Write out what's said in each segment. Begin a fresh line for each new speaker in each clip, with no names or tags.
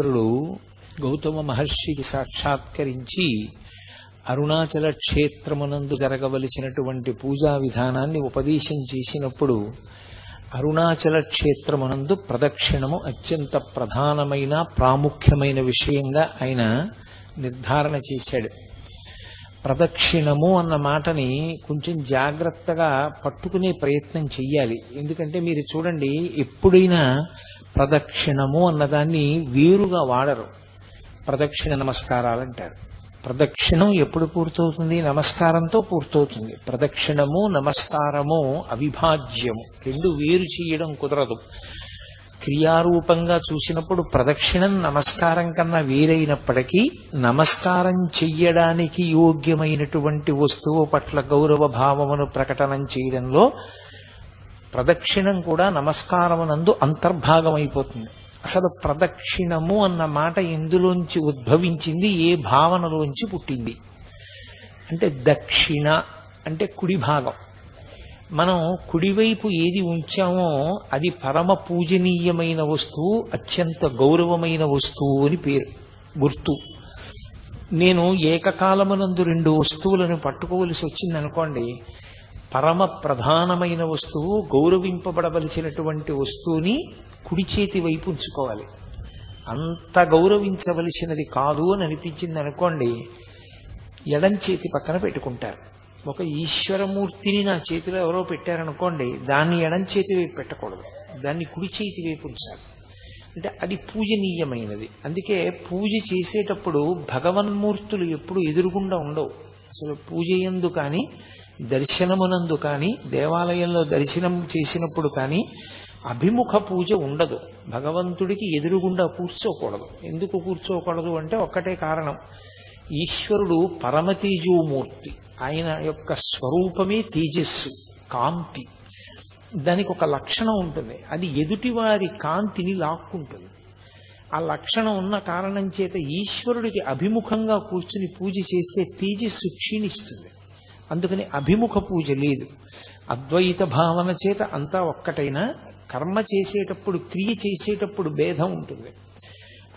ఈశ్వరుడు గౌతమ మహర్షికి సాక్షాత్కరించి అరుణాచల క్షేత్రమునందు జరగవలసినటువంటి పూజా విధానాన్ని ఉపదేశం చేసినప్పుడు అరుణాచల క్షేత్రమునందు ప్రదక్షిణము అత్యంత ప్రధానమైన ప్రాముఖ్యమైన విషయంగా ఆయన నిర్ధారణ చేశాడు. ప్రదక్షిణము అన్న మాటని కొంచెం జాగ్రత్తగా పట్టుకునే ప్రయత్నం చెయ్యాలి. ఎందుకంటే మీరు చూడండి, ఎప్పుడైనా ప్రదక్షిణము అన్నదాన్ని వేరుగా వాడరు. ప్రదక్షిణ నమస్కారాలు అంటారు. ప్రదక్షిణం ఎప్పుడు పూర్తవుతుంది? నమస్కారంతో పూర్తవుతుంది. ప్రదక్షిణము నమస్కారము అవిభాజ్యము, రెండు వేరు చేయడం కుదరదు. క్రియారూపంగా చూసినప్పుడు ప్రదక్షిణం నమస్కారం కన్నా వేరైనప్పటికీ నమస్కారం చెయ్యడానికి యోగ్యమైనటువంటి వస్తువు పట్ల గౌరవ భావమును ప్రకటనం చేయడంలో ప్రదక్షిణం కూడా నమస్కారమునందు అంతర్భాగమైపోతుంది. అసలు ప్రదక్షిణము అన్న మాట ఎందులోంచి ఉద్భవించింది, ఏ భావనలోంచి పుట్టింది అంటే దక్షిణ అంటే కుడి భాగం. మనం కుడివైపు ఏది ఉంచామో అది పరమ పూజనీయమైన వస్తువు, అత్యంత గౌరవమైన వస్తువు అని పేరు, గుర్తు. నేను ఏకకాలమునందు రెండు వస్తువులను పట్టుకోవలసి వచ్చింది అనుకోండి, పరమ ప్రధానమైన వస్తువు, గౌరవింపబడవలసినటువంటి వస్తువుని కుడి చేతి వైపు ఉంచుకోవాలి. అంత గౌరవించవలసినది కాదు అని అనిపించింది అనుకోండి, ఎడం చేతి పక్కన పెట్టుకుంటారు. ఒక ఈశ్వరమూర్తిని నా చేతిలో ఎవరో పెట్టారనుకోండి, దాన్ని ఎడం చేతి వైపు పెట్టకూడదు, దాన్ని కుడి చేతి వైపు ఉంచాలి. అంటే అది పూజనీయమైనది. అందుకే పూజ చేసేటప్పుడు భగవన్మూర్తులు ఎప్పుడు ఎదురుగుండా ఉండవు. అసలు పూజ యందు కానీ దర్శనమునందు కానీ దేవాలయంలో దర్శనం చేసినప్పుడు కానీ అభిముఖ పూజ ఉండదు. భగవంతుడికి ఎదురుగుండా కూర్చోకూడదు. ఎందుకు కూర్చోకూడదు అంటే ఒక్కటే కారణం, ఈశ్వరుడు పరమతేజోమూర్తి. ఆయన యొక్క స్వరూపమే తేజస్సు, కాంతి. దానికి ఒక లక్షణం ఉంటుంది, అది ఎదుటివారి కాంతిని లాక్కుంటుంది. ఆ లక్షణం ఉన్న కారణం చేత ఈశ్వరుడికి అభిముఖంగా కూర్చుని పూజ చేస్తే తేజస్సు క్షీణిస్తుంది. అందుకని అభిముఖ పూజ లేదు. అద్వైత భావన చేత అంతా ఒక్కటైనా కర్మ చేసేటప్పుడు, క్రియ చేసేటప్పుడు భేదం ఉంటుంది.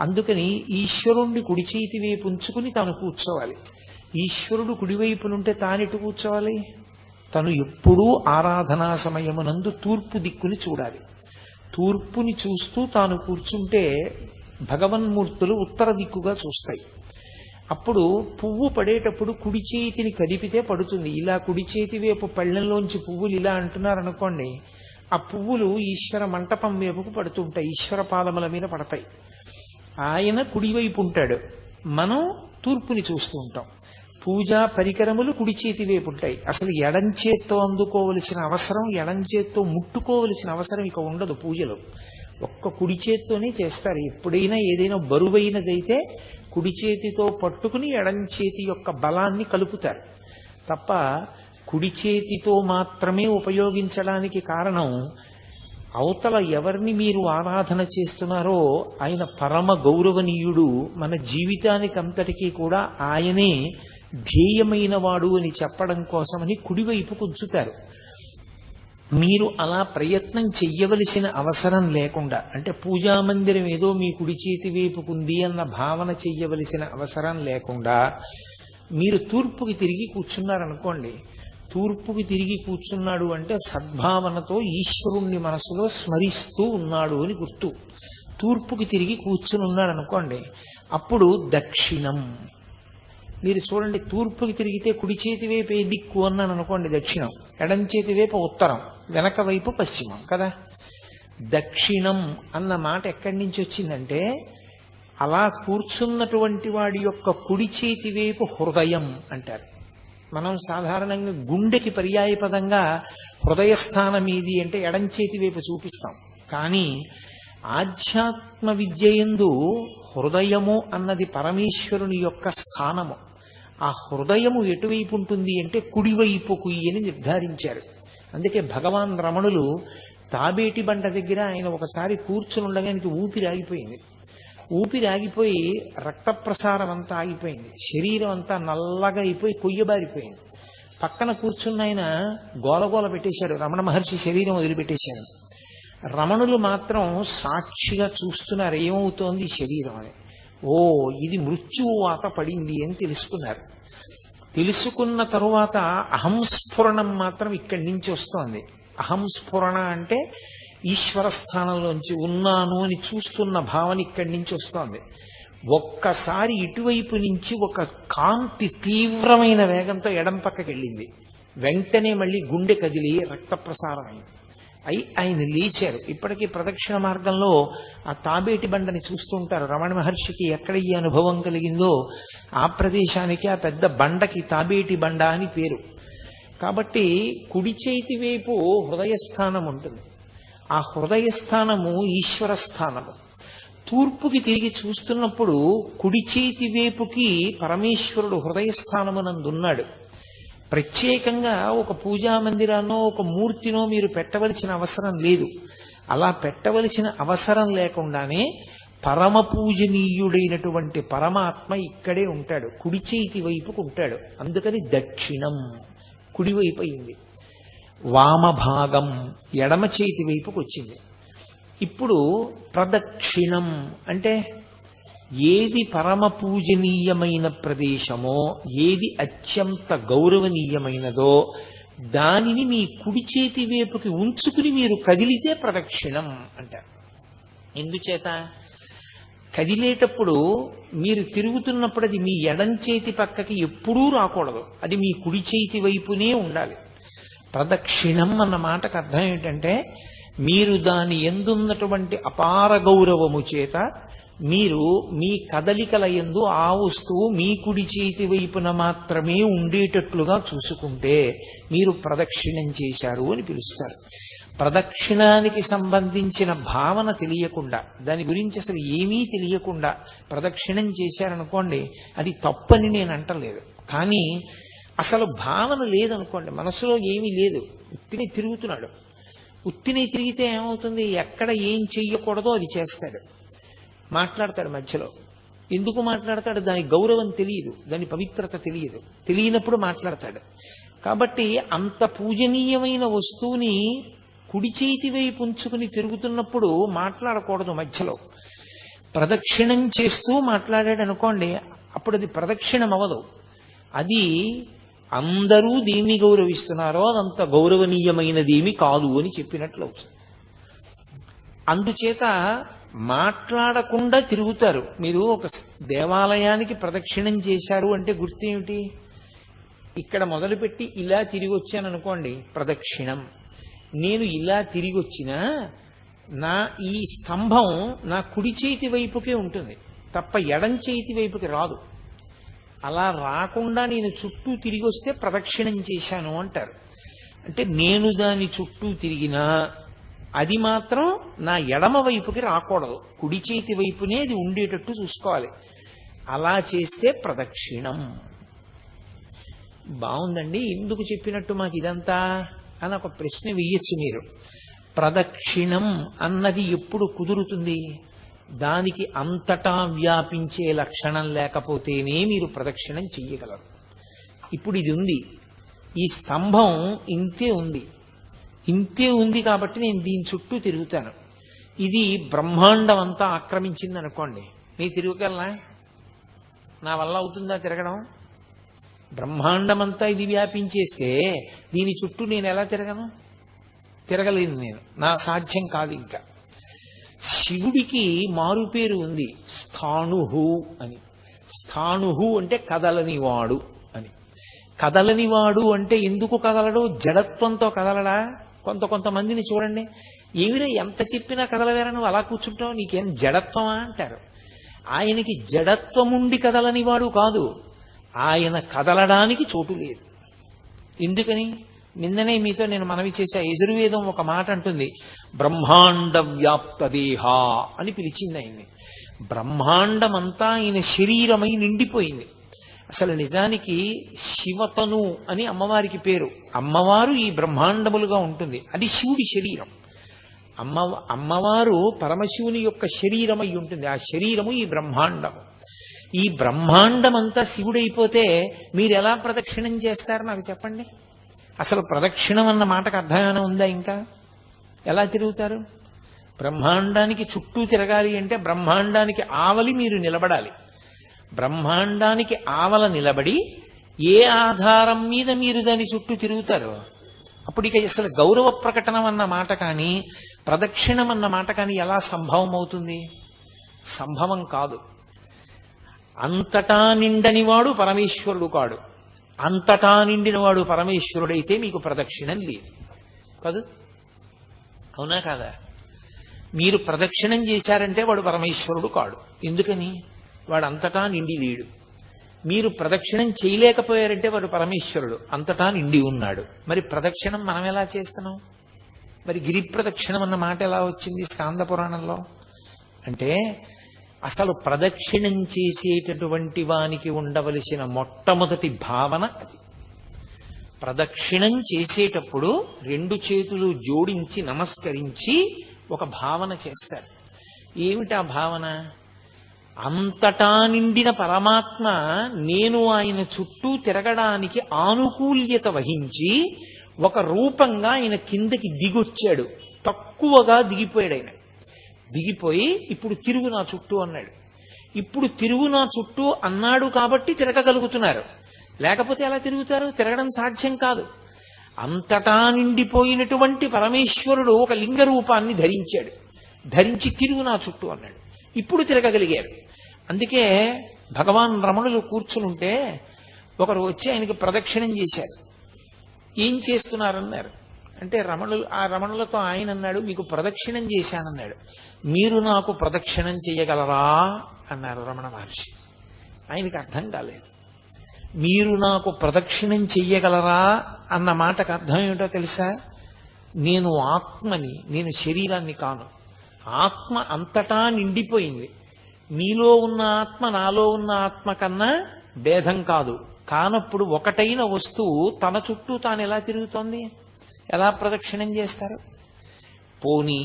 అందుకని ఈశ్వరుణ్ణి కుడి చేతి వైపు ఉంచుకుని తాను కూర్చోవాలి. ఈశ్వరుడు కుడివైపునుంటే తానెటు కూర్చోవాలి? తను ఎప్పుడూ ఆరాధనా సమయమునందు తూర్పు దిక్కుని చూడాలి. తూర్పుని చూస్తూ తాను కూర్చుంటే భగవన్మూర్తులు ఉత్తర దిక్కుగా చూస్తాయి. అప్పుడు పువ్వు పడేటప్పుడు కుడి చేతిని కదిపితే పడుతుంది. ఇలా కుడి చేతి వైపు పళ్ళెంలోంచి పువ్వులు ఇలా అంటున్నారనుకోండి, ఆ పువ్వులు ఈశ్వర మంటపం వైపుకు పడుతుంటాయి, ఈశ్వర పాదముల మీద పడతాయి. ఆయన కుడివైపు ఉంటాడు, మనం తూర్పుని చూస్తూ ఉంటాం. పూజా పరికరములు కుడి చేతి వైపు ఉంటాయి. అసలు ఎడం చేత్తో అందుకోవలసిన అవసరం, ఎడం చేత్తో ముట్టుకోవలసిన అవసరం ఇక ఉండదు. పూజలో ఒక్క కుడి చేత్తోనే చేస్తారు. ఎప్పుడైనా ఏదైనా బరువైనదైతే కుడి చేతితో పట్టుకుని ఎడం చేతి యొక్క బలాన్ని కలుపుతారు తప్ప కుడి చేతితో మాత్రమే ఉపయోగించడానికి కారణం, అవతల ఎవరిని మీరు ఆరాధన చేస్తున్నారో ఆయన పరమ గౌరవనీయుడు. మన జీవితానికి అంతటికీ కూడా ఆయనే ధ్యేయమైన వాడు అని చెప్పడం కోసమని కుడివైపు ఉంచుతారు. మీరు అలా ప్రయత్నం చెయ్యవలసిన అవసరం లేకుండా, అంటే పూజా మందిరం ఏదో మీ కుడి చేతి వైపుకుంది అన్న భావన చెయ్యవలసిన అవసరం లేకుండా మీరు తూర్పుకి తిరిగి కూర్చున్నారనుకోండి, తూర్పుకి తిరిగి కూర్చున్నాడు అంటే సద్భావనతో ఈశ్వరుణ్ణి మనసులో స్మరిస్తూ ఉన్నాడు అని గుర్తు. తూర్పుకి తిరిగి కూర్చుని ఉన్నాడు అనుకోండి, అప్పుడు దక్షిణం. మీరు చూడండి, తూర్పుకి తిరిగితే కుడి చేతి వైపు ఏ దిక్కు అన్నాను అనుకోండి దక్షిణం, ఎడం చేతి వైపు ఉత్తరం, వెనక వైపు పశ్చిమం కదా. దక్షిణం అన్న మాట ఎక్కడి నుంచి వచ్చిందంటే, అలా కూర్చున్నటువంటి వాడి యొక్క కుడి చేతి వైపు హృదయం అంటారు. మనం సాధారణంగా గుండెకి పర్యాయపదంగా హృదయస్థానం ఏది అంటే ఎడం చేతి వైపు చూపిస్తాం. కానీ ఆధ్యాత్మ విద్యయందు హృదయము అన్నది పరమేశ్వరుని యొక్క స్థానము. ఆ హృదయము ఎటువైపు ఉంటుంది అంటే కుడివైపుకు అని నిర్ధారించారు. అందుకే భగవాన్ రమణులు తాబేటి బండ దగ్గర ఆయన ఒకసారి కూర్చుని ఉండగా ఆయనకి ఊపిరి ఆగిపోయింది. ఊపిరి ఆగిపోయి రక్త ప్రసారం అంతా ఆగిపోయింది, శరీరం అంతా నల్లగా అయిపోయి కొయ్యబారిపోయింది. పక్కన కూర్చున్న ఆయన గోలగోల పెట్టేశాడు, రమణ మహర్షి శరీరం వదిలిపెట్టేశాడు. రమణులు మాత్రం సాక్షిగా చూస్తున్నారు ఏమవుతోంది శరీరం అని. ఓ ఇది మృత్యువాత పడింది అని తెలుసుకున్నారు. తెలుసుకున్న తరువాత అహంస్ఫురణం మాత్రం ఇక్కడి నుంచి వస్తోంది. అహంస్ఫురణ అంటే ఈశ్వర స్థానంలోంచి ఉన్నాను అని చూస్తున్న భావన ఇక్కడి నుంచి వస్తోంది. ఒక్కసారి ఇటువైపు నుంచి ఒక కాంతి తీవ్రమైన వేగంతో ఎడం పక్కకి వెళ్ళింది. వెంటనే మళ్ళీ గుండె కదిలి రక్త ప్రసారం అయింది. ఆయన లేచారు. ఇప్పటికీ ప్రదక్షిణ మార్గంలో ఆ తాబేటి బండని చూస్తూ ఉంటారు. రమణ మహర్షికి ఎక్కడ ఈ అనుభవం కలిగిందో ఆ ప్రదేశానికి ఆ పెద్ద బండకి తాబేటి బండ అని పేరు. కాబట్టి కుడి చేతి వైపు హృదయస్థానం ఉంటుంది. ఆ హృదయస్థానము ఈశ్వర స్థానము. తూర్పుకి తిరిగి చూస్తున్నప్పుడు కుడి చేతి వైపుకి పరమేశ్వరుడు హృదయస్థానమునందున్నాడు. ప్రత్యేకంగా ఒక పూజా మందిరాన్నో ఒక మూర్తినో మీరు పెట్టవలసిన అవసరం లేదు. అలా పెట్టవలసిన అవసరం లేకుండానే పరమ పూజనీయుడైనటువంటి పరమాత్మ ఇక్కడే ఉంటాడు, కుడి చేతి వైపుకు ఉంటాడు. అందుకని దక్షిణం కుడివైపు అయింది. వామభాగం ఎడమ చేతి వైపుకు వచ్చింది. ఇప్పుడు ప్రదక్షిణం అంటే ఏది పరమ పూజనీయమైన ప్రదేశమో, ఏది అత్యంత గౌరవనీయమైనదో దానిని మీ కుడి చేతి వైపుకి ఉంచుకుని మీరు కదిలితే ప్రదక్షిణం అంటారు. ఎందుచేత కదిలేటప్పుడు మీరు తిరుగుతున్నప్పుడు అది మీ ఎడం చేతి పక్కకి ఎప్పుడూ రాకూడదు, అది మీ కుడి చేతి వైపునే ఉండాలి. ప్రదక్షిణం అన్న మాటకు అర్థం ఏంటంటే మీరు దాని ఎందున్నటువంటి అపార గౌరవము చేత మీరు మీ కదలికల యందు ఆ వస్తువు మీ కుడి చేతి వైపున మాత్రమే ఉండేటట్లుగా చూసుకుంటే మీరు ప్రదక్షిణం చేశారు అని పిలుస్తారు. ప్రదక్షిణానికి సంబంధించిన భావన తెలియకుండా, దాని గురించి అసలు ఏమీ తెలియకుండా ప్రదక్షిణం చేశారనుకోండి, అది తప్పని నేను అంటలేదు. కానీ అసలు భావన లేదనుకోండి, మనసులో ఏమీ లేదు, ఉత్తిని తిరుగుతున్నాడు. ఉత్తిని తిరిగితే ఏమవుతుంది, ఎక్కడ ఏం చెయ్యకూడదో అది చేస్తాడు, మాట్లాడతాడు. మధ్యలో ఎందుకు మాట్లాడతాడు, దాని గౌరవం తెలియదు, దాని పవిత్రత తెలియదు, తెలియనప్పుడు మాట్లాడతాడు. కాబట్టి అంత పూజనీయమైన వస్తువుని కుడి చేతి వైపు ఉంచుకుని తిరుగుతున్నప్పుడు మాట్లాడకూడదు. మధ్యలో ప్రదక్షిణం చేస్తూ మాట్లాడాడు అనుకోండి, అప్పుడు అది ప్రదక్షిణం అవ్వదు. అది అందరూ దేన్ని గౌరవిస్తున్నారో అదంత గౌరవనీయమైనదేమి కాదు అని చెప్పినట్లు అవుతుంది. అందుచేత మాట్లాడకుండా తిరుగుతారు. మీరు ఒక దేవాలయానికి ప్రదక్షిణం చేశారు అంటే గుర్తు ఏమిటి, ఇక్కడ మొదలుపెట్టి ఇలా తిరిగి వచ్చాను అనుకోండి ప్రదక్షిణం. నేను ఇలా తిరిగి వచ్చినా నా ఈ స్తంభం నా కుడి చేతి వైపుకే ఉంటుంది తప్ప ఎడం చేతి వైపుకి రాదు. అలా రాకుండా నేను చుట్టూ తిరిగి వస్తే ప్రదక్షిణం చేశాను అంటారు. అంటే నేను దాని చుట్టూ తిరిగినా అది మాత్రం నా ఎడమ వైపుకి రాకూడదు, కుడి చేతి వైపునే అది ఉండేటట్టు చూసుకోవాలి. అలా చేస్తే ప్రదక్షిణం. బాగుందండి, ఎందుకు చెప్పినట్టు మాకు ఇదంతా అని ఒక ప్రశ్న వెయ్యొచ్చు మీరు. ప్రదక్షిణం అన్నది ఎప్పుడు కుదురుతుంది, దానికి అంతటా వ్యాపించే లక్షణం లేకపోతేనే మీరు ప్రదక్షిణం చెయ్యగలరు. ఇప్పుడు ఇది ఉంది, ఈ స్తంభం ఇంతే ఉంది, ఇంతే ఉంది కాబట్టి నేను దీని చుట్టూ తిరుగుతాను. ఇది బ్రహ్మాండం అంతా ఆక్రమించింది అనుకోండి, నేను తిరగగలనా, నా వల్ల అవుతుందా తిరగడం? బ్రహ్మాండమంతా ఇది వ్యాపించేస్తే దీని చుట్టూ నేను ఎలా తిరగను? తిరగలేను నేను, నా సాధ్యం కాదు. ఇంకా శివుడికి మారు పేరు ఉంది స్థాణుహు అని. స్థాణుహు అంటే కదలనివాడు అని. కదలనివాడు అంటే ఎందుకు కదలడు? జడత్వంతో కదలడా? కొంతమందిని చూడండి, ఏమిరా ఎంత చెప్పినా కదలవేరా, నువ్వు అలా కూర్చుంటావు, నీకేం జడత్వమా అంటారు. ఆయనకి జడత్వముండి కదలనివాడు కాదు, ఆయన కదలడానికి చోటు లేదు. ఎందుకని? నిన్ననే మీతో నేను మనవి చేశా, యజుర్వేదం ఒక మాట అంటుంది, బ్రహ్మాండ వ్యాప్త దేహ అని పిలిచింది ఆయన్ని. బ్రహ్మాండమంతా ఆయన శరీరమై నిండిపోయింది. అసలు నిజానికి శివతను అని అమ్మవారికి పేరు. అమ్మవారు ఈ బ్రహ్మాండములుగా ఉంటుంది, అది శివుడి శరీరం. అమ్మవారు పరమశివుని యొక్క శరీరమై ఉంటుంది, ఆ శరీరము ఈ బ్రహ్మాండము. ఈ బ్రహ్మాండమంతా శివుడైపోతే మీరు ఎలా ప్రదక్షిణం చేస్తారు నాకు చెప్పండి. అసలు ప్రదక్షిణం అన్న మాటకు అర్థం ఏమైనా ఉందా? ఇంకా ఎలా తిరుగుతారు? బ్రహ్మాండానికి చుట్టూ తిరగాలి అంటే బ్రహ్మాండానికి ఆవలి మీరు నిలబడాలి. బ్రహ్మాండానికి ఆవల నిలబడి ఏ ఆధారం మీద మీరు దాని చుట్టూ తిరుగుతారో అప్పుడు ఇక అసలు గౌరవ ప్రకటనం అన్న మాట కానీ ప్రదక్షిణం అన్న మాట కానీ ఎలా సంభవం అవుతుంది? సంభవం కాదు. అంతటా నిండనివాడు పరమేశ్వరుడు కాడు. అంతటా నిండినవాడు పరమేశ్వరుడైతే మీకు ప్రదక్షిణం లేదు కాదు, అవునా కాదా? మీరు ప్రదక్షిణం చేశారంటే వాడు పరమేశ్వరుడు కాడు. ఎందుకని? వాడు అంతటా నిండి లేడు. మీరు ప్రదక్షిణం చేయలేకపోయారంటే వాడు పరమేశ్వరుడు, అంతటా నిండి ఉన్నాడు. మరి ప్రదక్షిణం మనం ఎలా చేస్తున్నాం? మరి గిరి ప్రదక్షిణం అన్న మాట ఎలా వచ్చింది స్కాంద పురాణంలో? అంటే అసలు ప్రదక్షిణం చేసేటటువంటి వానికి ఉండవలసిన మొట్టమొదటి భావన అది. ప్రదక్షిణం చేసేటప్పుడు 2 చేతులు జోడించి నమస్కరించి ఒక భావన చేస్తారు. ఏమిటా భావన? అంతటా నిండిన పరమాత్మ నేను ఆయన చుట్టూ తిరగడానికి ఆనుకూల్యత వహించి ఒక రూపంగా ఆయన కిందకి దిగొచ్చాడు. తక్కువగా దిగిపోయాడు. ఆయన దిగిపోయి ఇప్పుడు తిరుగు నా చుట్టూ అన్నాడు. ఇప్పుడు తిరుగు నా చుట్టూ అన్నాడు కాబట్టి తిరగగలుగుతున్నారు. లేకపోతే ఎలా తిరుగుతారు? తిరగడం సాధ్యం కాదు. అంతటా నిండిపోయినటువంటి పరమేశ్వరుడు ఒక లింగ రూపాన్ని ధరించాడు. ధరించి తిరుగు నా చుట్టూ అన్నాడు. ఇప్పుడు తిరగగలిగారు. అందుకే భగవాన్ రమణులు కూర్చునుంటే ఒకరు వచ్చి ఆయనకి ప్రదక్షిణం చేశారు. ఏం చేస్తున్నారన్నారు అంటే ఆ రమణులతో ఆయన అన్నాడు, మీకు ప్రదక్షిణం చేశానన్నాడు. మీరు నాకు ప్రదక్షిణం చేయగలరా అన్నారు రమణ మహర్షి. ఆయనకి అర్థం కాలేదు. మీరు నాకు ప్రదక్షిణం చెయ్యగలరా అన్న మాటకు అర్థం ఏమిటో తెలుసా? నేను ఆత్మని, నేను శరీరాన్ని కాను. ఆత్మ అంతటా నిండిపోయింది. నీలో ఉన్న ఆత్మ నాలో ఉన్న ఆత్మ కన్నా భేదం కాదు. కానప్పుడు ఒకటైన వస్తువు తన చుట్టూ తాను ఎలా తిరుగుతోంది? ఎలా ప్రదక్షిణం చేస్తారు? పోనీ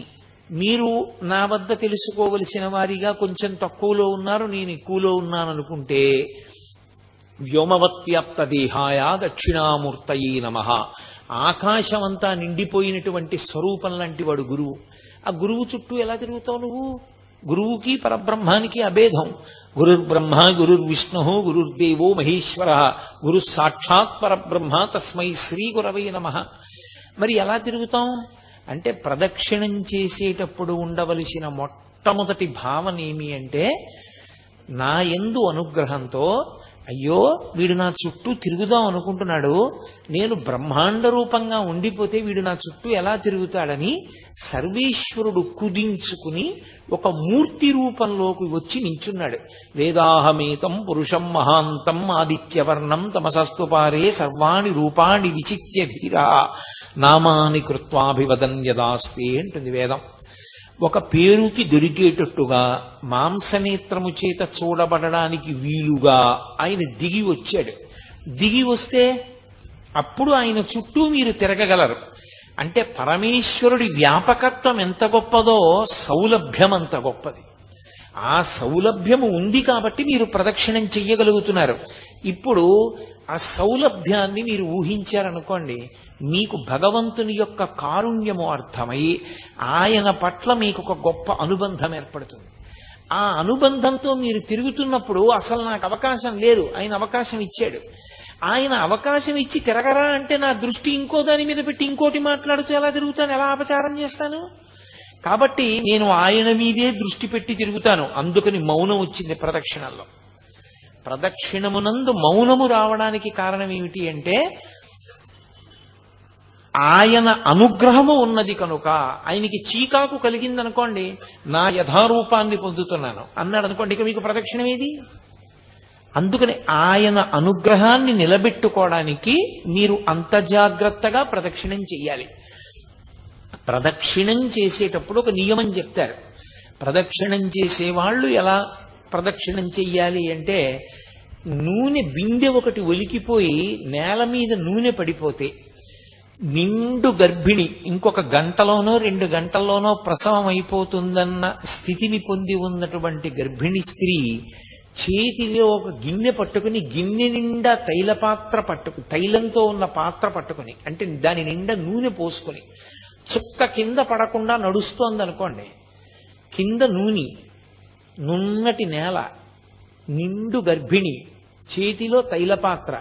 మీరు నా వద్ద తెలుసుకోవలసిన వారిగా కొంచెం తక్కువలో ఉన్నారు, నేను ఎక్కువలో ఉన్నాననుకుంటే వ్యోమవత్యాప్త దేహాయ దక్షిణామూర్తయే నమః. ఆకాశమంతా నిండిపోయినటువంటి స్వరూపం లాంటి వాడు గురువు. ఆ గురువు చుట్టూ ఎలా తిరుగుతావు నువ్వు? గురువుకి పరబ్రహ్మానికి అభేదం. గురుర్బ్రహ్మ గురుర్విష్ణు గురుర్దేవో మహేశ్వర గురు సాక్షాత్ పరబ్రహ్మ తస్మై శ్రీ గురవై నమః. మరి ఎలా తిరుగుతాం అంటే ప్రదక్షిణం చేసేటప్పుడు ఉండవలసిన మొట్టమొదటి భావన ఏమి అంటే నా యందు అనుగ్రహంతో అయ్యో వీడు నా చుట్టూ తిరుగుదాం అనుకుంటున్నాడు, నేను బ్రహ్మాండ రూపంగా ఉండిపోతే వీడు నా చుట్టూ ఎలా తిరుగుతాడని సర్వేశ్వరుడు కుదించుకుని ఒక మూర్తి రూపంలోకి వచ్చి నించున్నాడు. వేదాహమేతం పురుషం మహాంతం ఆదిత్యవర్ణం తమసస్తుపారే సర్వాణి రూపాణి విచిత్య ధీరా నామాని కృత్వాభివదన్ యదాస్తే అంటుంది వేదం. ఒక పేరుకి దొరికేటట్టుగా మాంసనేత్రము చేత చూడబడడానికి వీలుగా ఆయన దిగి వచ్చాడు. దిగి వస్తే అప్పుడు ఆయన చుట్టూ మీరు తిరగగలరు. అంటే పరమేశ్వరుడి వ్యాపకత్వం ఎంత గొప్పదో సౌలభ్యం అంత గొప్పది. ఆ సౌలభ్యము ఉంది కాబట్టి మీరు ప్రదక్షిణం చెయ్యగలుగుతున్నారు. ఇప్పుడు ఆ సౌలభ్యాన్ని మీరు ఊహించారనుకోండి, మీకు భగవంతుని యొక్క కారుణ్యము అర్థమై ఆయన పట్ల మీకు ఒక గొప్ప అనుబంధం ఏర్పడుతుంది. ఆ అనుబంధంతో మీరు తిరుగుతున్నప్పుడు అసలు నాకు అవకాశం లేదు, ఆయన అవకాశం ఇచ్చాడు. ఆయన అవకాశం ఇచ్చి తిరగరా అంటే నా దృష్టి ఇంకో దాని మీద పెట్టి ఇంకోటి మాట్లాడుతూ ఎలా తిరుగుతాను, ఎలా అపచారం చేస్తాను? కాబట్టి నేను ఆయన మీదే దృష్టి పెట్టి తిరుగుతాను. అందుకని మౌనం వచ్చింది ప్రదక్షిణల్లో. ప్రదక్షిణమునందు మౌనము రావడానికి కారణం ఏమిటి అంటే ఆయన అనుగ్రహము ఉన్నది కనుక. ఆయనకి చీకాకు కలిగిందనుకోండి, నా యథారూపాన్ని పొందుతున్నాను అన్నాడు అనుకోండి, ఇక మీకు ప్రదక్షిణం ఏది? అందుకని ఆయన అనుగ్రహాన్ని నిలబెట్టుకోవడానికి మీరు అంత జాగ్రత్తగా ప్రదక్షిణం చెయ్యాలి. ప్రదక్షిణం చేసేటప్పుడు ఒక నియమం చెప్తారు. ప్రదక్షిణం చేసేవాళ్ళు ఎలా ప్రదక్షిణం చెయ్యాలి అంటే నూనె బిందె ఒకటి ఒలికిపోయి నేల మీద నూనె పడిపోతే నిండు గర్భిణి ఇంకొక గంటలోనో 2 గంటల్లోనో ప్రసవం అయిపోతుందన్న స్థితిని పొంది ఉన్నటువంటి గర్భిణీ స్త్రీ చేతిలో ఒక గిన్నె పట్టుకుని గిన్నె నిండా తైలంతో ఉన్న పాత్ర పట్టుకుని, అంటే దాని నిండా నూనె పోసుకుని చుక్క కింద పడకుండా నడుస్తోంది అనుకోండి, కింద నూనె, నున్నటి నేల, నిండు గర్భిణి, చేతిలో తైలపాత్ర,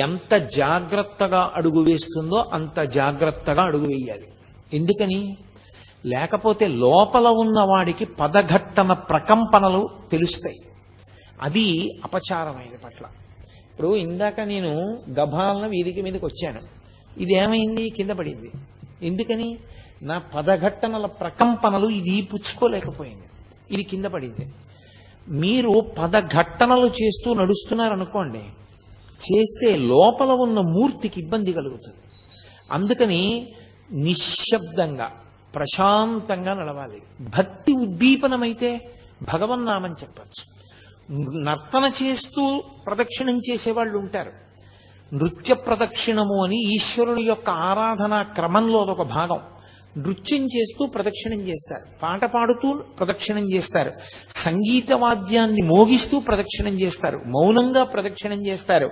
ఎంత జాగ్రత్తగా అడుగు వేస్తుందో అంత జాగ్రత్తగా అడుగు వేయాలి. ఎందుకని? లేకపోతే లోపల ఉన్న వాడికి పదఘట్టన ప్రకంపనలు తెలుస్తాయి. అది అపచారమైన పట్ల. ఇప్పుడు ఇందాక నేను గభాలన వేదిక మీదకి వచ్చాను, ఇది ఏమైంది? కింద పడింది. ఎందుకని? నా పదఘట్టనల ప్రకంపనలు ఇది పుచ్చుకోలేకపోయింది, ఇది కింద పడింది. మీరు పదఘట్టనలు చేస్తూ నడుస్తున్నారనుకోండి, చేస్తే లోపల ఉన్న మూర్తికి ఇబ్బంది కలుగుతుంది. అందుకని నిశ్శబ్దంగా ప్రశాంతంగా నడవాలి. భక్తి ఉద్దీపనమైతే భగవన్నామని చెప్పచ్చు. నర్తన చేస్తూ ప్రదక్షిణం చేసేవాళ్ళు ఉంటారు. నృత్య ప్రదక్షిణము అని ఈశ్వరుని యొక్క ఆరాధనా క్రమంలో అదొక భాగం. నృత్యం చేస్తూ ప్రదక్షిణం చేస్తారు, పాట పాడుతూ ప్రదక్షిణం చేస్తారు, సంగీత వాద్యాన్ని మోగిస్తూ ప్రదక్షిణం చేస్తారు, మౌనంగా ప్రదక్షిణం చేస్తారు.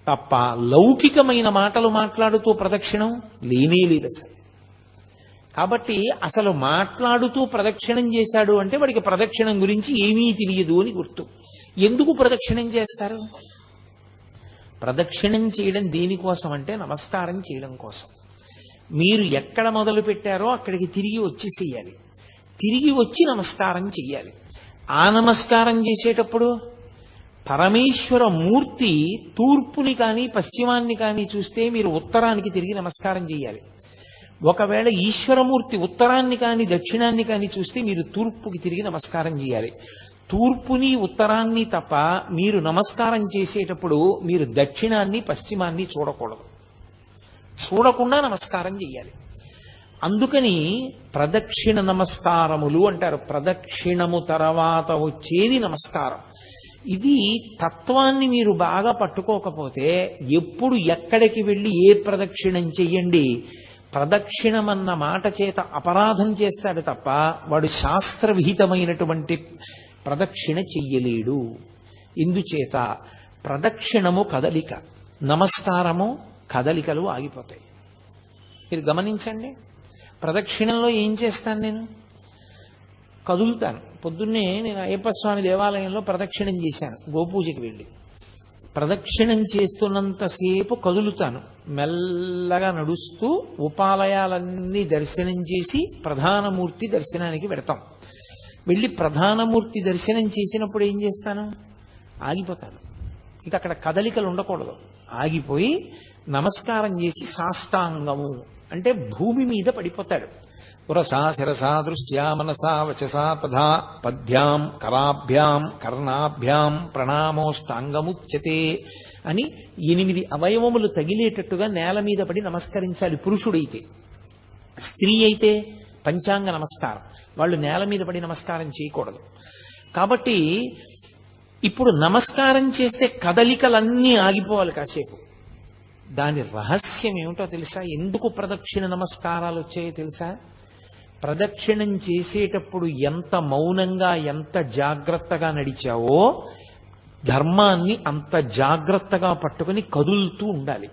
తప్ప లౌకికమైన మాటలు మాట్లాడుతూ ప్రదక్షిణం లేనే లేదు అసలు. కాబట్టి అసలు మాట్లాడుతూ ప్రదక్షిణం చేశాడు అంటే వాడికి ప్రదక్షిణం గురించి ఏమీ తెలియదు అని గుర్తు. ఎందుకు ప్రదక్షిణం చేస్తారు? ప్రదక్షిణం చేయడం దేనికోసం అంటే నమస్కారం చేయడం కోసం. మీరు ఎక్కడ మొదలు పెట్టారో అక్కడికి తిరిగి వచ్చేసేయాలి, తిరిగి వచ్చి నమస్కారం చెయ్యాలి. ఆ నమస్కారం చేసేటప్పుడు పరమేశ్వర మూర్తి తూర్పుని కానీ పశ్చిమాన్ని కానీ చూస్తే మీరు ఉత్తరానికి తిరిగి నమస్కారం చేయాలి. ఒకవేళ ఈశ్వరమూర్తి ఉత్తరాన్ని కానీ దక్షిణాన్ని కానీ చూస్తే మీరు తూర్పుకి తిరిగి నమస్కారం చేయాలి. తూర్పుని ఉత్తరాన్ని తప్ప మీరు నమస్కారం చేసేటప్పుడు మీరు దక్షిణాన్ని పశ్చిమాన్ని చూడకూడదు, చూడకుండా నమస్కారం చేయాలి. అందుకని ప్రదక్షిణ నమస్కారములు అంటారు. ప్రదక్షిణము తర్వాత వచ్చేది నమస్కారం. ఇది తత్వాన్ని మీరు బాగా పట్టుకోకపోతే ఎప్పుడు ఎక్కడికి వెళ్ళి ఏ ప్రదక్షిణం చెయ్యండి, ప్రదక్షిణమన్న మాట చేత అపరాధం చేస్తాడు తప్ప వాడు శాస్త్రవిహితమైనటువంటి ప్రదక్షిణ చెయ్యలేడు. ఇందుచేత ప్రదక్షిణము కదలిక, నమస్కారము కదలికలు ఆగిపోతాయి. మీరు గమనించండి, ప్రదక్షిణంలో ఏం చేస్తాను? నేను కదులుతాను. పొద్దున్నే నేను అయ్యప్ప స్వామి దేవాలయంలో ప్రదక్షిణం చేశాను, గోపూజకి వెళ్ళి. ప్రదక్షిణం చేస్తున్నంతసేపు కదులుతాను, మెల్లగా నడుస్తూ ఉపాలయాలన్నీ దర్శనం చేసి ప్రధానమూర్తి దర్శనానికి వెడతాం. వెళ్ళి ప్రధానమూర్తి దర్శనం చేసినప్పుడు ఏం చేస్తాను? ఆగిపోతాను. ఇక అక్కడ కదలికలు ఉండకూడదు. ఆగిపోయి నమస్కారం చేసి సాష్టాంగము అంటే భూమి మీద పడిపోతాడు. పురసా శిరసా దృష్ట్యా మనసా వచసా తథా పద్భ్యాం కరాభ్యాం కర్ణాభ్యాం ప్రణామోష్టాంగముచ్యతే అని 8 అవయవములు తగిలేటట్టుగా నేల మీద పడి నమస్కరించాలి పురుషుడైతే. స్త్రీ అయితే పంచాంగ నమస్కారం, వాళ్ళు నేల మీద పడి నమస్కారం చేయకూడదు. కాబట్టి ఇప్పుడు నమస్కారం చేస్తే కదలికలన్నీ ఆగిపోవాలి కాసేపు. దాని రహస్యం ఏమిటో తెలుసా? ఎందుకు ప్రదక్షిణ నమస్కారాలు వచ్చాయో తెలుసా? ప్రదక్షిణం చేసేటప్పుడు ఎంత మౌనంగా ఎంత జాగ్రత్తగా నడిచావో ధర్మాన్ని అంత జాగ్రత్తగా పట్టుకుని కదులుతూ ఉండాలి.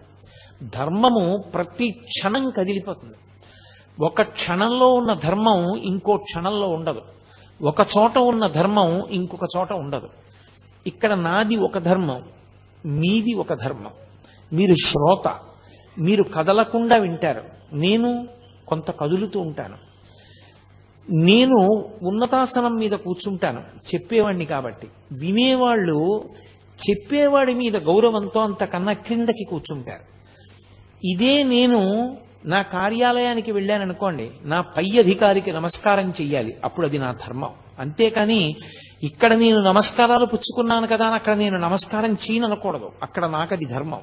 ధర్మము ప్రతి క్షణం కదిలిపోతుంది. ఒక క్షణంలో ఉన్న ధర్మం ఇంకో క్షణంలో ఉండదు, ఒక చోట ఉన్న ధర్మం ఇంకొక చోట ఉండదు. ఇక్కడ నాది ఒక ధర్మం, మీది ఒక ధర్మం. మీరు శ్రోత, మీరు కదలకుండా వింటారు, నేను కొంత కదులుతూ ఉంటాను. నేను ఉన్నతాసనం మీద కూర్చుంటాను చెప్పేవాడిని కాబట్టి, వినేవాళ్ళు చెప్పేవాడి మీద గౌరవంతో అంతకన్నా క్రిందకి కూర్చుంటారు. ఇదే నేను నా కార్యాలయానికి వెళ్ళాననుకోండి, నా పై అధికారికి నమస్కారం చెయ్యాలి, అప్పుడు అది నా ధర్మం. అంతేకాని ఇక్కడ నేను నమస్కారాలు పుచ్చుకున్నాను కదా అని అక్కడ నేను నమస్కారం చేయనకూడదు. అక్కడ నాకు అది ధర్మం.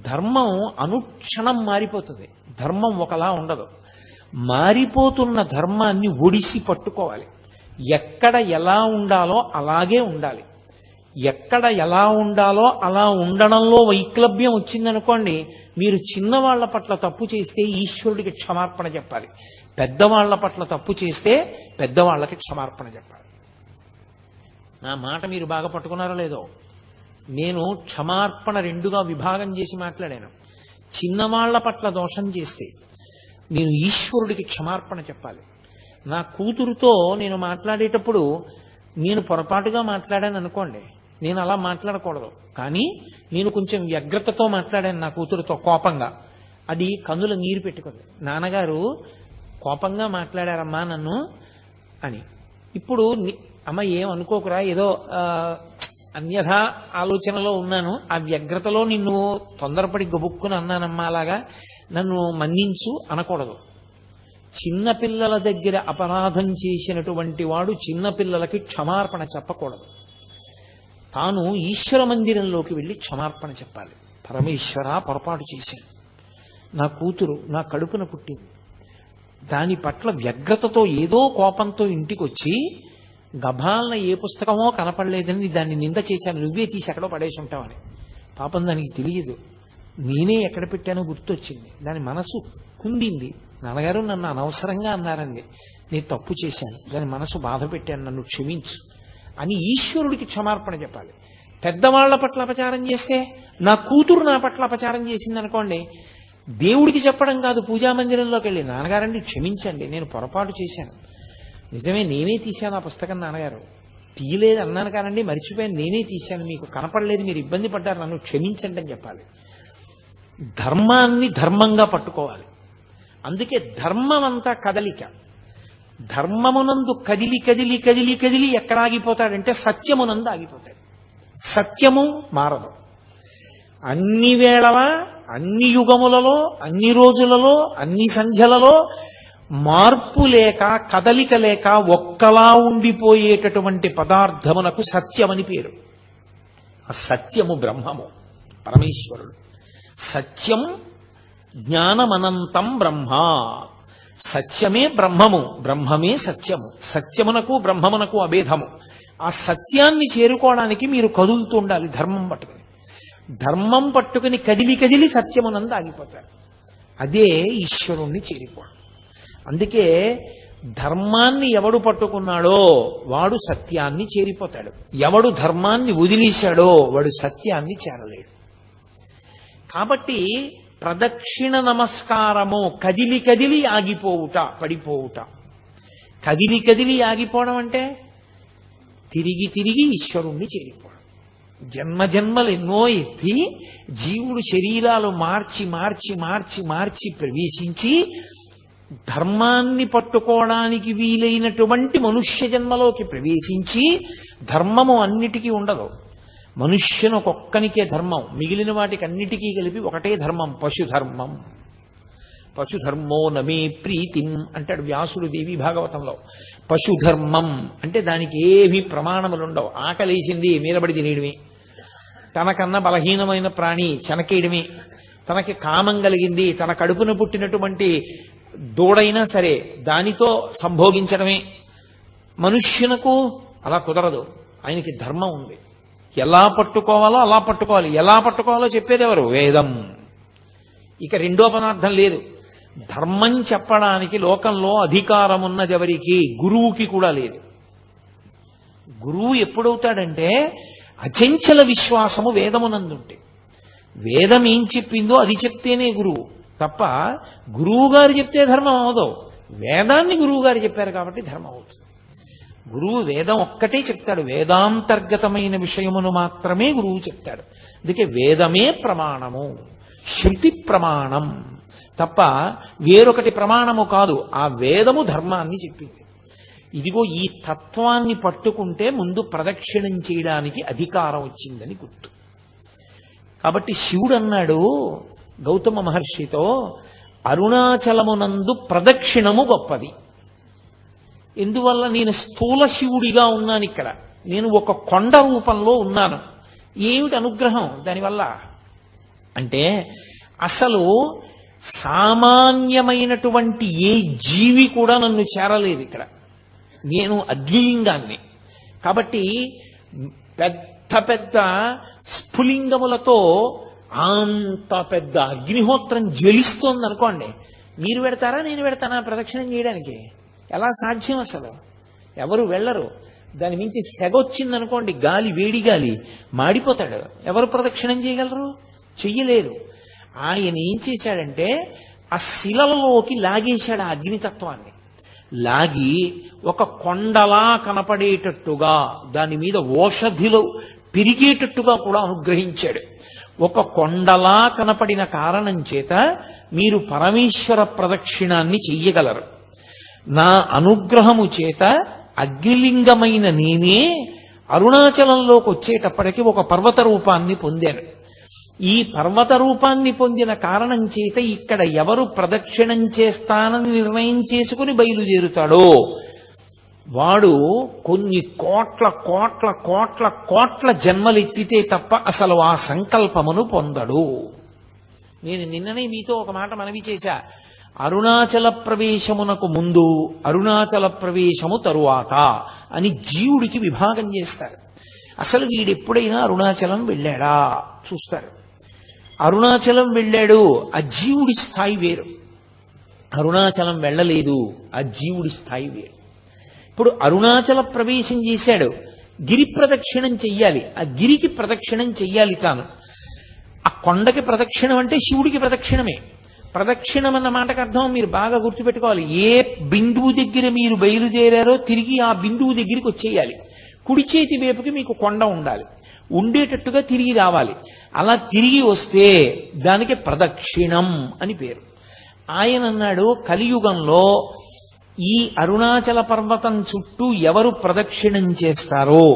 ధర్మం అనుక్షణం మారిపోతుంది, ధర్మం ఒకలా ఉండదు. మారిపోతున్న ధర్మాన్ని ఒడిసి పట్టుకోవాలి. ఎక్కడ ఎలా ఉండాలో అలాగే ఉండాలి. ఎక్కడ ఎలా ఉండాలో అలా ఉండడంలో వైక్లభ్యం వచ్చిందనుకోండి, మీరు చిన్నవాళ్ల పట్ల తప్పు చేస్తే ఈశ్వరుడికి క్షమార్పణ చెప్పాలి, పెద్దవాళ్ల పట్ల తప్పు చేస్తే పెద్దవాళ్లకి క్షమార్పణ చెప్పాలి. నా మాట మీరు బాగా పట్టుకున్నారో లేదో? నేను క్షమార్పణ 2గా విభాగం చేసి మాట్లాడాను. చిన్నవాళ్ల పట్ల దోషం చేస్తే నేను ఈశ్వరుడికి క్షమార్పణ చెప్పాలి, నా కూతురుతో నేను మాట్లాడేటప్పుడు నేను పొరపాటుగా మాట్లాడాను అనుకోండి, నేను అలా మాట్లాడకూడదు. కానీ నేను కొంచెం వ్యగ్రతతో మాట్లాడాను నా కూతురుతో, కోపంగా. అది కన్నుల నీరు పెట్టుకుంది. నాన్నగారు కోపంగా మాట్లాడారమ్మా నన్ను అని. ఇప్పుడు అమ్మ ఏమనుకోకురా, ఏదో అన్యథా ఆలోచనలో ఉన్నాను, ఆ వ్యగ్రతలో నిన్ను తొందరపడి గబుక్కుని అన్నానమ్మా, అలాగా నన్ను మన్నించు అనకూడదు. చిన్నపిల్లల దగ్గర అపరాధం చేసినటువంటి వాడు చిన్నపిల్లలకి క్షమార్పణ చెప్పకూడదు. తాను ఈశ్వర మందిరంలోకి వెళ్ళి క్షమార్పణ చెప్పాలి. పరమేశ్వర, పొరపాటు చేశాను, నా కూతురు నా కడుపున పుట్టింది, దాని పట్ల వ్యగ్రతతో ఏదో కోపంతో ఇంటికి వచ్చి గభాలన ఏ పుస్తకమో కనపడలేదని దాన్ని నింద చేశాను, నువ్వే తీసి ఎక్కడో పడేసి ఉంటావని. పాపం దానికి తెలియదు, నేనే ఎక్కడ పెట్టానో గుర్తొచ్చింది. దాని మనసు కుండింది, నాన్నగారు నన్ను అనవసరంగా అన్నారండి, నేను తప్పు చేశాను, దాని మనసు బాధ పెట్టాను, నన్ను క్షమించు అని ఈశ్వరుడికి క్షమార్పణ చెప్పాలి. పెద్దవాళ్ల పట్ల అపచారం చేస్తే, నా కూతురు నా పట్ల అపచారం చేసింది అనుకోండి, దేవుడికి చెప్పడం కాదు, పూజామందిరంలోకి వెళ్ళి నాన్నగారండి క్షమించండి, నేను పొరపాటు చేశాను, నిజమే నేనే తీశాను ఆ పుస్తకం, నాన్నగారు తీయలేదు అన్నాను కానండి, మర్చిపోయాను, నేనే తీశాను, మీకు కనపడలేదు, మీరు ఇబ్బంది పడ్డారు, నన్ను క్షమించండి అని చెప్పాలి. ధర్మాన్ని ధర్మంగా పట్టుకోవాలి. అందుకే ధర్మం అంతా కదలిక. ధర్మమునందు కదిలి కదిలి కదిలి కదిలి ఎక్కడ ఆగిపోతాడంటే సత్యమునందు ఆగిపోతాడు. సత్యము మారదు. అన్ని వేళలా, అన్ని యుగములలో, అన్ని రోజులలో, అన్ని సంధ్యలలో మార్పు లేక, కదలిక లేక ఒక్కలా ఉండిపోయేటటువంటి పదార్థమునకు సత్యమని పేరు. ఆ సత్యము బ్రహ్మము, పరమేశ్వరుడు. సత్యం జ్ఞానమనంతం బ్రహ్మ. సత్యమే బ్రహ్మము, బ్రహ్మమే సత్యము. సత్యమునకు బ్రహ్మమునకు అభేదము. ఆ సత్యాన్ని చేరుకోవడానికి మీరు కదులుతూ ఉండాలి. ధర్మం పట్టుకుని, ధర్మం పట్టుకుని కదిలి కదిలి సత్యమునందు ఆగిపోతారు. అదే ఈశ్వరుణ్ణి చేరుకోవడం. అందుకే ధర్మాన్ని ఎవడు పట్టుకున్నాడో వాడు సత్యాన్ని చేరిపోతాడు. ఎవడు ధర్మాన్ని వదిలేశాడో వాడు సత్యాన్ని చేరలేడు. కాబట్టి ప్రదక్షిణ నమస్కారము కదిలి కదిలి ఆగిపోవుట, పడిపోవుట. కదిలి కదిలి ఆగిపోవడం అంటే తిరిగి తిరిగి ఈశ్వరుణ్ణి చేరిపోవడం. జన్మ జన్మలు ఎన్నో ఎత్తి జీవుడు శరీరాలు మార్చి మార్చి మార్చి మార్చి ప్రవేశించి ధర్మాన్ని పట్టుకోవడానికి వీలైనటువంటి మనుష్య జన్మలోకి ప్రవేశించి, ధర్మము అన్నిటికీ ఉండదు, మనుష్యుని ఒక్కొక్కనికే ధర్మం, మిగిలిన వాటికి అన్నిటికీ కలిపి ఒకటే ధర్మం, పశుధర్మం. పశుధర్మో నమే ప్రీతిం అంటాడు వ్యాసుడు దేవి భాగవతంలో. పశుధర్మం అంటే దానికి ఏమీ ప్రమాణములుండవు. ఆకలేసింది మీరబడి తినేయడమే, తనకన్నా బలహీనమైన ప్రాణి చెనకేయడమే, తనకి కామం కలిగింది తన కడుపున పుట్టినటువంటి దూడైనా సరే దానితో సంభోగించడమే. మనుష్యునకు అలా కుదరదు, ఆయనకి ధర్మం ఉంది. ఎలా పట్టుకోవాలో అలా పట్టుకోవాలి. ఎలా పట్టుకోవాలో చెప్పేది ఎవరు? వేదం. ఇక రెండో పదార్థం లేదు. ధర్మం చెప్పడానికి లోకంలో అధికారం ఉన్నది ఎవరికి? గురువుకి కూడా లేదు. గురువు ఎప్పుడవుతాడంటే అచంచల విశ్వాసము వేదమునందుంటే, వేదం ఏం చెప్పిందో అది చెప్తేనే గురువు తప్ప గురువు గారు చెప్తే ధర్మం అవదు. వేదాన్ని గురువు గారు చెప్పారు కాబట్టి ధర్మం అవుతుంది. గురువు వేదం ఒక్కటే చెప్తాడు, వేదాంతర్గతమైన విషయమును మాత్రమే గురువు చెప్తాడు. అందుకే వేదమే ప్రమాణము, శృతి ప్రమాణం తప్ప వేరొకటి ప్రమాణము కాదు. ఆ వేదము ధర్మాన్ని చెప్పింది. ఇదిగో ఈ తత్వాన్ని పట్టుకుంటే ముందు ప్రదక్షిణం చేయడానికి అధికారం వచ్చిందని గుర్తు. కాబట్టి శివుడు అన్నాడు గౌతమ మహర్షితో, అరుణాచలమునందు ప్రదక్షిణము గొప్పది. ఎందువల్ల? నేను స్థూల శివుడిగా ఉన్నాను, ఇక్కడ నేను ఒక కొండ రూపంలో ఉన్నాను. ఏమిటి అనుగ్రహం దానివల్ల అంటే, అసలు సామాన్యమైనటువంటి ఏ జీవి కూడా నన్ను చేరలేదు. ఇక్కడ నేను అగ్నిలింగాన్ని కాబట్టి పెద్ద పెద్ద స్ఫులింగములతో అంత పెద్ద అగ్నిహోత్రం జ్వలిస్తోంది అనుకోండి, మీరు పెడతారా నేను పెడతానా ప్రదక్షిణం చేయడానికి? ఎలా సాధ్యం? అసలు ఎవరు వెళ్ళరు. దాని మించి సెగొచ్చిందనుకోండి, గాలి, వేడి గాలి, మాడిపోతాడు. ఎవరు ప్రదక్షిణం చేయగలరు? చెయ్యలేరు. ఆయన ఏం చేశాడంటే ఆ శిలలోకి లాగేశాడు ఆ అగ్నితత్వాన్ని. లాగి ఒక కొండలా కనపడేటట్టుగా దాని మీద ఓషధిలో పెరిగేటట్టుగా కూడా అనుగ్రహించాడు. ఒక కొండలా కనపడిన కారణం చేత మీరు పరమేశ్వర ప్రదక్షిణాన్ని చెయ్యగలరు. నా అనుగ్రహము చేత అగ్నిలింగమైన నేనే అరుణాచలంలోకి వచ్చేటప్పటికి ఒక పర్వత రూపాన్ని పొందాను. ఈ పర్వత రూపాన్ని పొందిన కారణం చేత ఇక్కడ ఎవరు ప్రదక్షిణం చేస్తానని నిర్ణయం చేసుకుని బయలుదేరుతాడో వాడు కొన్ని కోట్ల కోట్ల కోట్ల కోట్ల జన్మలెత్తితే తప్ప అసలు ఆ సంకల్పమును పొందడు. నేను నిన్ననే మీతో ఒక మాట మనవి చేశా. అరుణాచల ప్రవేశమునకు ముందు, అరుణాచల ప్రవేశము తరువాత అని జీవుడికి విభాగం చేస్తారు. అసలు వీడెప్పుడైనా అరుణాచలం వెళ్ళాడా చూస్తారు. అరుణాచలం వెళ్ళాడు, ఆ జీవుడి స్థాయి వేరు. అరుణాచలం వెళ్ళలేదు, ఆ జీవుడి స్థాయి వేరు. ఇప్పుడు అరుణాచల ప్రవేశం చేశాడు, గిరి ప్రదక్షిణం చెయ్యాలి, ఆ గిరికి ప్రదక్షిణం చెయ్యాలి తాను. ఆ కొండకి ప్రదక్షిణం అంటే శివుడికి ప్రదక్షిణమే. ప్రదక్షిణం అన్న మాటకు అర్థం మీరు బాగా గుర్తుపెట్టుకోవాలి. ఏ బిందువు దగ్గర మీరు బయలుదేరారో తిరిగి ఆ బిందువు దగ్గరికి వచ్చేయాలి. కుడి చేతి వైపుకి మీకు కొండ ఉండాలి, ఉండేటట్టుగా తిరిగి రావాలి. అలా తిరిగి వస్తే దానికి ప్రదక్షిణం అని పేరు. ఆయన అన్నాడు, కలియుగంలో ఈ అరుణాచల పర్వతం చుట్టూ ఎవరు ప్రదక్షిణం చేస్తారో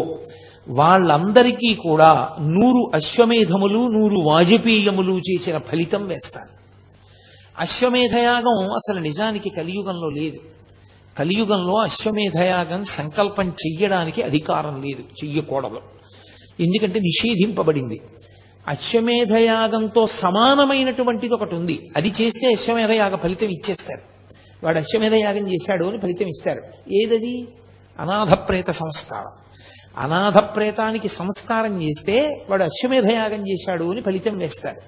వాళ్ళందరికీ కూడా 100 అశ్వమేధములు 100 వాజపేయములు చేసిన ఫలితం వేస్తాను. అశ్వమేధయాగం అసలు నిజానికి కలియుగంలో లేదు. కలియుగంలో అశ్వమేధయాగం సంకల్పం చెయ్యడానికి అధికారం లేదు, చెయ్యకూడదు. ఎందుకంటే నిషేధింపబడింది. అశ్వమేధయాగంతో సమానమైనటువంటిది ఒకటి ఉంది, అది చేస్తే అశ్వమేధయాగ ఫలితం ఇచ్చేస్తారు. వాడు అశ్వమేధయాగం చేశాడు అని ఫలితం ఇస్తారు. ఏదది? అనాథ ప్రేత సంస్కారం. అనాథ ప్రేతానికి సంస్కారం చేస్తే వాడు అశ్వమేధయాగం చేశాడు అని ఫలితం వేస్తారు.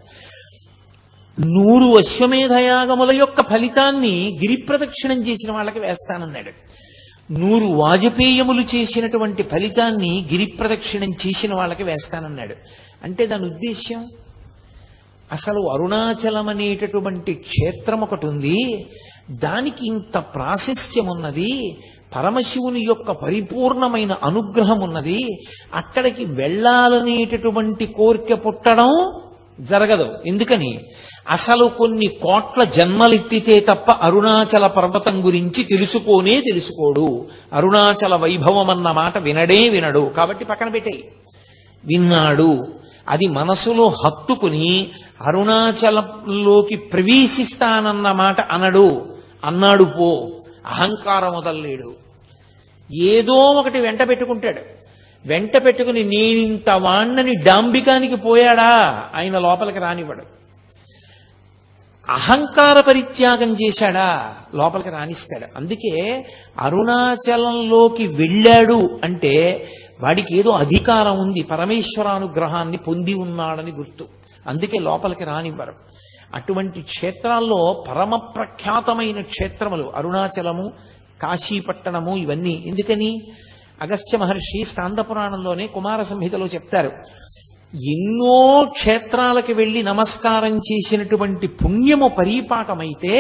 100 అశ్వమేధయాగముల యొక్క ఫలితాన్ని గిరి ప్రదక్షిణం చేసిన వాళ్ళకి వేస్తానన్నాడు. 100 వాజపేయములు చేసినటువంటి ఫలితాన్ని గిరి ప్రదక్షిణం చేసిన వాళ్ళకి వేస్తానన్నాడు. అంటే దాని ఉద్దేశ్యం, అసలు అరుణాచలం అనేటటువంటి క్షేత్రం ఒకటి ఉంది, దానికి ఇంత ప్రాశస్త్యం ఉన్నది, పరమశివుని యొక్క పరిపూర్ణమైన అనుగ్రహం ఉన్నది, అక్కడికి వెళ్ళాలనేటటువంటి కోరిక పుట్టడం జరగదు. ఎందుకని? అసలు కొన్ని కోట్ల జన్మలెత్తితే తప్ప అరుణాచల పర్వతం గురించి తెలుసుకోడు. అరుణాచల వైభవం అన్న మాట వినడు. కాబట్టి పక్కన పెట్టేయి. విన్నాడు, అది మనసులో హత్తుకుని అరుణాచలంలోకి ప్రవేశిస్తానన్న మాట అన్నాడు పో, అహంకారం వదల్లేడు. ఏదో ఒకటి వెంట పెట్టుకుంటాడు. వెంట పెట్టుకుని నేనింత వాణ్ణని డాంబికానికి పోయాడా ఆయన లోపలికి రానివ్వడు. అహంకార పరిత్యాగం చేశాడా లోపలికి రానిస్తాడు. అందుకే అరుణాచలంలోకి వెళ్ళాడు అంటే వాడికి ఏదో అధికారం ఉంది, పరమేశ్వరానుగ్రహాన్ని పొంది ఉన్నాడని గుర్తు. అందుకే లోపలికి రానివ్వరు. అటువంటి క్షేత్రాల్లో పరమ ప్రఖ్యాతమైన క్షేత్రములు అరుణాచలము, కాశీపట్టణము, ఇవన్నీ. ఎందుకని? అగస్త్య మహర్షి స్కాంద పురాణంలోనే కుమార సంహితలో చెప్తారు, ఎన్నో క్షేత్రాలకు వెళ్లి నమస్కారం చేసినటువంటి పుణ్యము పరీపాకమైతే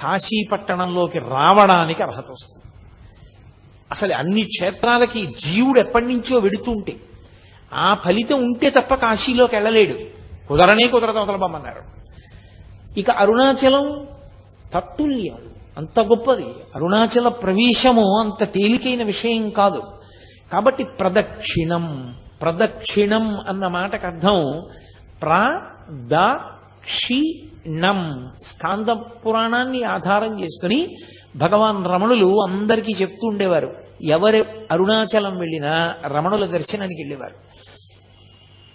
కాశీపట్టణంలోకి రావడానికి అర్హత వస్తుంది. అసలు అన్ని క్షేత్రాలకి జీవుడు ఎప్పటి నుంచో వెడుతుంటే ఆ ఫలితం ఉంటే తప్ప కాశీలోకి వెళ్ళలేడు. కుదరదు, అవతలబమ్మన్నారు. ఇక అరుణాచలం తత్తుల్యం, అంత గొప్పది. అరుణాచల ప్రవేశము అంత తేలికైన విషయం కాదు. కాబట్టి ప్రదక్షిణం అన్న మాటకు అర్థం ప్రదక్షిణం. స్కాంద పురాణాన్ని ఆధారం చేసుకుని భగవాన్ రమణులు అందరికీ చెప్తూ ఉండేవారు. ఎవరు అరుణాచలం వెళ్ళినా రమణుల దర్శనానికి వెళ్ళేవారు.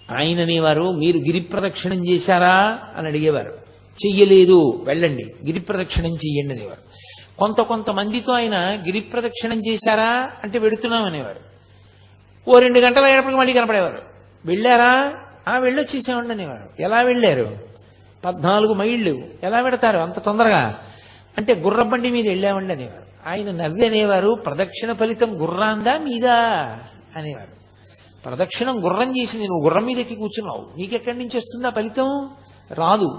ఆయన అనేవారు, మీరు గిరి ప్రదక్షిణం చేశారా అని అడిగేవారు. చెయ్యలేదు, వెళ్ళండి గిరి ప్రదక్షిణం చెయ్యండి అనేవారు. కొంతమందితో ఆయన గిరి ప్రదక్షిణం చేశారా అంటే వెడుతున్నాం అనేవారు. ఓ 2 గంటలు అయినప్పటికీ మళ్ళీ కనపడేవారు. వెళ్ళారా? వెళ్ళొచ్చేసామండి అనేవారు. ఎలా వెళ్ళారు? 14 మైళ్ళు. ఎలా పెడతారు అంత తొందరగా అంటే గుర్రబండి మీద వెళ్ళామండి అనేవారు. ఆయన నవ్వి అనేవారు, ప్రదక్షిణ ఫలితం గుర్రాందా మీదా అనేవారు. ప్రదక్షిణం గుర్రం చేసింది, నువ్వు గుర్రం మీద ఎక్కి కూర్చున్నావు, నీకెక్కడి నుంచి వస్తుందా ఫలితం? రాదు.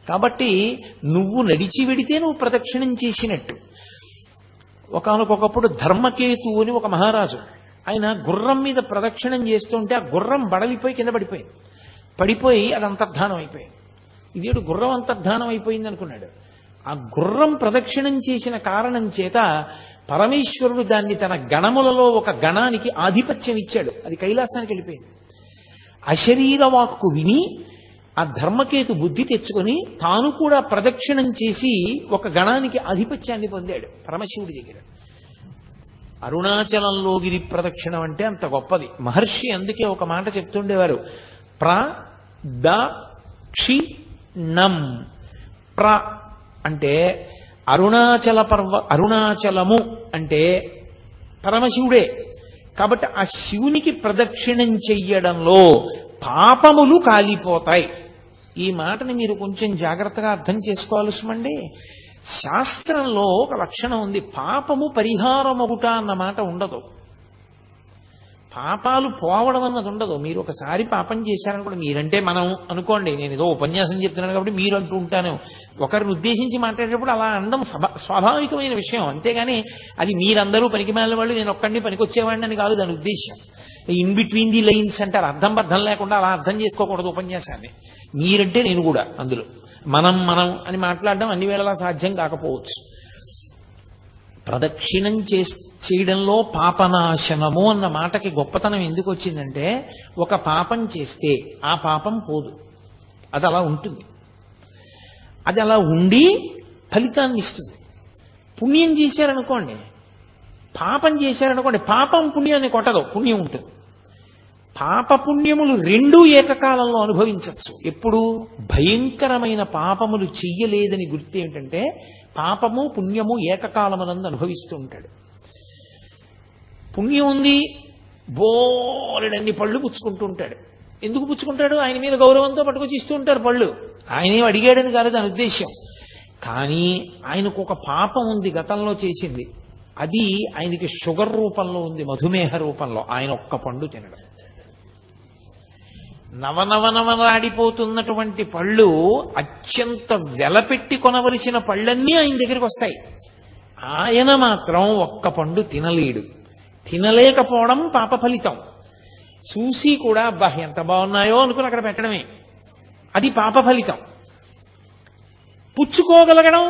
కాబట్టి నువ్వు నడిచి వెడితే నువ్వు ప్రదక్షిణం చేసినట్టు. ఒకానొకప్పుడు ధర్మకేతు అని ఒక మహారాజు, ఆయన గుర్రం మీద ప్రదక్షిణం చేస్తుంటే ఆ గుర్రం బడలిపోయి కింద పడిపోయింది. పడిపోయి అది అంతర్ధానం అయిపోయింది. ఇదేడు గుర్రం అంతర్ధానం అయిపోయింది అనుకున్నాడు. ఆ గుర్రం ప్రదక్షిణం చేసిన కారణం చేత పరమేశ్వరుడు దాన్ని తన గణములలో ఒక గణానికి ఆధిపత్యం ఇచ్చాడు. అది కైలాసానికి వెళ్ళిపోయింది. అశరీర వాక్కు విని ఆ ధర్మకేతు బుద్ధి తెచ్చుకొని తాను కూడా ప్రదక్షిణం చేసి ఒక గణానికి ఆధిపత్యాన్ని పొందాడు పరమశివుడి దగ్గర. అరుణాచలంలో గిరి ప్రదక్షిణం అంటే అంత గొప్పది. మహర్షి అందుకే ఒక మాట చెప్తుండేవారు, నం. ప్ర అంటే అరుణాచలము అంటే పరమశివుడే. కాబట్టి ఆ శివునికి ప్రదక్షిణం చెయ్యడంలో పాపములు కాలిపోతాయి. ఈ మాటని మీరు కొంచెం జాగ్రత్తగా అర్థం చేసుకోవాల్సిమండి. శాస్త్రంలో ఒక లక్షణం ఉంది, పాపము పరిహారమగుట అన్న మాట ఉండదు. పాపాలు పోవడం అన్నది ఉండదు. మీరు ఒకసారి పాపం చేశారనుకోండి, మీరంటే మనం అనుకోండి, నేను ఏదో ఉపన్యాసం చెప్తున్నాను కాబట్టి మీరు అంటూ ఉంటాను, ఒకరిని ఉద్దేశించి మాట్లాడేటప్పుడు అలా అనడం స్వాభావికమైన విషయం. అంతేగాని అది మీరందరూ పనికిమాలిన వాళ్ళు, నేను ఒక్కడిని పనికొచ్చేవాడిని అని కాదు దాని ఉద్దేశం. ఇన్ బిట్వీన్ ది లైన్స్ అంటారు, అర్థం బద్ధం లేకుండా అలా అర్థం చేసుకోకూడదు ఉపన్యాసాన్ని. మీరంటే నేను కూడా అందులో మనం అని మాట్లాడడం అన్ని వేళలా సాధ్యం కాకపోవచ్చు. ప్రదక్షిణం చేయడంలో పాపనాశనము అన్న మాటకి గొప్పతనం ఎందుకు వచ్చిందంటే, ఒక పాపం చేస్తే ఆ పాపం పోదు, అది అలా ఉంటుంది. అది అలా ఉండి ఫలితాన్ని ఇస్తుంది. పుణ్యం చేశారనుకోండి, పాపం చేశారనుకోండి, పాపం పుణ్యాన్ని కొట్టదు, పుణ్యం ఉంటుంది. పాప పుణ్యములు రెండూ ఏకకాలంలో అనుభవించవచ్చు. ఎప్పుడు భయంకరమైన పాపములు చెయ్యలేదని గుర్తు ఏమిటంటే, పాపము పుణ్యము ఏకకాలమనందు అనుభవిస్తూ ఉంటాడు. పుణ్యం ఉంది, బోలెడన్ని పళ్ళు పుచ్చుకుంటూ ఉంటాడు. ఎందుకు పుచ్చుకుంటాడు? ఆయన మీద గౌరవంతో పట్టుకొచ్చి ఇస్తూ ఉంటారు పళ్ళు. ఆయనే అడిగాడని కాదు దాని ఉద్దేశ్యం. కానీ ఆయనకు ఒక పాపం ఉంది గతంలో చేసింది, అది ఆయనకి షుగర్ రూపంలో ఉంది, మధుమేహ రూపంలో. ఆయన ఒక్క పండు తినడం, నవనవనవలాడిపోతున్నటువంటి పళ్ళు, అత్యంత వెలపెట్టి కొనవలసిన పళ్ళన్నీ ఆయన దగ్గరికి వస్తాయి. ఆయన మాత్రం ఒక్క పండు తినలేడు. తినలేకపోవడం పాప ఫలితం. చూసి కూడా అబ్బా ఎంత బాగున్నాయో అనుకుని అక్కడ పెట్టడమే, అది పాప ఫలితం. పుచ్చుకోగలగడం,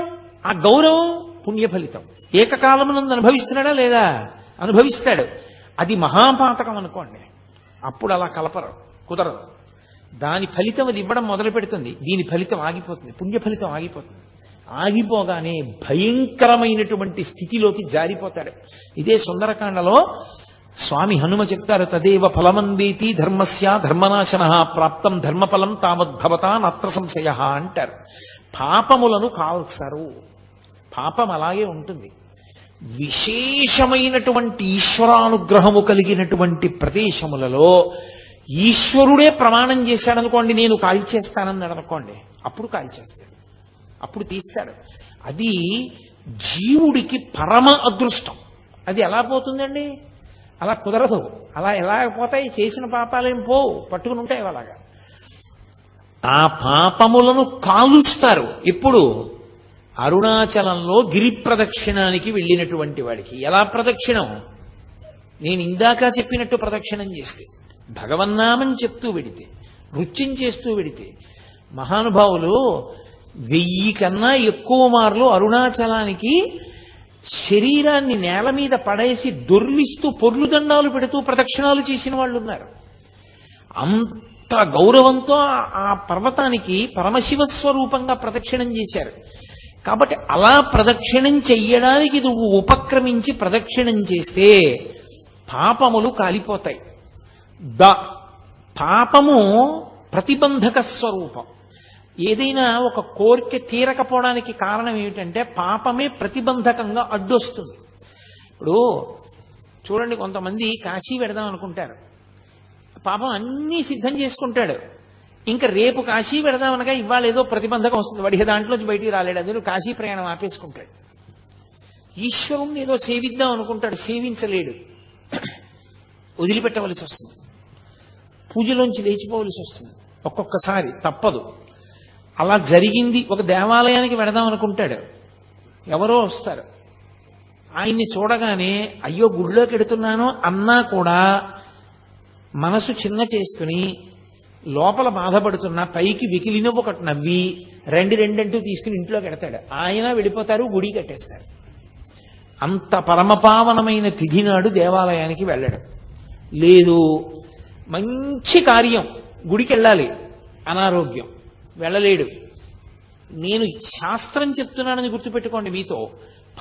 ఆ గౌరవం పుణ్య ఫలితం. ఏకకాలమునందు అనుభవిస్తున్నాడా లేదా? అనుభవిస్తాడు. అది మహాపాతకం అనుకోండి, అప్పుడు అలా కలపరు, కుదరదు. దాని ఫలితం అది ఇవ్వడం మొదలు పెడుతుంది, దీని ఫలితం ఆగిపోతుంది, పుణ్య ఫలితం ఆగిపోతుంది. ఆగిపోగానే భయంకరమైనటువంటి స్థితిలోకి జారిపోతాడు. ఇదే సుందరకాండలో స్వామి హనుమ చెప్తారు, తదేవ ఫలమన్వేతి ధర్మస్య ధర్మనాశన ప్రాప్తం ధర్మఫలం తావద్భవతా నత్ర సంశయ అంటారు. పాపములను కాల్చరు, పాపం అలాగే ఉంటుంది. విశేషమైనటువంటి ఈశ్వరానుగ్రహము కలిగినటువంటి ప్రదేశములలో ఈశ్వరుడే ప్రమాణం చేశాడనుకోండి, నేను కాల్చేస్తానన్నాడు అనుకోండి, అప్పుడు కాల్చేస్తాడు, అప్పుడు తీస్తాడు. అది జీవుడికి పరమ అదృష్టం. అది ఎలా పోతుందండి? అలా కుదరదు. అలా ఎలా పోతాయి? చేసిన పాపాలేం పోవు, పట్టుకుని ఉంటాయి అలాగా. ఆ పాపములను కాలుస్తారు. ఎప్పుడు? అరుణాచలంలో గిరి ప్రదక్షిణానికి వెళ్ళినటువంటి వాడికి. ఎలా ప్రదక్షిణం? నేను ఇందాక చెప్పినట్టు ప్రదక్షిణం చేస్తే, భగవన్నామం చెప్తూ వెడితే, నృత్యం చేస్తూ వెడితే, మహానుభావులు 1000 కన్నా ఎక్కువ మార్లు అరుణాచలానికి శరీరాన్ని నేల మీద పడేసి దొర్లిస్తూ పొర్లు దండాలు పెడుతూ ప్రదక్షిణాలు చేసిన వాళ్ళు ఉన్నారు. అంత గౌరవంతో ఆ పర్వతానికి పరమశివ స్వరూపంగా ప్రదక్షిణం చేశారు. కాబట్టి అలా ప్రదక్షిణం చెయ్యడానికి నువ్వు ఉపక్రమించి ప్రదక్షిణం చేస్తే పాపములు కాలిపోతాయి. పాపము ప్రతిబంధక స్వరూపం. ఏదైనా ఒక కోరిక తీరకపోవడానికి కారణం ఏమిటంటే పాపమే ప్రతిబంధకంగా అడ్డొస్తుంది. ఇప్పుడు చూడండి, కొంతమంది కాశీ వెడదాం అనుకుంటారు, పాపం అన్నీ సిద్ధం చేసుకుంటాడు, ఇంకా రేపు కాశీ వెడదామనగా ఇవాళ ఏదో ప్రతిబంధకం వస్తుంది, వాడికి దాంట్లోంచి బయటికి రాలేడు, అందులో కాశీ ప్రయాణం ఆపేసుకుంటాడు. ఈశ్వరుణ్ణి ఏదో సేవిద్దాం అనుకుంటాడు, సేవించలేడు, వదిలిపెట్టవలసి వస్తుంది, పూజలోంచి లేచిపోవలసి వస్తుంది, ఒక్కొక్కసారి తప్పదు. అలా జరిగింది. ఒక దేవాలయానికి వెడదాం అనుకుంటాడు, ఎవరో వస్తారు, ఆయన్ని చూడగానే అయ్యో గుడిలోకి ఎడుతున్నాను అన్నా కూడా మనసు చిన్న చేసుకుని లోపల బాధపడుతున్నా పైకి వికిలిన ఒకటి నవ్వి రెండంటూ తీసుకుని ఇంట్లోకి ఎడతాడు. ఆయన వెళ్ళిపోతారు, గుడి కట్టేస్తారు. అంత పరమపావనమైన తిథి నాడు దేవాలయానికి వెళ్ళడం లేదు. మంచి కార్యం, గుడికి వెళ్ళాలి, అనారోగ్యం, వెళ్ళలేడు. నేను శాస్త్రం చెప్తున్నానని గుర్తుపెట్టుకోండి. మీతో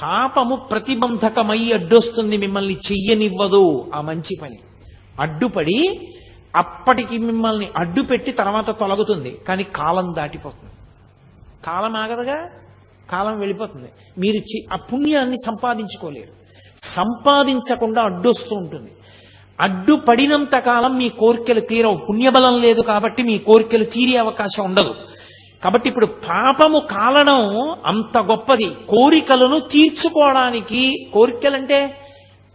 పాపము ప్రతిబంధకమై అడ్డొస్తుంది, మిమ్మల్ని చెయ్యనివ్వదు. ఆ మంచి పని అడ్డుపడి అప్పటికి మిమ్మల్ని అడ్డు పెట్టి తర్వాత తొలగుతుంది. కానీ కాలం దాటిపోతుంది. కాలం ఆగదుగా, కాలం వెళ్ళిపోతుంది. మీరు ఆ పుణ్యాన్ని సంపాదించుకోలేరు. సంపాదించకుండా అడ్డొస్తూ ఉంటుంది. అడ్డుపడినంత కాలం మీ కోరికలు తీరవు. పుణ్యబలం లేదు కాబట్టి మీ కోరికలు తీరే అవకాశం ఉండదు. కాబట్టి ఇప్పుడు పాపము కాలడం అంత గొప్పది. కోరికలను తీర్చుకోవడానికి, కోరికలంటే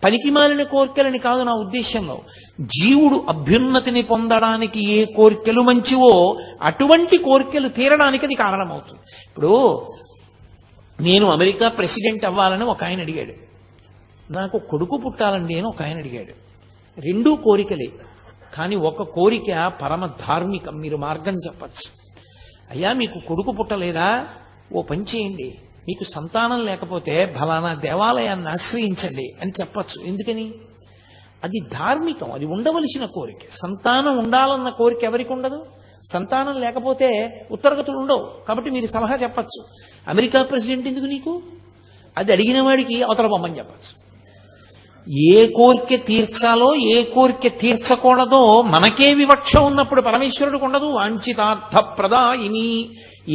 పనికిమాలిన కోరికలని కాదు నా ఉద్దేశంలో, జీవుడు అభ్యున్నతిని పొందడానికి ఏ కోరికలు మంచివో అటువంటి కోరికలు తీరడానికి అది కారణమవుతుంది. ఇప్పుడు నేను అమెరికా ప్రెసిడెంట్ అవ్వాలని ఒక ఆయన అడిగాడు, నాకు కొడుకు పుట్టాలండి అని ఒక ఆయన అడిగాడు. రెండూ కోరికలే, కానీ ఒక కోరిక పరమ ధార్మికం. మీరు మార్గం చెప్పచ్చు. అయ్యా మీకు కొడుకు పుట్టలేదా, ఓ పని చేయండి, మీకు సంతానం లేకపోతే ఫలానా దేవాలయాన్ని ఆశ్రయించండి అని చెప్పచ్చు. ఎందుకని? అది ధార్మికం, అది ఉండవలసిన కోరిక. సంతానం ఉండాలన్న కోరిక ఎవరికి ఉండదు? సంతానం లేకపోతే ఉత్తరగతులు ఉండవు. కాబట్టి మీరు సలహా చెప్పచ్చు. అమెరికా ప్రెసిడెంట్ ఎందుకు నీకు? అది అడిగిన వాడికి అవతల బొమ్మని చెప్పచ్చు. ఏ కోరిక తీర్చాలో ఏ కోరిక తీర్చకూడదో మనకే వివక్ష ఉన్నప్పుడు పరమేశ్వరుడికి ఉండదు. వాంఛితార్థ ప్రదాయిని,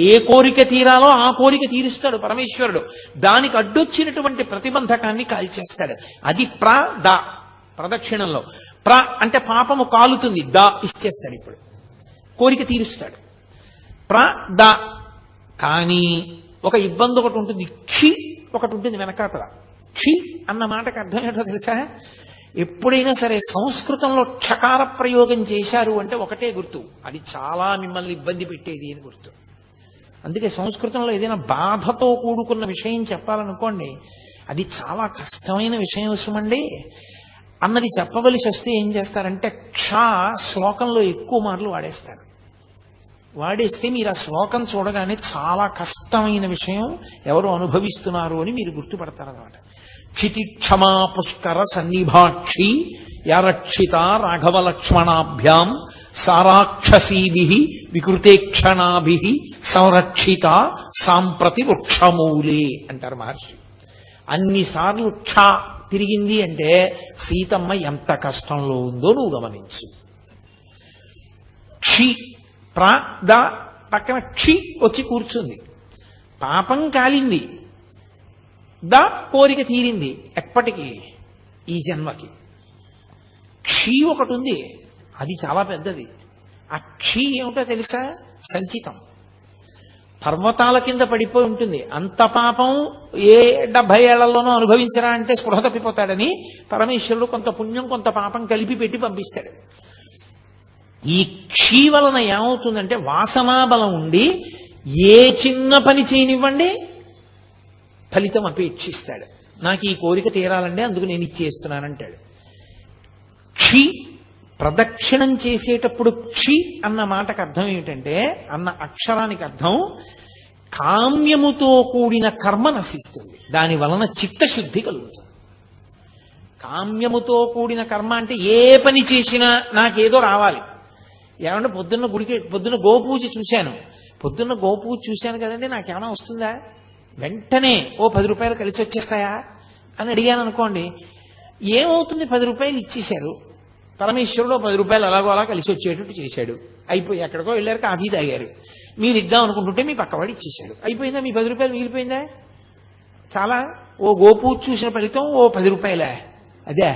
ఏ కోరిక తీరాలో ఆ కోరిక తీరుస్తాడు పరమేశ్వరుడు. దానికి అడ్డొచ్చినటువంటి ప్రతిబంధకాన్ని కాల్చేస్తాడు. అది ప్రదక్షిణంలో అంటే పాపము కాలుతుంది, ఇచ్చేస్తాడు. ఇప్పుడు కోరిక తీరుస్తాడు. కానీ ఒక ఇబ్బంది ఒకటి ఉంటుంది, ఒకటి ఉంటుంది వెనకాతల. అన్న మాటకు అర్థం ఏంటో తెలుసా? ఎప్పుడైనా సరే సంస్కృతంలో క్షకార ప్రయోగం చేశారు అంటే ఒకటే గుర్తు, అది చాలా మిమ్మల్ని ఇబ్బంది పెట్టేది అని గుర్తు. అందుకే సంస్కృతంలో ఏదైనా బాధతో కూడుకున్న విషయం చెప్పాలనుకోండి, అది చాలా కష్టమైన విషయం సుమండి అన్నది చెప్పవలసి వస్తే ఏం చేస్తారంటే శ్లోకంలో ఎక్కువ మార్లు వాడేస్తే మీరు ఆ శ్లోకం చూడగానే చాలా కష్టమైన విషయం ఎవరు అనుభవిస్తున్నారు అని మీరు గుర్తుపడతారన్నమాట. క్షితి క్షమా పుష్కర సన్నిభాక్షి యారక్షిత రాఘవ లక్ష్మణాభ్యాం సారాక్షసీభి వికృతేక్షణాభి సంరక్షిత సాంప్రతి వృక్షమూలే అంటారు మహర్షి. అన్నిసార్లు తిరిగింది అంటే సీతమ్మ ఎంత కష్టంలో ఉందో నువ్వు గమనించు. పక్కన వచ్చి కూర్చుంది. పాపం కాలింది, కోరిక తీరింది. ఎప్పటికీ? ఈ జన్మకి. ఒకటి ఉంది, అది చాలా పెద్దది. ఆ ఏమిటో తెలుసా? సంచితం. పర్వతాల కింద పడిపోయి ఉంటుంది. అంత పాపం ఏ 70 ఏళ్లలోనూ అనుభవించరా అంటే స్పృహ తప్పిపోతాడని పరమేశ్వరుడు కొంత పుణ్యం కొంత పాపం కలిపి పెట్టి పంపిస్తాడు. ఈ వలన ఏమవుతుందంటే వాసనాబలం ఉండి ఏ చిన్న పని చేయనివ్వండి ఫలితం అపేక్షిస్తాడు. నాకు ఈ కోరిక తీరాలండి, అందుకు నేను ఇచ్చేస్తున్నానంటాడు. ప్రదక్షిణం చేసేటప్పుడు అన్న మాటకు అర్థం ఏమిటంటే, అన్న అక్షరానికి అర్థం కామ్యముతో కూడిన కర్మ నశిస్తుంది, దాని వలన చిత్తశుద్ధి కలుగుతుంది. కామ్యముతో కూడిన కర్మ అంటే ఏ పని చేసినా నాకేదో రావాలి. ఏమంటే పొద్దున్న గోపూజ చూశాను, కదండి, నాకేమైనా వస్తుందా? వెంటనే ఓ 10 రూపాయలు కలిసి వచ్చేస్తాయా అని అడిగాను అనుకోండి, ఏమవుతుంది? 10 రూపాయలు ఇచ్చేశారు, పరమేశ్వరుడు 10 రూపాయలు అలాగో అలా కలిసి వచ్చేటట్టు చేశాడు. అయిపోయి ఎక్కడికో వెళ్ళారు, కాఫీ తాగారు, మీరు ఇద్దాం అనుకుంటుంటే మీ పక్కవాడు ఇచ్చేశాడు. అయిపోయిందా? మీ 10 రూపాయలు మిగిలిపోయిందా? చాలా. ఓ గోపూజ చూసిన ఫలితం ఓ 10 రూపాయలే. అదే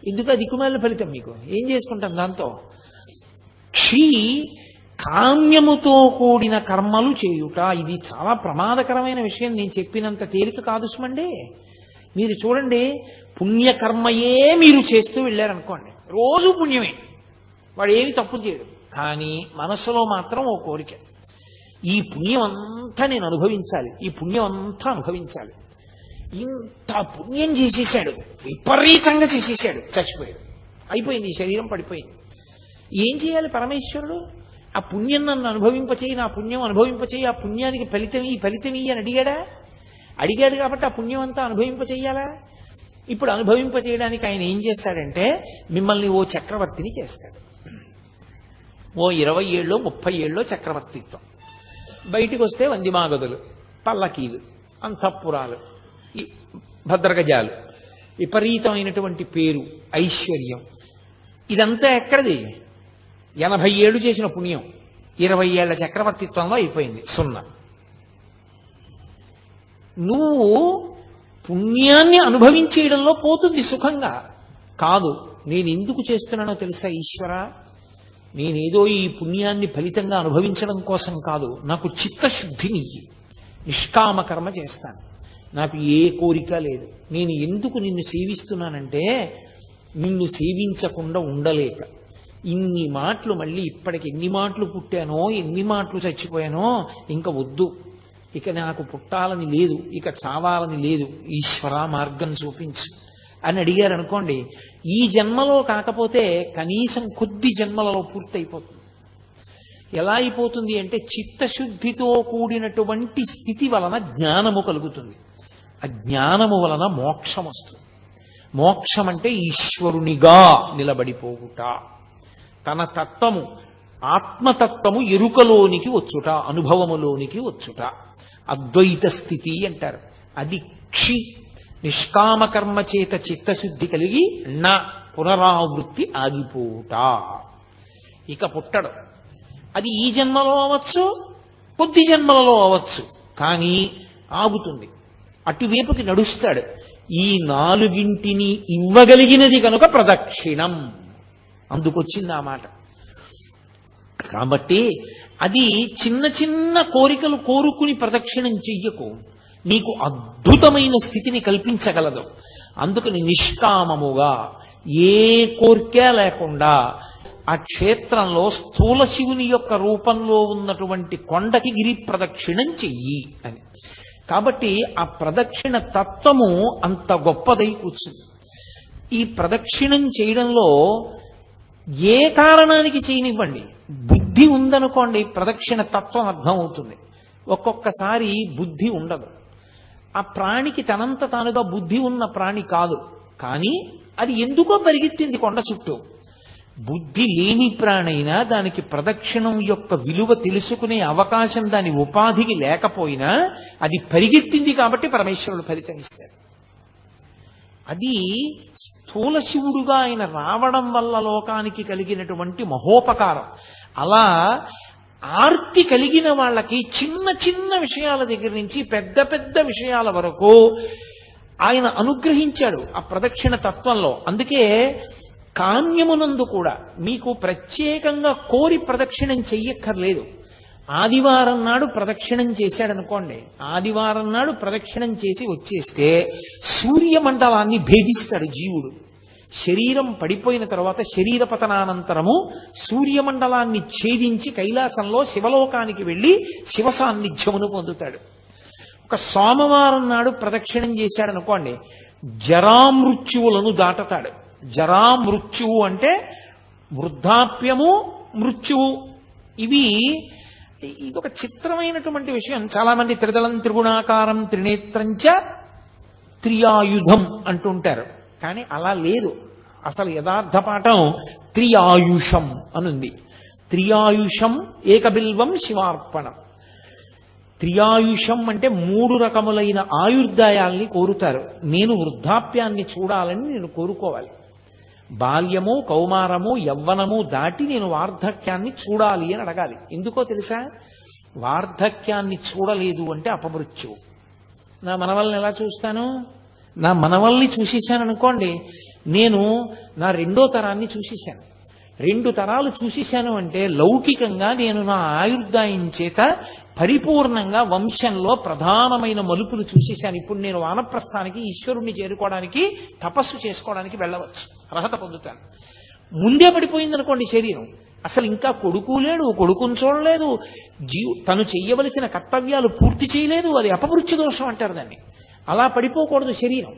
ఎందుకు ఆ దిక్కుమాలిన ఫలితం? మీకు ఏం చేసుకుంటాం దాంతో? కామ్యముతో కూడిన కర్మలు చేయుట, ఇది చాలా ప్రమాదకరమైన విషయం. నేను చెప్పినంత తేలిక కాదు సుమండి. మీరు చూడండి, పుణ్యకర్మయే మీరు చేస్తూ వెళ్ళారనుకోండి, రోజు పుణ్యమే, వాడు ఏమి తప్పు చేయడు. కానీ మనస్సులో మాత్రం ఓ కోరిక, ఈ పుణ్యం అంతా నేను అనుభవించాలి, ఈ పుణ్యం అంతా అనుభవించాలి. ఇంత పుణ్యం చేసేసాడు, విపరీతంగా చేసేసాడు, చచ్చిపోయాడు, అయిపోయింది, ఈ శరీరం పడిపోయింది. ఏం చేయాలి పరమేశ్వరుడు? ఆ పుణ్యం నన్ను అనుభవింపచేయి, నా పుణ్యం అనుభవింపచేయి, ఆ పుణ్యానికి ఫలితం అని అడిగాడా? అడిగాడు కాబట్టి ఆ పుణ్యం అంతా అనుభవింపచేయాలా? ఇప్పుడు అనుభవింపచేయడానికి ఆయన ఏం చేస్తాడంటే మిమ్మల్ని ఓ చక్రవర్తిని చేస్తాడు. ఓ 20 ఏళ్ళో 30 ఏళ్ళో చక్రవర్తిత్వం. బయటికి వస్తే వందిమాగదులు, పల్లకీలు, అంతఃపురాలు, భద్రగజాలు, విపరీతమైనటువంటి పేరు, ఐశ్వర్యం. ఇదంతా ఎక్కడిది? 80 ఏళ్ళు చేసిన పుణ్యం 20 ఏళ్ల చక్రవర్తిత్వంలో అయిపోయింది, సున్నా. నువ్వు పుణ్యాన్ని అనుభవించేయడంలో పోతుంది సుఖంగా. కాదు, నేను ఎందుకు చేస్తున్నానో తెలుసా ఈశ్వర? నేనేదో ఈ పుణ్యాన్ని ఫలితంగా అనుభవించడం కోసం కాదు, నాకు చిత్తశుద్ధినియ్యి, నిష్కామ కర్మ చేస్తాను, నాకు ఏ కోరిక లేదు. నేను ఎందుకు నిన్ను సేవిస్తున్నానంటే నిన్ను సేవించకుండా ఉండలేక. ఇన్ని మాటలు మళ్ళీ ఇప్పటికి ఎన్ని మాటలు పుట్టానో, ఎన్ని మాటలు చచ్చిపోయానో, ఇంకా వద్దు, ఇక నాకు పుట్టాలని లేదు, ఇక చావాలని లేదు, ఈశ్వర మార్గం చూపించు అని అడిగారు అనుకోండి, ఈ జన్మలో కాకపోతే కనీసం కొద్ది జన్మలలో పూర్తయిపోతుంది. ఎలా అయిపోతుంది అంటే చిత్తశుద్ధితో కూడినటువంటి స్థితి వలన జ్ఞానము కలుగుతుంది. ఆ జ్ఞానము వలన మోక్షం వస్తుంది. మోక్షం అంటే ఈశ్వరునిగా నిలబడిపోవుట, తన తత్వము ఆత్మతత్వము ఎరుకలోనికి వచ్చుట, అనుభవములోనికి వచ్చుట, అద్వైత స్థితి అంటారు. అది క్షి నిష్కామకర్మ చేత చిత్తశుద్ధి కలిగి నా పునరావృత్తి ఆగిపోవుట. ఇక పుట్టడం అది ఈ జన్మలో అవ్వచ్చు, కొద్ది జన్మలలో అవ్వచ్చు, కానీ ఆగుతుంది, అటువైపుకి నడుస్తాడు. ఈ 4గింటిని ఇవ్వగలిగినది కనుక ప్రదక్షిణం, అందుకొచ్చింది ఆ మాట. కాబట్టి అది చిన్న చిన్న కోరికలు కోరుకుని ప్రదక్షిణం చెయ్యకు, నీకు అద్భుతమైన స్థితిని కల్పించగలదు. అందుకని నిష్కామముగా ఏ కోరిక లేకుండా ఆ క్షేత్రంలో స్థూల శివుని యొక్క రూపంలో ఉన్నటువంటి కొండకి గిరి ప్రదక్షిణం చెయ్యి అని. కాబట్టి ఆ ప్రదక్షిణ తత్వము అంత గొప్పదై కూర్చుంది. ఈ ప్రదక్షిణం చేయడంలో ఏ కారణానికి చేయనివ్వండి, బుద్ధి ఉందనుకోండి ప్రదక్షిణ తత్వం అర్థమవుతుంది. ఒక్కొక్కసారి బుద్ధి ఉండదు. ఆ ప్రాణికి తనంత తానుగా బుద్ధి ఉన్న ప్రాణి కాదు, కానీ అది ఎందుకో పరిగెత్తింది కొండ చుట్టూ. బుద్ధి లేని ప్రాణైనా దానికి ప్రదక్షిణం యొక్క విలువ తెలుసుకునే అవకాశం దాని ఉపాధికి లేకపోయినా అది పరిగెత్తింది కాబట్టి పరమేశ్వరుడు ఫలితం ఇస్తాడు. అది స్థూల శివుడుగా ఆయన రావడం వల్ల లోకానికి కలిగినటువంటి మహోపకారం. అలా ఆర్తి కలిగిన వాళ్ళకి చిన్న చిన్న విషయాల దగ్గర నుంచి పెద్ద పెద్ద విషయాల వరకు ఆయన అనుగ్రహించాడు ఆ ప్రదక్షిణ తత్వంలో. అందుకే కామ్యమునందు కూడా మీకు ప్రత్యేకంగా కోరి ప్రదక్షిణం చెయ్యక్కర్లేదు. ఆదివారం నాడు ప్రదక్షిణం చేశాడనుకోండి, ఆదివారం నాడు ప్రదక్షిణం చేసి వచ్చేస్తే సూర్యమండలాన్ని భేదిస్తాడు జీవుడు. శరీరం పడిపోయిన తర్వాత శరీర పతనానంతరము సూర్యమండలాన్ని ఛేదించి కైలాసంలో శివలోకానికి వెళ్ళి శివ సాన్నిధ్యమును పొందుతాడు. ఒక సోమవారం నాడు ప్రదక్షిణం చేశాడనుకోండి, జరామృత్యువులను దాటతాడు. జరామృత్యువు అంటే వృద్ధాప్యము, మృత్యువు. ఇదొక చిత్రమైనటువంటి విషయం. చాలా మంది త్రిదళం త్రిగుణాకారం త్రినేత్రంచ త్రియాయుధం అంటుంటారు, కానీ అలా లేదు. అసలు యథార్థ పాఠం త్రియాయుషం అనుంది. త్రియాయుషం ఏకబిల్వం శివార్పణం. త్రియాయుషం అంటే 3 రకములైన ఆయుర్దాయాల్ని కోరుతారు. నేను వృద్ధాప్యాన్ని చూడాలని నేను కోరుకోవాలి. బాల్యము, కౌమారము, యవ్వనము దాటి నేను వార్ధక్యాన్ని చూడాలి అని అడగాలి. ఎందుకో తెలుసా? వార్ధక్యాన్ని చూడలేదు అంటే అపమృత్యువు. నా మనవల్ని ఎలా చూస్తాను? నా మనవల్ని చూసేశాను అనుకోండి, నేను నా 2వ తరాన్ని చూసేశాను. 2 తరాలు చూసేశాను అంటే లౌకికంగా నేను నా ఆయుర్దాయం చేత పరిపూర్ణంగా వంశంలో ప్రధానమైన మలుపులు చూసేశాను. ఇప్పుడు నేను వానప్రస్థానికి, ఈశ్వరుణ్ణి చేరుకోవడానికి, తపస్సు చేసుకోవడానికి వెళ్ళవచ్చు, అర్హత పొందుతాను. ముందే పడిపోయిందనుకోండి శరీరం, అసలు ఇంకా కొడుకు లేడు, కొడుకుని చూడలేదు, తను చెయ్యవలసిన కర్తవ్యాలు పూర్తి చేయలేదు, అది అపమృత్యు దోషం అంటారు దాన్ని. అలా పడిపోకూడదు శరీరం.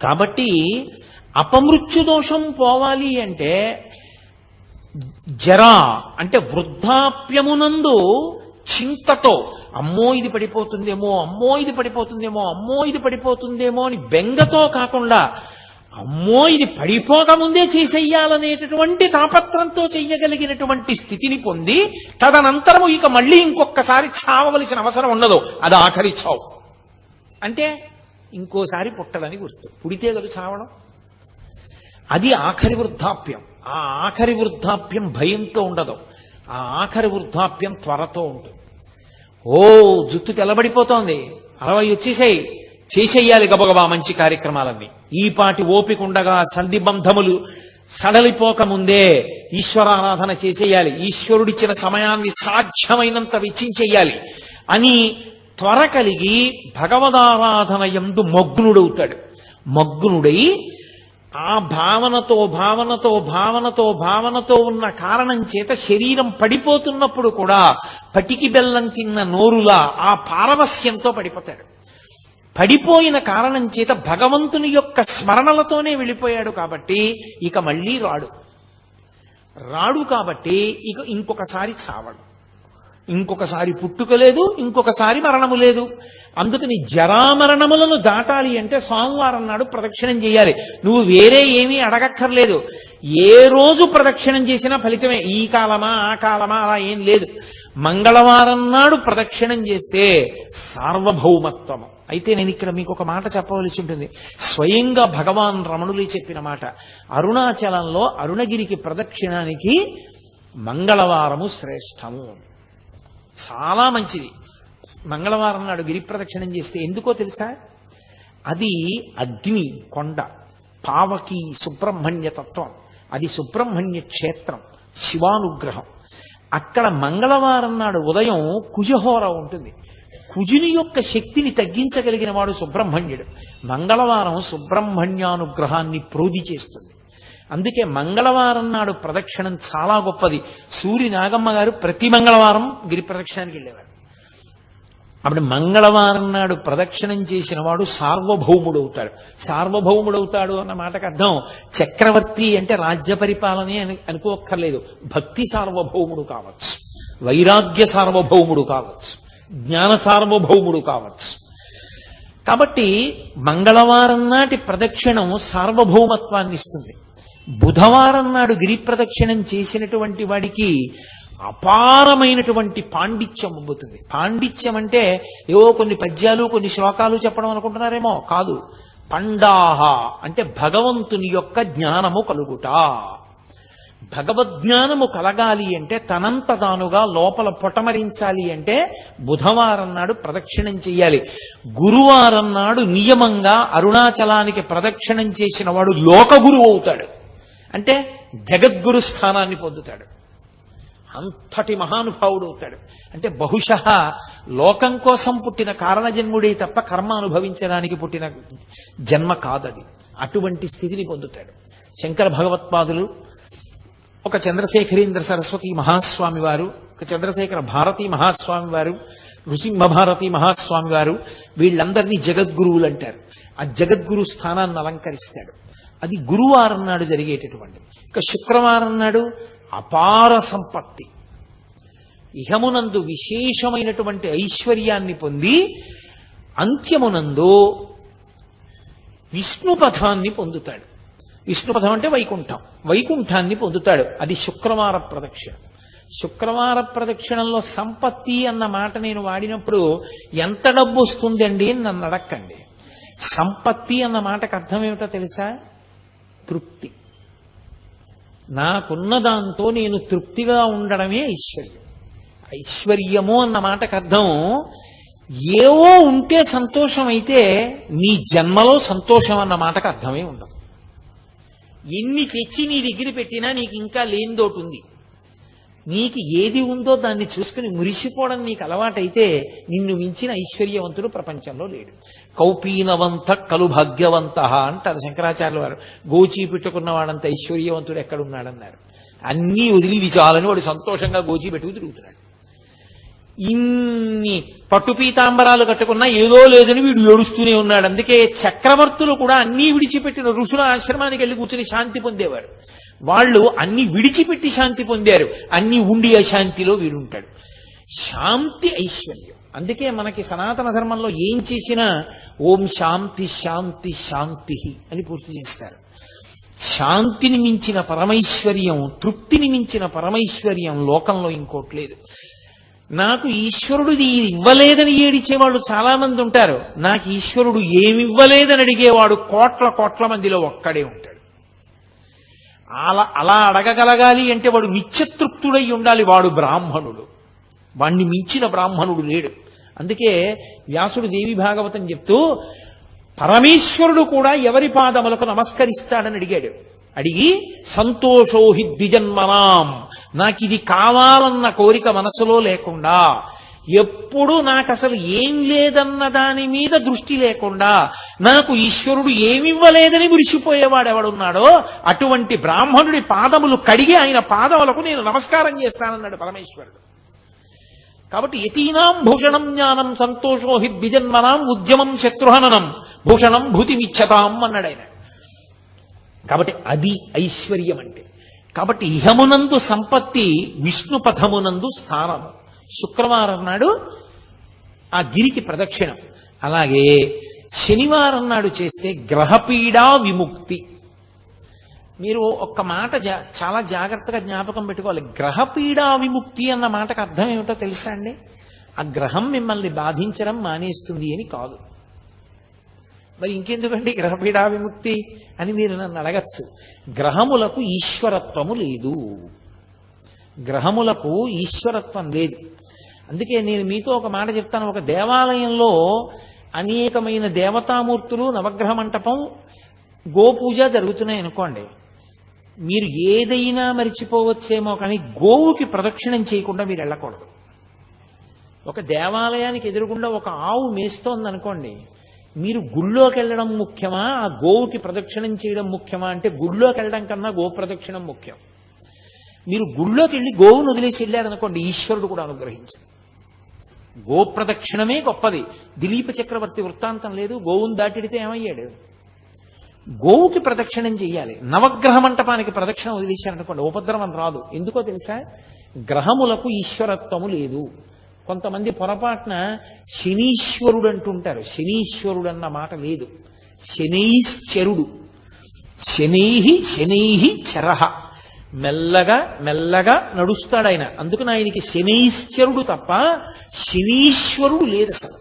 కాబట్టి అపమృత్యు దోషం పోవాలి అంటే జరా అంటే వృద్ధాప్యమునందు చింతతో అమ్మో ఇది పడిపోతుందేమో, అమ్మో ఇది పడిపోతుందేమో, అమ్మో ఇది పడిపోతుందేమో అని బెంగతో కాకుండా అమ్మో ఇది పడిపోకముందే చేసేయాలనేటటువంటి తాపత్రంతో చెయ్యగలిగినటువంటి స్థితిని పొంది తదనంతరము ఇక మళ్ళీ ఇంకొకసారి చావవలసిన అవసరం ఉండదు. అది ఆఖరి చావు. అంటే ఇంకోసారి పుట్టలని గుర్తు. పుడితే కదా చావడం. అది ఆఖరి వృద్ధాప్యం. ఆ ఆఖరి వృద్ధాప్యం భయంతో ఉండదు. ఆ ఆఖరి వృద్ధాప్యం త్వరతో ఉంటుంది. ఓ జుట్టు తెల్లబడిపోతోంది, 60 వచ్చేసాయి, చేసేయాలి గబగబా మంచి కార్యక్రమాలన్నీ. ఈ పాటి ఓపిక ఉండగా సంధిబంధములు సడలిపోకముందే ఈశ్వరారాధన చేసేయాలి, ఈశ్వరుడిచ్చిన సమయాన్ని సాధ్యమైనంత వెచ్చించేయాలి అని త్వర కలిగి భగవదారాధన యందు మగ్నుడవుతాడు. మగ్నుడై ఆ భావనతో భావనతో భావనతో భావనతో ఉన్న కారణం చేత శరీరం పడిపోతున్నప్పుడు కూడా పటికి బెల్లం తిన్న నోరులా ఆ పారవస్యంతో పడిపోతాడు. పడిపోయిన కారణం చేత భగవంతుని యొక్క స్మరణలతోనే వెళ్ళిపోయాడు కాబట్టి ఇక మళ్ళీ రాడు కాబట్టి ఇక ఇంకొకసారి చావడు, ఇంకొకసారి పుట్టుక లేదు, ఇంకొకసారి మరణము లేదు. అందుకని జరామరణములను దాటాలి అంటే సోమవారం నాడు ప్రదక్షిణం చేయాలి. నువ్వు వేరే ఏమీ అడగక్కర్లేదు. ఏ రోజు ప్రదక్షిణం చేసినా ఫలితమే. ఈ కాలమా ఆ కాలమా అలా ఏం లేదు. మంగళవారం నాడు ప్రదక్షిణం చేస్తే సార్వభౌమత్వము. అయితే నేను ఇక్కడ మీకు ఒక మాట చెప్పవలసి ఉంటుంది. స్వయంగా భగవాన్ రమణులే చెప్పిన మాట. అరుణాచలంలో అరుణగిరికి ప్రదక్షిణానికి మంగళవారము శ్రేష్టము, చాలా మంచిది. మంగళవారం నాడు గిరి ప్రదక్షిణం చేస్తే ఎందుకో తెలుసా? అది అగ్ని కొండ, పావకి సుబ్రహ్మణ్య తత్వం, అది సుబ్రహ్మణ్య క్షేత్రం, శివానుగ్రహం. అక్కడ మంగళవారం నాడు ఉదయం కుజహోర ఉంటుంది. కుజుని యొక్క శక్తిని తగ్గించగలిగిన వాడు సుబ్రహ్మణ్యుడు. మంగళవారం సుబ్రహ్మణ్యానుగ్రహాన్ని ప్రోధి చేస్తుంది. అందుకే మంగళవారం నాడు ప్రదక్షిణం చాలా గొప్పది. సూరి నాగమ్మ గారు ప్రతి మంగళవారం గిరి ప్రదక్షిణానికి వెళ్ళేవారు. అప్పుడు మంగళవారం నాడు ప్రదక్షిణం చేసిన వాడు సార్వభౌముడవుతాడు. సార్వభౌముడవుతాడు అన్న మాటకు అర్థం చక్రవర్తి అంటే రాజ్య పరిపాలనే అనుకోక్కర్లేదు. భక్తి సార్వభౌముడు కావచ్చు, వైరాగ్య సార్వభౌముడు కావచ్చు, జ్ఞాన సార్వభౌముడు కావచ్చు. కాబట్టి మంగళవారం నాటి ప్రదక్షిణం సార్వభౌమత్వాన్ని ఇస్తుంది. బుధవారం నాడు గిరి ప్రదక్షిణం చేసినటువంటి వాడికి అపారమైనటువంటి పాండిత్యం అబ్బుతుంది. పాండిత్యం అంటే ఏవో కొన్ని పద్యాలు కొన్ని శ్లోకాలు చెప్పడం అనుకుంటున్నారేమో, కాదు. పండాహ అంటే భగవంతుని యొక్క జ్ఞానము కలుగుట. భగవద్జ్ఞానము కలగాలి అంటే తనంత తానుగా లోపల పొటమరించాలి అంటే బుధవారం నాడు ప్రదక్షిణం చెయ్యాలి. గురువారం నాడు నియమంగా అరుణాచలానికి ప్రదక్షిణం చేసిన వాడు లోకగురువు అవుతాడు. అంటే జగద్గురు స్థానాన్ని పొందుతాడు. అంతటి మహానుభావుడు అవుతాడు. అంటే బహుశః లోకం కోసం పుట్టిన కారణజన్ముడే తప్ప కర్మ అనుభవించడానికి పుట్టిన జన్మ కాదది. అటువంటి స్థితిని పొందుతాడు. శంకర భగవత్పాదులు, ఒక చంద్రశేఖరేంద్ర సరస్వతి మహాస్వామి వారు, ఒక చంద్రశేఖర భారతీ మహాస్వామి వారు, నృసింహ భారతీ మహాస్వామి వారు, వీళ్ళందరినీ జగద్గురువులు అంటారు. ఆ జగద్గురు స్థానాన్ని అలంకరిస్తాడు. అది గురువారం నాడు జరిగేటటువంటి. ఇక శుక్రవారం నాడు అపార సంపత్తి, ఇహమునందు విశేషమైనటువంటి ఐశ్వర్యాన్ని పొంది అంత్యమునందు విష్ణుపథాన్ని పొందుతాడు. విష్ణుపథం అంటే వైకుంఠం, వైకుంఠాన్ని పొందుతాడు. అది శుక్రవార ప్రదక్షిణ. శుక్రవార ప్రదక్షిణంలో సంపత్తి అన్న మాట నేను వాడినప్పుడు ఎంత డబ్బు వస్తుందండి అని నన్ను అడక్కండి. సంపత్తి అన్న మాటకు అర్థం ఏమిటో తెలుసా? తృప్తి. నాకున్న దాంతో నేను తృప్తిగా ఉండడమే ఐశ్వర్యం. ఐశ్వర్యము అన్న మాటకు అర్థం ఏవో ఉంటే సంతోషం అయితే నీ జన్మలో సంతోషం అన్న మాటకు అర్థమే ఉండదు. ఎన్ని తెచ్చి నీ దగ్గర పెట్టినా నీకు ఇంకా లేనిదోటి ఉంది. నీకు ఏది ఉందో దాన్ని చూసుకుని మురిసిపోవడం నీకు అలవాటైతే నిన్ను మించిన ఐశ్వర్యవంతుడు ప్రపంచంలో లేడు. కౌపీనవంత కలు భాగ్యవంత అంటారు శంకరాచార్యుల వారు. గోచీ పెట్టుకున్న వాడంత ఐశ్వర్యవంతుడు ఎక్కడున్నాడన్నారు. అన్నీ వదిలి చాలని వాడు సంతోషంగా గోచీ పెట్టుకు తిరుగుతున్నాడు. ఇన్ని పట్టు పీతాంబరాలు కట్టుకున్నా ఏదో లేదని వీడు ఏడుస్తూనే ఉన్నాడు. అందుకే చక్రవర్తులు కూడా అన్నీ విడిచిపెట్టిన ఋషుల ఆశ్రమానికి వెళ్ళి కూర్చుని శాంతి పొందేవారు. వాళ్ళు అన్ని విడిచిపెట్టి శాంతి పొందారు. అన్ని ఉండి అశాంతిలో వీడుంటాడు. శాంతి ఐశ్వర్యం. అందుకే మనకి సనాతన ధర్మంలో ఏం చేసినా ఓం శాంతి శాంతి శాంతి అని పూర్తి చేస్తారు. శాంతిని మించిన పరమైశ్వర్యం, తృప్తిని మించిన పరమైశ్వర్యం లోకంలో ఇంకోట్లేదు. నాకు ఈశ్వరుడు ఇది ఇవ్వలేదని ఏడిచేవాళ్ళు చాలా మంది ఉంటారు. నాకు ఈశ్వరుడు ఏమివ్వలేదని అడిగేవాడు కోట్ల కోట్ల మందిలో ఒక్కడే ఉంటాడు. అలా అడగగలగాలి అంటే వాడు నిత్యతృప్తుడై ఉండాలి. వాడు బ్రాహ్మణుడు. వాణ్ణి మించిన బ్రాహ్మణుడు లేడు. అందుకే వ్యాసుడు దేవి భాగవతం చెప్తూ పరమేశ్వరుడు కూడా ఎవరి పాదములకు నమస్కరిస్తాడని అడిగాడు. అడిగి సంతోషోహి ద్విజన్మనాం, నాకు ఇది కావాలన్న కోరిక మనసులో లేకుండా, ఎప్పుడు నాకు అసలు ఏం లేదన్న దాని మీద దృష్టి లేకుండా, నాకు ఈశ్వరుడు ఏమివ్వలేదని మురిసిపోయేవాడు ఎవడున్నాడో అటువంటి బ్రాహ్మణుడి పాదములు కడిగి ఆయన పాదములకు నేను నమస్కారం చేస్తానన్నాడు పరమేశ్వరుడు. కాబట్టి యతీనాం భూషణం జ్ఞానం సంతోషో హి ద్విజన్మనాం ఉద్యమం శత్రుహననం భూషణం భూతిమిచ్చతాం అన్నాడు ఆయన. కాబట్టి అది ఐశ్వర్యం అంటే. కాబట్టి ఇహమునందు సంపత్తి, విష్ణు పథమునందు స్థానము. శుక్రవారం నాడు ఆ గిరికి ప్రదక్షిణం. అలాగే శనివారం నాడు చేస్తే గ్రహపీడా విముక్తి. మీరు ఒక్క మాట చాలా జాగ్రత్తగా జ్ఞాపకం పెట్టుకోవాలి. గ్రహపీడా విముక్తి అన్న మాటకు అర్థం ఏమిటో తెలుసా అండి? ఆ గ్రహం మిమ్మల్ని బాధించడం మానేస్తుంది అని కాదు. మరి ఇంకెందుకండి గ్రహపీడా విముక్తి అని మీరు నన్ను అడగచ్చు. గ్రహములకు ఈశ్వరత్వము లేదు. గ్రహములకు ఈశ్వరత్వం లేదు. అందుకే నేను మీతో ఒక మాట చెప్తాను. ఒక దేవాలయంలో అనేకమైన దేవతామూర్తులు, నవగ్రహ మంటపం, గోపూజ జరుగుతున్నాయి అనుకోండి. మీరు ఏదైనా మరిచిపోవచ్చేమో కానీ గోవుకి ప్రదక్షిణం చేయకుండా మీరు వెళ్ళకూడదు. ఒక దేవాలయానికి ఎదురుగుండా ఒక ఆవు మేస్తోంది అనుకోండి, మీరు గుళ్ళోకి వెళ్ళడం ముఖ్యమా, ఆ గోవుకి ప్రదక్షిణం చేయడం ముఖ్యమా అంటే గుళ్ళోకి వెళ్ళడం కన్నా గో ప్రదక్షిణం ముఖ్యం. మీరు గుళ్ళోకి వెళ్ళి గోవును వదిలేసి వెళ్ళారనుకోండి, ఈశ్వరుడు కూడా అనుగ్రహించాడు. గో ప్రదక్షిణమే గొప్పది. దిలీప చక్రవర్తి వృత్తాంతం లేదు, గోవును దాటిడితే ఏమయ్యాడు? గోవుకి ప్రదక్షిణం చెయ్యాలి. నవగ్రహ మంటపానికి ప్రదక్షిణ వదిలేశారనుకోండి, ఉపద్రవం రాదు. ఎందుకో తెలుసా? గ్రహములకు ఈశ్వరత్వము లేదు. కొంతమంది పొరపాటున శనీశ్వరుడు అంటుంటారు. శనీశ్వరుడు అన్న మాట లేదు. శనైశ్చరుడు. శనైహి చరహ. మెల్లగా మెల్లగా నడుస్తాడు ఆయన. అందుకని ఆయనకి శనైశ్చరుడు తప్ప శనీశ్వరుడు లేదు. అసలు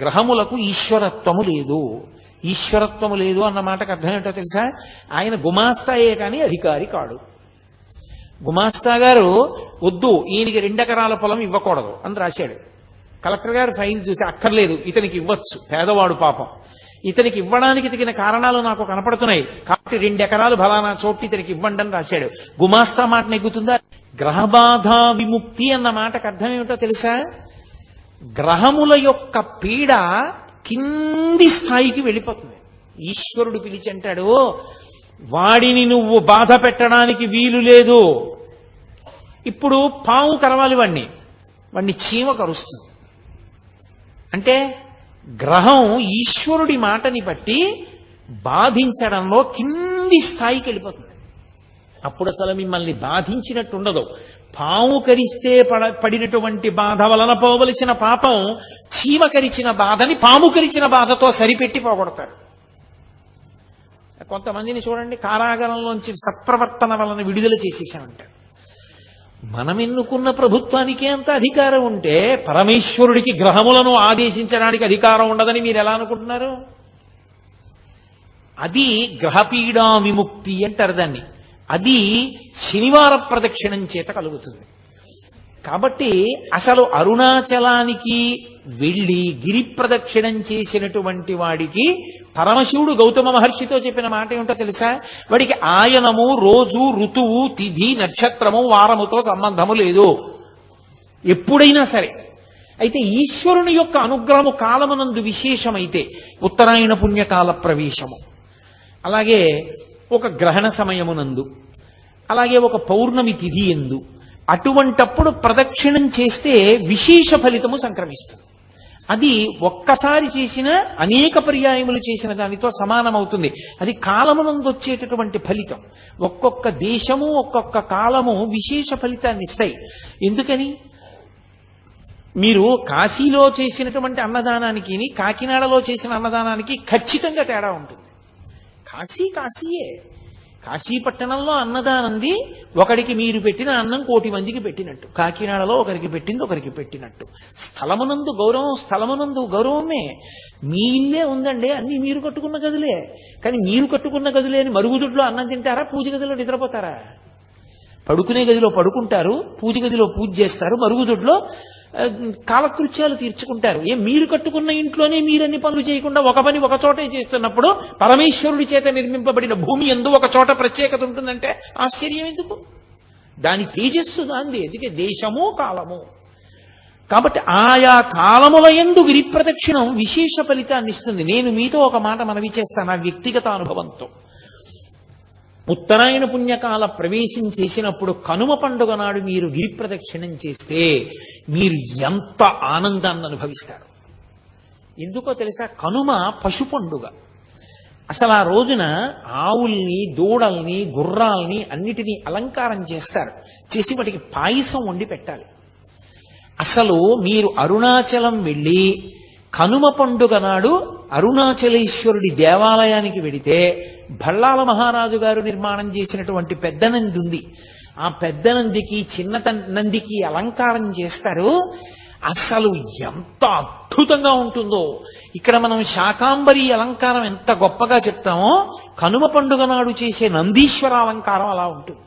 గ్రహములకు ఈశ్వరత్వము లేదు. ఈశ్వరత్వము లేదు అన్న మాటకు అర్థం ఏంటో తెలుసా? ఆయన గుమాస్తాయే కానీ అధికారి కాడు. గుమాస్తా గారు వద్దు, ఈయనకి 2 ఎకరాల పొలం ఇవ్వకూడదు అని రాశాడు. కలెక్టర్ గారు ఫైల్ చూసి అక్కర్లేదు, ఇతనికి ఇవ్వచ్చు, పేదవాడు పాపం, ఇతనికి ఇవ్వడానికి తగిన కారణాలు నాకు కనపడుతున్నాయి కాబట్టి 2 ఎకరాలు ఫలానా చోటు ఇతనికి ఇవ్వండి అని రాశాడు. గుమాస్తా మాట నెగ్గుతుందా? గ్రహబాధ విముక్తి అన్న మాటకు అర్థం ఏమిటో తెలుసా? గ్రహముల యొక్క పీడ కింది స్థాయికి వెళ్ళిపోతుంది. ఈశ్వరుడు పిలిచి అంటాడు, వాడిని నువ్వు బాధ పెట్టడానికి వీలు లేదు. ఇప్పుడు పాము కరవాలి వాణ్ణి చీమ కరుస్తుంది. అంటే గ్రహం ఈశ్వరుడి మాటని బట్టి బాధించడంలో కింది స్థాయికి వెళ్ళిపోతుంది. అప్పుడు అసలు మిమ్మల్ని బాధించినట్టు ఉండదు. పాము కరిస్తే పడినటువంటి బాధ వలన పోవలసిన పాపం చీమ కరిచిన బాధని పాము కరిచిన బాధతో సరిపెట్టి పోగొడతారు. కొంతమందిని చూడండి, కారాగారంలోంచి సత్ప్రవర్తన వలన విడుదల చేసేసామంటారు. మనం ఎన్నుకున్న ప్రభుత్వానికే అంత అధికారం ఉంటే పరమేశ్వరుడికి గ్రహములను ఆదేశించడానికి అధికారం ఉండదని మీరు ఎలా అనుకుంటున్నారు? అది గ్రహపీడా విముక్తి అంటారు దాన్ని. అది శనివార ప్రదక్షిణం చేత కలుగుతుంది. కాబట్టి అసలు అరుణాచలానికి వెళ్ళి గిరి ప్రదక్షిణం చేసినటువంటి వాడికి పరమశివుడు గౌతమ మహర్షితో చెప్పిన మాట ఏమిటో తెలుసా? వాడికి ఆయనము, రోజు, ఋతువు, తిథి, నక్షత్రము, వారముతో సంబంధము లేదు ఎప్పుడైనా సరే. అయితే ఈశ్వరుని యొక్క అనుగ్రహము కాలమునందు విశేషమైతే ఉత్తరాయణ పుణ్యకాల ప్రవేశము, అలాగే ఒక గ్రహణ సమయమునందు, అలాగే ఒక పౌర్ణమి తిథి ఎందు, అటువంటప్పుడు ప్రదక్షిణం చేస్తే విశేష ఫలితము సంక్రమిస్తుంది. అది ఒక్కసారి చేసిన అనేక పర్యాయములు చేసిన దానితో సమానమవుతుంది. అది కాలమునందు వచ్చేటటువంటి ఫలితం. ఒక్కొక్క దేశము ఒక్కొక్క కాలము విశేష ఫలితాన్ని ఇస్తాయి. ఎందుకని? మీరు కాశీలో చేసినటువంటి అన్నదానానికి కాకినాడలో చేసిన అన్నదానానికి ఖచ్చితంగా తేడా ఉంటుంది. కాశీయే. కాశీ పట్టణంలో అన్నదానంది ఒకడికి మీరు పెట్టిన అన్నం 1,000,000 మందికి పెట్టినట్టు, కాకినాడలో ఒకరికి పెట్టింది ఒకరికి పెట్టినట్టు. స్థలమునందు గౌరవమే. మీ ఇల్లే ఉందండి, అన్ని మీరు కట్టుకున్న గదులే. కానీ మీరు కట్టుకున్న గదులే అని మరుగుదొడ్లో అన్నం తింటారా? పూజ గదిలో నిద్రపోతారా? పడుకునే గదిలో పడుకుంటారు, పూజ గదిలో పూజ చేస్తారు, మరుగుదొడ్లో కాలకృత్యాలు తీర్చుకుంటారు. మీరు కట్టుకున్న ఇంట్లోనే మీరన్ని పనులు చేయకుండా ఒక పని ఒక చోటే చేస్తున్నప్పుడు పరమేశ్వరుడి చేత నిర్మింపబడిన భూమి యందు ఒక చోట ప్రత్యేకత ఉంటుందంటే ఆశ్చర్యం ఎందుకు? దాని తేజస్సు దాంది. అందుకే దేశము కాలము. కాబట్టి ఆయా కాలముల యందు గిరి ప్రదక్షిణం విశేష ఫలితాన్ని ఇస్తుంది. నేను మీతో ఒక మాట మనవి చేస్తాను నా వ్యక్తిగత అనుభవంతో. ఉత్తరాయణ పుణ్యకాల ప్రవేశం చేసినప్పుడు కనుమ పండుగ నాడు మీరు గిరి ప్రదక్షిణం చేస్తే మీరు ఎంత ఆనందాన్ని అనుభవిస్తారు. ఎందుకో తెలుసా? కనుమ పశు పండుగ. అసలు ఆ రోజున ఆవుల్ని, దూడల్ని, గుర్రాల్ని అన్నిటినీ అలంకారం చేస్తారు. చేసి వాటికి పాయసం వండి పెట్టాలి. అసలు మీరు అరుణాచలం వెళ్ళి కనుమ పండుగ నాడు అరుణాచలేశ్వరుడి దేవాలయానికి వెడితే భళ్ళాల మహారాజు గారు నిర్మాణం చేసినటువంటి పెద్ద నంది ఉంది. ఆ పెద్ద నందికి చిన్న నందికి అలంకారం చేస్తారు. అసలు ఎంత అద్భుతంగా ఉంటుందో. ఇక్కడ మనం శాకాంబరి అలంకారం ఎంత గొప్పగా చెప్తామో కనుమ పండుగ నాడు చేసే నందీశ్వర అలంకారం అలా ఉంటుంది.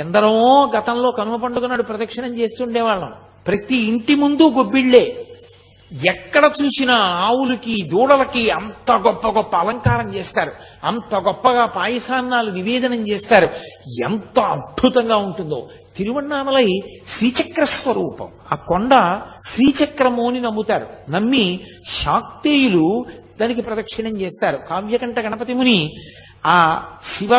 ఎందరో గతంలో కనుమ పండుగ నాడు ప్రదక్షిణం చేస్తుండేవాళ్ళం. ప్రతి ఇంటి ముందు గొబ్బిళ్లే. ఎక్కడ చూసినా ఆవులకి, దూడలకి అంత గొప్ప అలంకారం చేస్తారు. అంత గొప్పగా పాయసాన్నాలు నివేదనం చేస్తారు. ఎంత అద్భుతంగా ఉంటుందో. తిరువన్నామలై శ్రీచక్ర స్వరూపం. ఆ కొండ శ్రీచక్రము అని నమ్ముతారు. నమ్మి శాక్తేయులు దానికి ప్రదక్షిణం చేస్తారు. కావ్యకంఠ గణపతి ముని ఆ శివ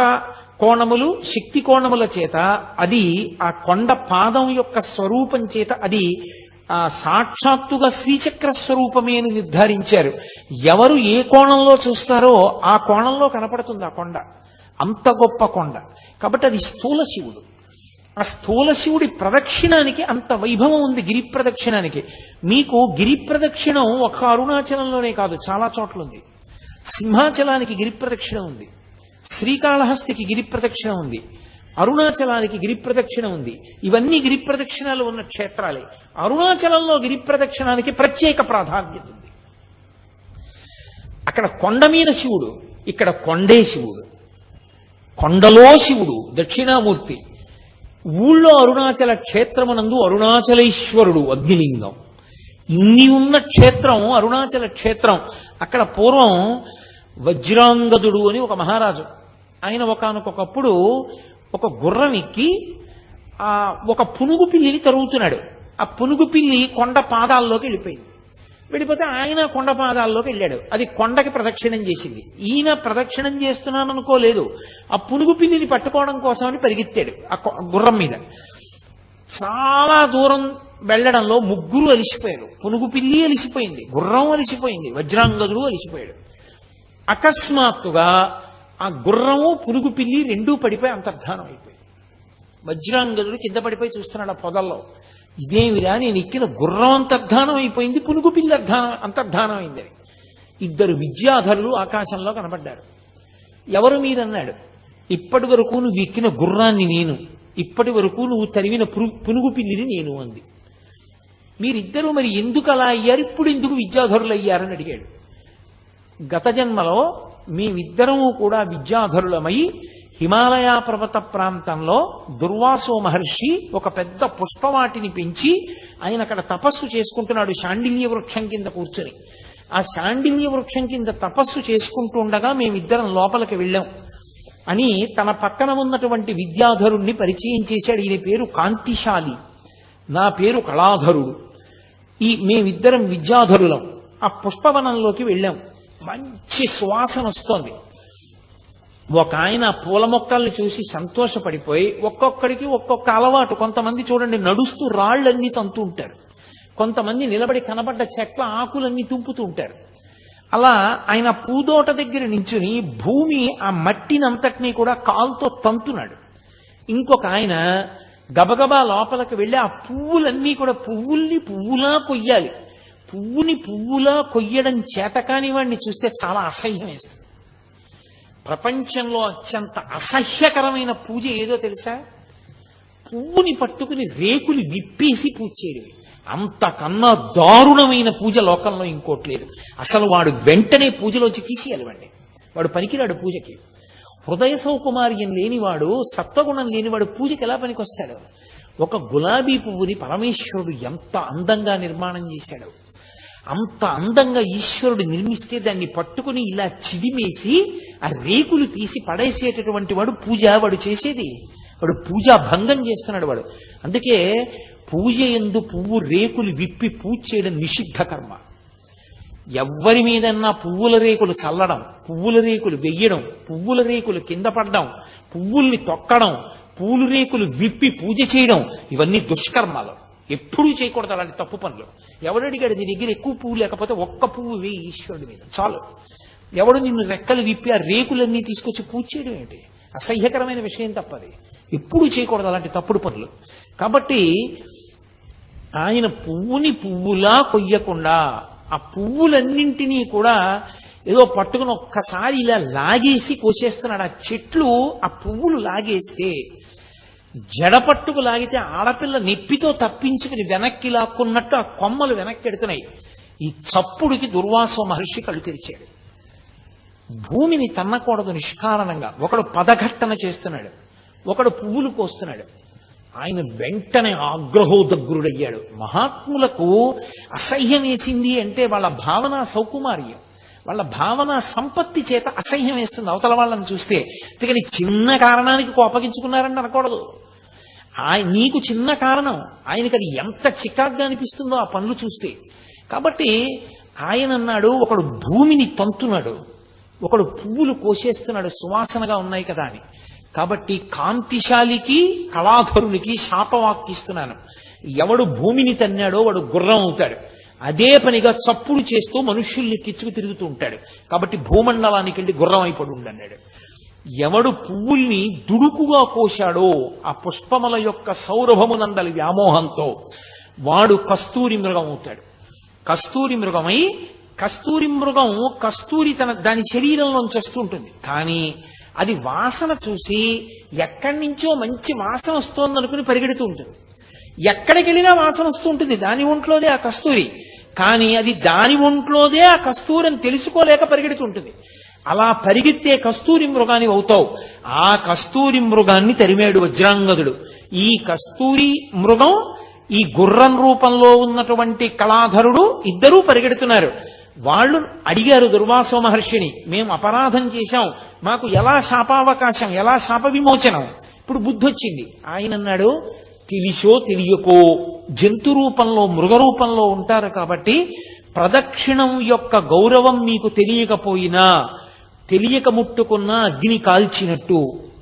కోణములు, శక్తి కోణముల చేత అది ఆ కొండ పాదం యొక్క స్వరూపం చేత అది సాక్షాత్తుగా శ్రీచక్ర స్వరూపమే అని నిర్ధారించారు. ఎవరు ఏ కోణంలో చూస్తారో ఆ కోణంలో కనపడుతుంది ఆ కొండ. అంత గొప్ప కొండ. కాబట్టి అది స్థూల శివుడు. ఆ స్థూల శివుడి ప్రదక్షిణానికి అంత వైభవం ఉంది. గిరి ప్రదక్షిణానికి మీకు గిరి ప్రదక్షిణం ఒక అరుణాచలంలోనే కాదు, చాలా చోట్ల ఉంది. సింహాచలానికి గిరి ప్రదక్షిణ ఉంది, శ్రీకాళహస్తికి గిరి ప్రదక్షిణ ఉంది, అరుణాచలానికి గిరి ప్రదక్షిణ ఉంది. ఇవన్నీ గిరి ప్రదక్షిణాలు ఉన్న క్షేత్రాలే. అరుణాచలంలో గిరి ప్రదక్షిణానికి ప్రత్యేక ప్రాధాన్యత ఉంది. అక్కడ కొండ మీద శివుడు, ఇక్కడ కొండే శివుడు. కొండలో శివుడు దక్షిణామూర్తి. ఊళ్ళో అరుణాచల క్షేత్రమునందు అరుణాచలేశ్వరుడు అగ్నిలింగం. ఇన్ని ఉన్న క్షేత్రం అరుణాచల క్షేత్రం. అక్కడ పూర్వం వజ్రాంగదుడు అని ఒక మహారాజు, ఆయన ఒకానొకప్పుడు ఒక గుర్రం ఎక్కి ఒక పునుగు పిల్లిని తరుగుతున్నాడు. ఆ పునుగు పిల్లి కొండ పాదాల్లోకి వెళ్ళిపోయింది. వెళ్ళిపోతే ఆయన కొండ పాదాల్లోకి వెళ్ళాడు. అది కొండకి ప్రదక్షిణం చేసింది. ఈయన ప్రదక్షిణం చేస్తున్నాను అనుకోలేదు. ఆ పునుగు పిల్లిని పట్టుకోవడం కోసమని పరిగెత్తాడు ఆ గుర్రం మీద. చాలా దూరం వెళ్లడంలో ముగ్గురు అలిసిపోయారు. పునుగు పిల్లి అలిసిపోయింది, గుర్రం అలిసిపోయింది, వజ్రాంగదుడు అలిసిపోయాడు. అకస్మాత్తుగా ఆ గుర్రము, పునుగు పిల్లి రెండూ పడిపోయి అంతర్ధానం అయిపోయి. వజ్రాంగదుడు కింద పడిపోయి చూస్తున్నాడు ఆ పొదల్లో. ఇదేమిరా, నేను ఎక్కిన గుర్రం అంతర్ధానం అయిపోయింది, పునుగు పిల్లి అంతర్ధానం అయిందని. ఇద్దరు విద్యాధరులు ఆకాశంలో కనబడ్డారు. ఎవరు మీరన్నాడు. ఇప్పటి వరకు నువ్వు ఎక్కిన గుర్రాన్ని నేను, ఇప్పటి వరకు నువ్వు తరివిన పునుగు పిల్లిని నేను అంది. మీరిద్దరూ మరి ఎందుకు అలా అయ్యారు, ఇప్పుడు ఎందుకు విద్యాధరులు అయ్యారని అడిగాడు. గత జన్మలో మేమిద్దరము కూడా విద్యాధరులమై హిమాలయ పర్వత ప్రాంతంలో దుర్వాసో మహర్షి ఒక పెద్ద పుష్పవాటిని పెంచి ఆయన అక్కడ తపస్సు చేసుకుంటున్నాడు శాండిల్య వృక్షం కింద కూర్చొని. ఆ శాండిల్య వృక్షం కింద తపస్సు చేసుకుంటూ ఉండగా మేమిద్దరం లోపలికి వెళ్ళాం అని తన పక్కన ఉన్నటువంటి విద్యాధరుణ్ణి పరిచయం చేశాడు. ఈయన పేరు కాంతిశాలి, నా పేరు కళాధరుడు. మేమిద్దరం విద్యాధరులం. ఆ పుష్పవనంలోకి వెళ్ళాం. మంచి సువాసన వస్తోంది. ఒక ఆయన పూల మొక్కల్ని చూసి సంతోషపడిపోయి ఒక్కొక్కడికి ఒక్కొక్క అలవాటు. కొంతమంది చూడండి నడుస్తూ రాళ్లన్నీ తంతూ ఉంటారు, కొంతమంది నిలబడి కనబడ్డ చెట్ల ఆకులన్నీ తుంపుతూ ఉంటారు. అలా ఆయన పూదోట దగ్గర నించుని భూమి ఆ మట్టినంతటినీ కూడా కాలుతో తంతున్నాడు. ఇంకొక ఆయన గబగబా లోపలికి వెళ్ళి ఆ పువ్వులన్నీ కూడా పువ్వుల్ని పువ్వులా కొయ్యాలి. పువ్వుని పువ్వులా కొయ్యడం చేతకాని వాడిని చూస్తే చాలా అసహ్యం వేస్తుంది. ప్రపంచంలో అత్యంత అసహ్యకరమైన పూజ ఏదో తెలుసా? పువ్వుని పట్టుకుని రేకులు విప్పేసి పూజ చేయడమే. అంతకన్నా దారుణమైన పూజ లోకంలో ఇంకోటి లేదు. అసలు వాడు వెంటనే పూజలోంచి తీసేయాలి. వాడు పనికిరాడు పూజకి. హృదయ సౌకుమార్యం లేనివాడు, సత్వగుణం లేనివాడు పూజకి ఎలా పనికొస్తాడు? ఒక గులాబీ పువ్వుని పరమేశ్వరుడు ఎంత అందంగా నిర్మాణం చేశాడు. అంత అందంగా ఈశ్వరుడు నిర్మిస్తే దాన్ని పట్టుకుని ఇలా చిదిమేసి ఆ రేకులు తీసి పడేసేటటువంటి వాడు వాడు చేసేది. వాడు పూజా భంగం చేస్తున్నాడు వాడు. అందుకే పూజ యందు పువ్వు రేకులు విప్పి పూజ చేయడం నిషిద్ధ కర్మ. ఎవ్వరి మీదన్నా పువ్వుల రేకులు చల్లడం, పువ్వుల రేకులు వెయ్యడం, పువ్వుల రేకులు కింద పడడం, పువ్వుల్ని తొక్కడం, పూలు రేకులు విప్పి పూజ చేయడం, ఇవన్నీ దుష్కర్మాలు. ఎప్పుడూ చేయకూడదు అలాంటి తప్పు పనులు. ఎవడడిగాడు నీ దగ్గర ఎక్కువ పువ్వు లేకపోతే ఒక్క పువ్వు వేయి ఈశ్వరుడి మీద చాలు. ఎవడు నిన్ను రెక్కలు విప్పి ఆ రేకులన్నీ తీసుకొచ్చి పూజ చేయడం ఏంటి? అసహ్యకరమైన విషయం తప్పది. ఎప్పుడూ చేయకూడదు అలాంటి తప్పుడు పనులు. కాబట్టి ఆయన పువ్వుని పువ్వులా కొయ్యకుండా ఆ పువ్వులన్నింటినీ కూడా ఏదో పట్టుకుని ఒక్కసారి ఇలా లాగేసి కోసేస్తున్నాడు. ఆ చెట్లు ఆ పువ్వులు లాగేస్తే జడపట్టుకు లాగితే ఆడపిల్ల నెప్పితో తప్పించుకుని వెనక్కి లాక్కున్నట్టు ఆ కొమ్మలు వెనక్కి ఎడుతున్నాయి. ఈ చప్పుడికి దుర్వాస మహర్షి కళ్ళు తెరిచాడు. భూమిని తన్నకూడదు నిష్కారణంగా. ఒకడు పదఘట్టన చేస్తున్నాడు, ఒకడు పువ్వులు కోస్తున్నాడు. ఆయన వెంటనే ఆగ్రహోదగ్రుడయ్యాడు. మహాత్ములకు అసహ్యం వేసింది అంటే వాళ్ళ భావన సౌకుమార్యం, వాళ్ళ భావన సంపత్తి చేత అసహ్యం వేస్తుంది అవతల వాళ్ళని చూస్తే. అందుకని చిన్న కారణానికి కోపగించుకున్నారని అనకూడదు. నీకు చిన్న కారణం, ఆయనకి అది ఎంత చికాగ్గా అనిపిస్తుందో ఆ పనులు చూస్తే. కాబట్టి ఆయన అన్నాడు, ఒకడు భూమిని తంతున్నాడు, ఒకడు పువ్వులు కోసేస్తున్నాడు సువాసనగా ఉన్నాయి కదా అని. కాబట్టి కాంతిశాలికి కళాధరునికి శాపవాక్కిస్తున్నాను. ఎవడు భూమిని తన్నాడో వాడు గుర్రం అవుతాడు. అదే పనిగా చప్పుడు చేస్తూ మనుష్యుల్ని కిచ్చుకు తిరుగుతూ ఉంటాడు. కాబట్టి భూమండలానికి వెళ్ళి గుర్రం అయిపడు అన్నాడు. ఎవడు పువ్వుల్ని దుడుకుగా కోశాడో ఆ పుష్పముల యొక్క సౌరభమునందలి వ్యామోహంతో వాడు కస్తూరి మృగం అవుతాడు. కస్తూరి మృగమై కస్తూరి మృగం కస్తూరి దాని శరీరంలోంచి వస్తుంటుంది. కానీ అది వాసన చూసి ఎక్కడి నుంచో మంచి వాసన వస్తోంది అనుకుని పరిగెడుతూ ఉంటుంది. ఎక్కడికి వెళ్ళినా వాసన వస్తూ ఉంటుంది, దాని ఒంట్లోదే ఆ కస్తూరి. కానీ అది దాని ఒంట్లోదే ఆ కస్తూరి అని తెలుసుకోలేక పరిగెడుతుంటుంది. అలా పరిగెత్తే కస్తూరి మృగాన్ని అవుతావు. ఆ కస్తూరి మృగాన్ని తరిమాడు వజ్రాంగదుడు. ఈ కస్తూరి మృగం ఈ గుర్రం రూపంలో ఉన్నటువంటి కళాధరుడు ఇద్దరూ పరిగెడుతున్నారు. వాళ్ళు అడిగారు దుర్వాసో మహర్షిని, మేము అపరాధం చేశాం, మాకు ఎలా శాపావకాశం, ఎలా శాప విమోచనం? ఇప్పుడు బుద్ధి వచ్చింది. ఆయన అన్నాడు, తెలిసో తెలియకో జంతు రూపంలో మృగ రూపంలో ఉంటారు కాబట్టి ప్రదక్షిణం యొక్క గౌరవం మీకు తెలియకపోయినా తెలియక ముట్టుకున్న అగ్ని కాల్చినట్టు,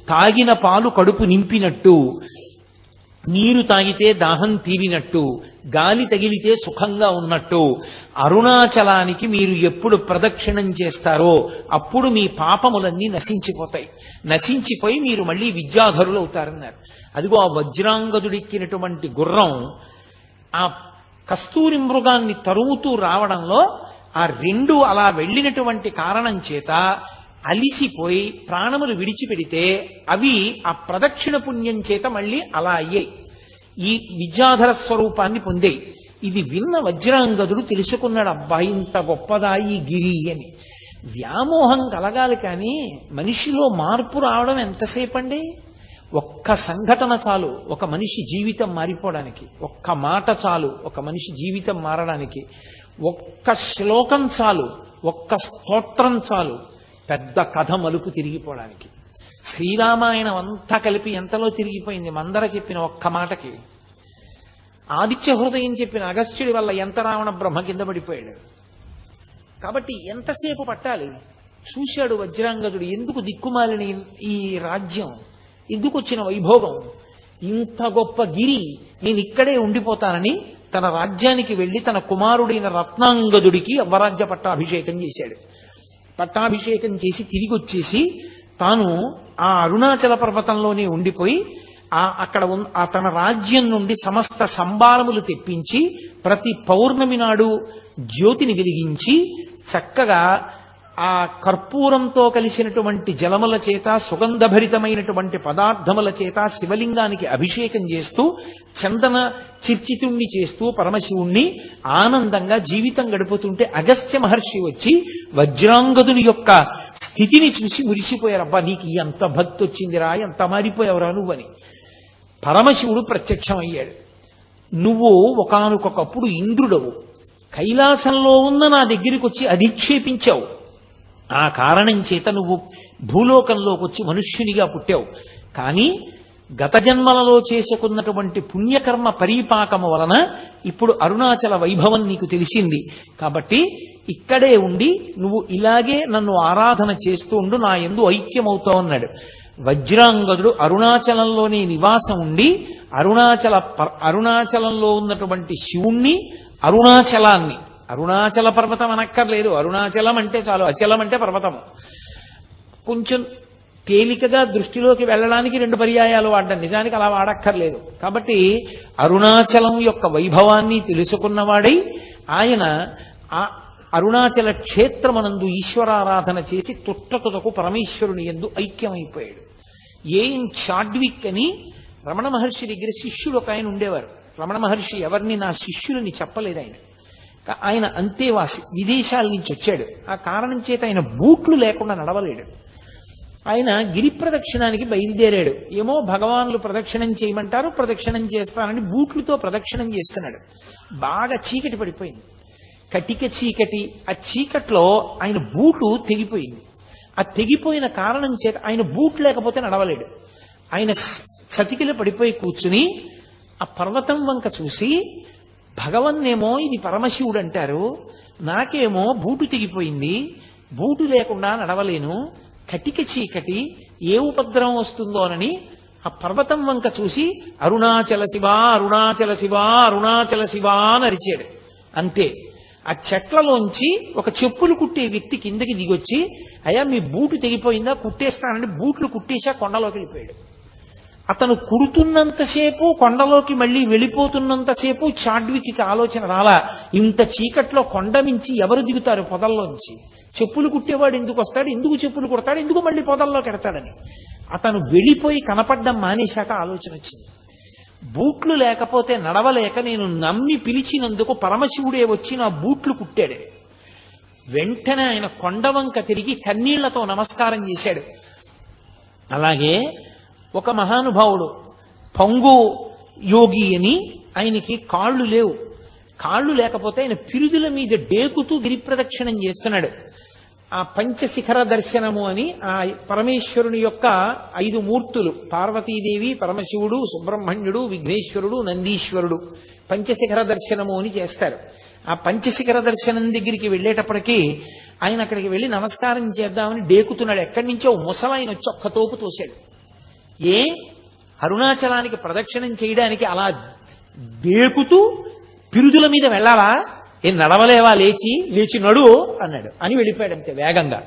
తాగిన పాలు కడుపు నింపినట్టు, నీరు తాగితే దాహం తీరినట్టు, గాలి తగిలితే సుఖంగా ఉన్నట్టు అరుణాచలానికి మీరు ఎప్పుడు ప్రదక్షిణం చేస్తారో అప్పుడు మీ పాపములన్నీ నశించిపోతాయి. నశించిపోయి మీరు మళ్ళీ విద్యాధరులు అవుతారన్నారు. అదిగో ఆ వజ్రాంగదుడిక్కినటువంటి గుర్రం ఆ కస్తూరి మృగాన్ని తరుముతూ రావడంలో ఆ రెండు అలా వెళ్ళినటువంటి కారణం చేత అలిసిపోయి ప్రాణములు విడిచిపెడితే అవి ఆ ప్రదక్షిణ పుణ్యం చేత మళ్ళీ అలా అయ్యాయి, ఈ విద్యాధర స్వరూపాన్ని పొందాయి. ఇది విన్న వజ్రాంగదుడు తెలుసుకున్నాడు, అబ్బా ఇంత గొప్పదా ఈ గిరి అని. వ్యామోహం కలగాలి కానీ మనిషిలో మార్పు రావడం ఎంతసేపండి? ఒక్క సంఘటన చాలు ఒక మనిషి జీవితం మారిపోవడానికి, ఒక్క మాట చాలు ఒక మనిషి జీవితం మారడానికి, ఒక్క శ్లోకం చాలు, ఒక్క స్తోత్రం చాలు పెద్ద కథ మలుపు తిరిగిపోవడానికి. శ్రీరామాయణం అంతా కలిపి ఎంతలో తిరిగిపోయింది మందర చెప్పిన ఒక్క మాటకి. ఆదిత్య హృదయం చెప్పిన అగస్త్యుడి వల్ల ఎంత రావణ బ్రహ్మ కింద పడిపోయాడు. కాబట్టి ఎంతసేపు పట్టాలి? చూశాడు వజ్రాంగదుడు, ఎందుకు దిక్కుమాలిన ఈ రాజ్యం, ఎందుకు వచ్చిన వైభోగం, ఇంత గొప్ప గిరి, నేను ఇక్కడే ఉండిపోతానని తన రాజ్యానికి వెళ్లి తన కుమారుడైన రత్నాంగదుడికి అవ్వరాజ్య పట్టాభిషేకం చేశాడు. పట్టాభిషేకం చేసి తిరిగి వచ్చేసి తాను ఆ అరుణాచల పర్వతంలోనే ఉండిపోయి అక్కడ తన రాజ్యం నుండి సమస్త సంభారములు తెప్పించి ప్రతి పౌర్ణమి నాడు జ్యోతిని వెలిగించి చక్కగా ఆ కర్పూరంతో కలిసినటువంటి జలముల చేత సుగంధభరితమైనటువంటి పదార్థముల చేత శివలింగానికి అభిషేకం చేస్తూ చందన చిర్చితుణ్ణి చేస్తూ పరమశివుణ్ణి ఆనందంగా జీవితం గడుపుతుంటే అగస్త్య మహర్షి వచ్చి వజ్రాంగదుని యొక్క స్థితిని చూసి మురిసిపోయారు. అబ్బా, నీకు ఎంత భక్తి వచ్చిందిరా, ఎంత మారిపోయావురా నువ్వని. పరమశివుడు ప్రత్యక్షమయ్యాడు. నువ్వు ఒకానొకప్పుడు ఇంద్రుడవు, కైలాసంలో ఉన్న నా దగ్గరికి వచ్చి అధిక్షేపించావు, ఆ కారణం చేత నువ్వు భూలోకంలోకి వచ్చి మనుష్యునిగా పుట్టావు. కానీ గత జన్మలలో చేసుకున్నటువంటి పుణ్యకర్మ పరిపాకము వలన ఇప్పుడు అరుణాచల వైభవం నీకు తెలిసింది. కాబట్టి ఇక్కడే ఉండి నువ్వు ఇలాగే నన్ను ఆరాధన చేస్తూ ఉండు, నా యందు ఐక్యమవుతావు అన్నాడు. వజ్రాంగదుడు అరుణాచలంలోనే నివాసం ఉండి అరుణాచలంలో ఉన్నటువంటి శివుణ్ణి, అరుణాచలాన్ని, అరుణాచల పర్వతం అనక్కర్లేదు, అరుణాచలం అంటే చాలు, అచలం అంటే పర్వతము. కొంచెం తేలికగా దృష్టిలోకి వెళ్ళడానికి 2 పర్యాయాలు వాడ్డం, నిజానికి అలా వాడక్కర్లేదు. కాబట్టి అరుణాచలం యొక్క వైభవాన్ని తెలుసుకున్నవాడై ఆయన ఆ అరుణాచల క్షేత్రమనందు ఈశ్వరారాధన చేసి తుట్టతుటకు పరమేశ్వరుని యందు ఐక్యమైపోయాడు. ఏం చాడ్విక్ అని రమణ మహర్షి దగ్గర శిష్యుడు ఒక ఆయన ఉండేవారు. రమణ మహర్షి ఎవరిని నా శిష్యులని చెప్పలేదు. ఆయన అంతేవాసి, విదేశాల నుంచి వచ్చాడు. ఆ కారణం చేత ఆయన బూట్లు లేకుండా నడవలేడు. ఆయన గిరి ప్రదక్షిణానికి బయలుదేరాడు. ఏమో భగవాన్లు ప్రదక్షిణం చేయమంటారు, ప్రదక్షిణం చేస్తానని బూట్లతో ప్రదక్షిణం చేస్తున్నాడు. బాగా చీకటి పడిపోయింది, కటిక చీకటి. ఆ చీకట్లో ఆయన బూటు తెగిపోయింది. ఆ తెగిపోయిన కారణం చేత ఆయన బూట్ లేకపోతే నడవలేడు. ఆయన చతికిల పడిపోయి కూర్చుని ఆ పర్వతం వంక చూసి, భగవన్నేమో ఇది పరమశివుడు అంటారు, నాకేమో బూటు తెగిపోయింది, బూటు లేకుండా నడవలేను, కటిక చీకటి, ఏ ఉపద్రవం వస్తుందోనని ఆ పర్వతం వంక చూసి అరుణాచల శివ, అరుణాచల శివ, అరుణాచల శివ అని అరిచాడు. అంతే. ఆ చెట్లలోంచి ఒక చెప్పులు కుట్టే వ్యక్తి కిందకి దిగొచ్చి, అయ్యా మీ బూటు తెగిపోయిందా, కుట్టేస్తానని బూట్లు కుట్టేశా కొండలోకి వెళ్ళిపోయాడు. అతను కుడుతున్నంతసేపు, కొండలోకి మళ్ళీ వెళ్ళిపోతున్నంతసేపు చాడ్వికి ఆలోచన రాలా, ఇంత చీకట్లో కొండ మించి ఎవరు దిగుతారు పొదల్లోంచి, చెప్పులు కుట్టేవాడు ఎందుకు వస్తాడు, ఎందుకు చెప్పులు కుడతాడు, ఎందుకు మళ్ళీ పొదల్లోకి ఎడతాడని. అతను వెళ్ళిపోయి కనపడ్డం మానేశాక ఆలోచన వచ్చింది, బూట్లు లేకపోతే నడవలేక నేను నమ్మి పిలిచినందుకు పరమశివుడే వచ్చి నా బూట్లు కుట్టాడు. వెంటనే ఆయన కొండవంక తిరిగి కన్నీళ్లతో నమస్కారం చేశాడు. అలాగే ఒక మహానుభావుడు పంగు యోగి అని, ఆయనకి కాళ్ళు లేవు. కాళ్ళు లేకపోతే ఆయన పిరుదుల మీద డేకుతూ గిరి ప్రదక్షిణం చేస్తున్నాడు. ఆ పంచశిఖర దర్శనము అని ఆ పరమేశ్వరుని యొక్క 5 మూర్తులు, పార్వతీదేవి, పరమశివుడు, సుబ్రహ్మణ్యుడు, విఘ్నేశ్వరుడు, నందీశ్వరుడు, పంచశిఖర దర్శనము అని చేస్తారు. ఆ పంచశిఖర దర్శనం దగ్గరికి వెళ్ళేటప్పటికీ ఆయన అక్కడికి వెళ్ళి నమస్కారం చేద్దామని డేకుతున్నాడు. ఎక్కడి నుంచో ముసలాయన వచ్చి ఒక్క తోపు తోశాడు. అరుణాచలానికి ప్రదక్షిణం చేయడానికి అలా డేకుతూ పిరుదుల మీద వెళ్ళాలా, నడవలేవా, లేచి నడు అన్నాడు. అని వెళ్ళిపోయాడు అంతే వేగంగా.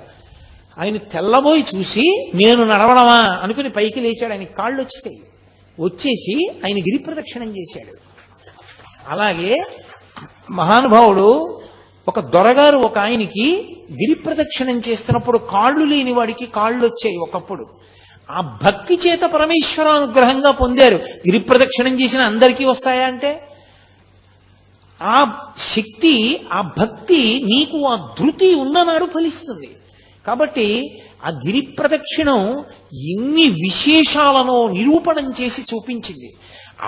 ఆయన తెల్లబోయి చూసి నేను నడవడమా అనుకుని పైకి లేచాడు. ఆయన కాళ్ళు వచ్చేసి ఆయన గిరి ప్రదక్షిణం చేశాడు. అలాగే మహానుభావుడు ఒక దొరగారు ఒక ఆయనకి గిరి ప్రదక్షిణం చేస్తున్నప్పుడు కాళ్ళు లేని వాడికి కాళ్ళు వచ్చాయి ఒకప్పుడు. ఆ భక్తి చేత పరమేశ్వరానుగ్రహంగా పొందారు. గిరి ప్రదక్షిణం చేసిన అందరికీ వస్తాయా అంటే, ఆ శక్తి, ఆ భక్తి నీకు ఆ ధృతి ఉన్ననాడు ఫలిస్తుంది. కాబట్టి ఆ గిరి ప్రదక్షిణం ఎన్ని విశేషాలను నిరూపణం చేసి చూపించింది.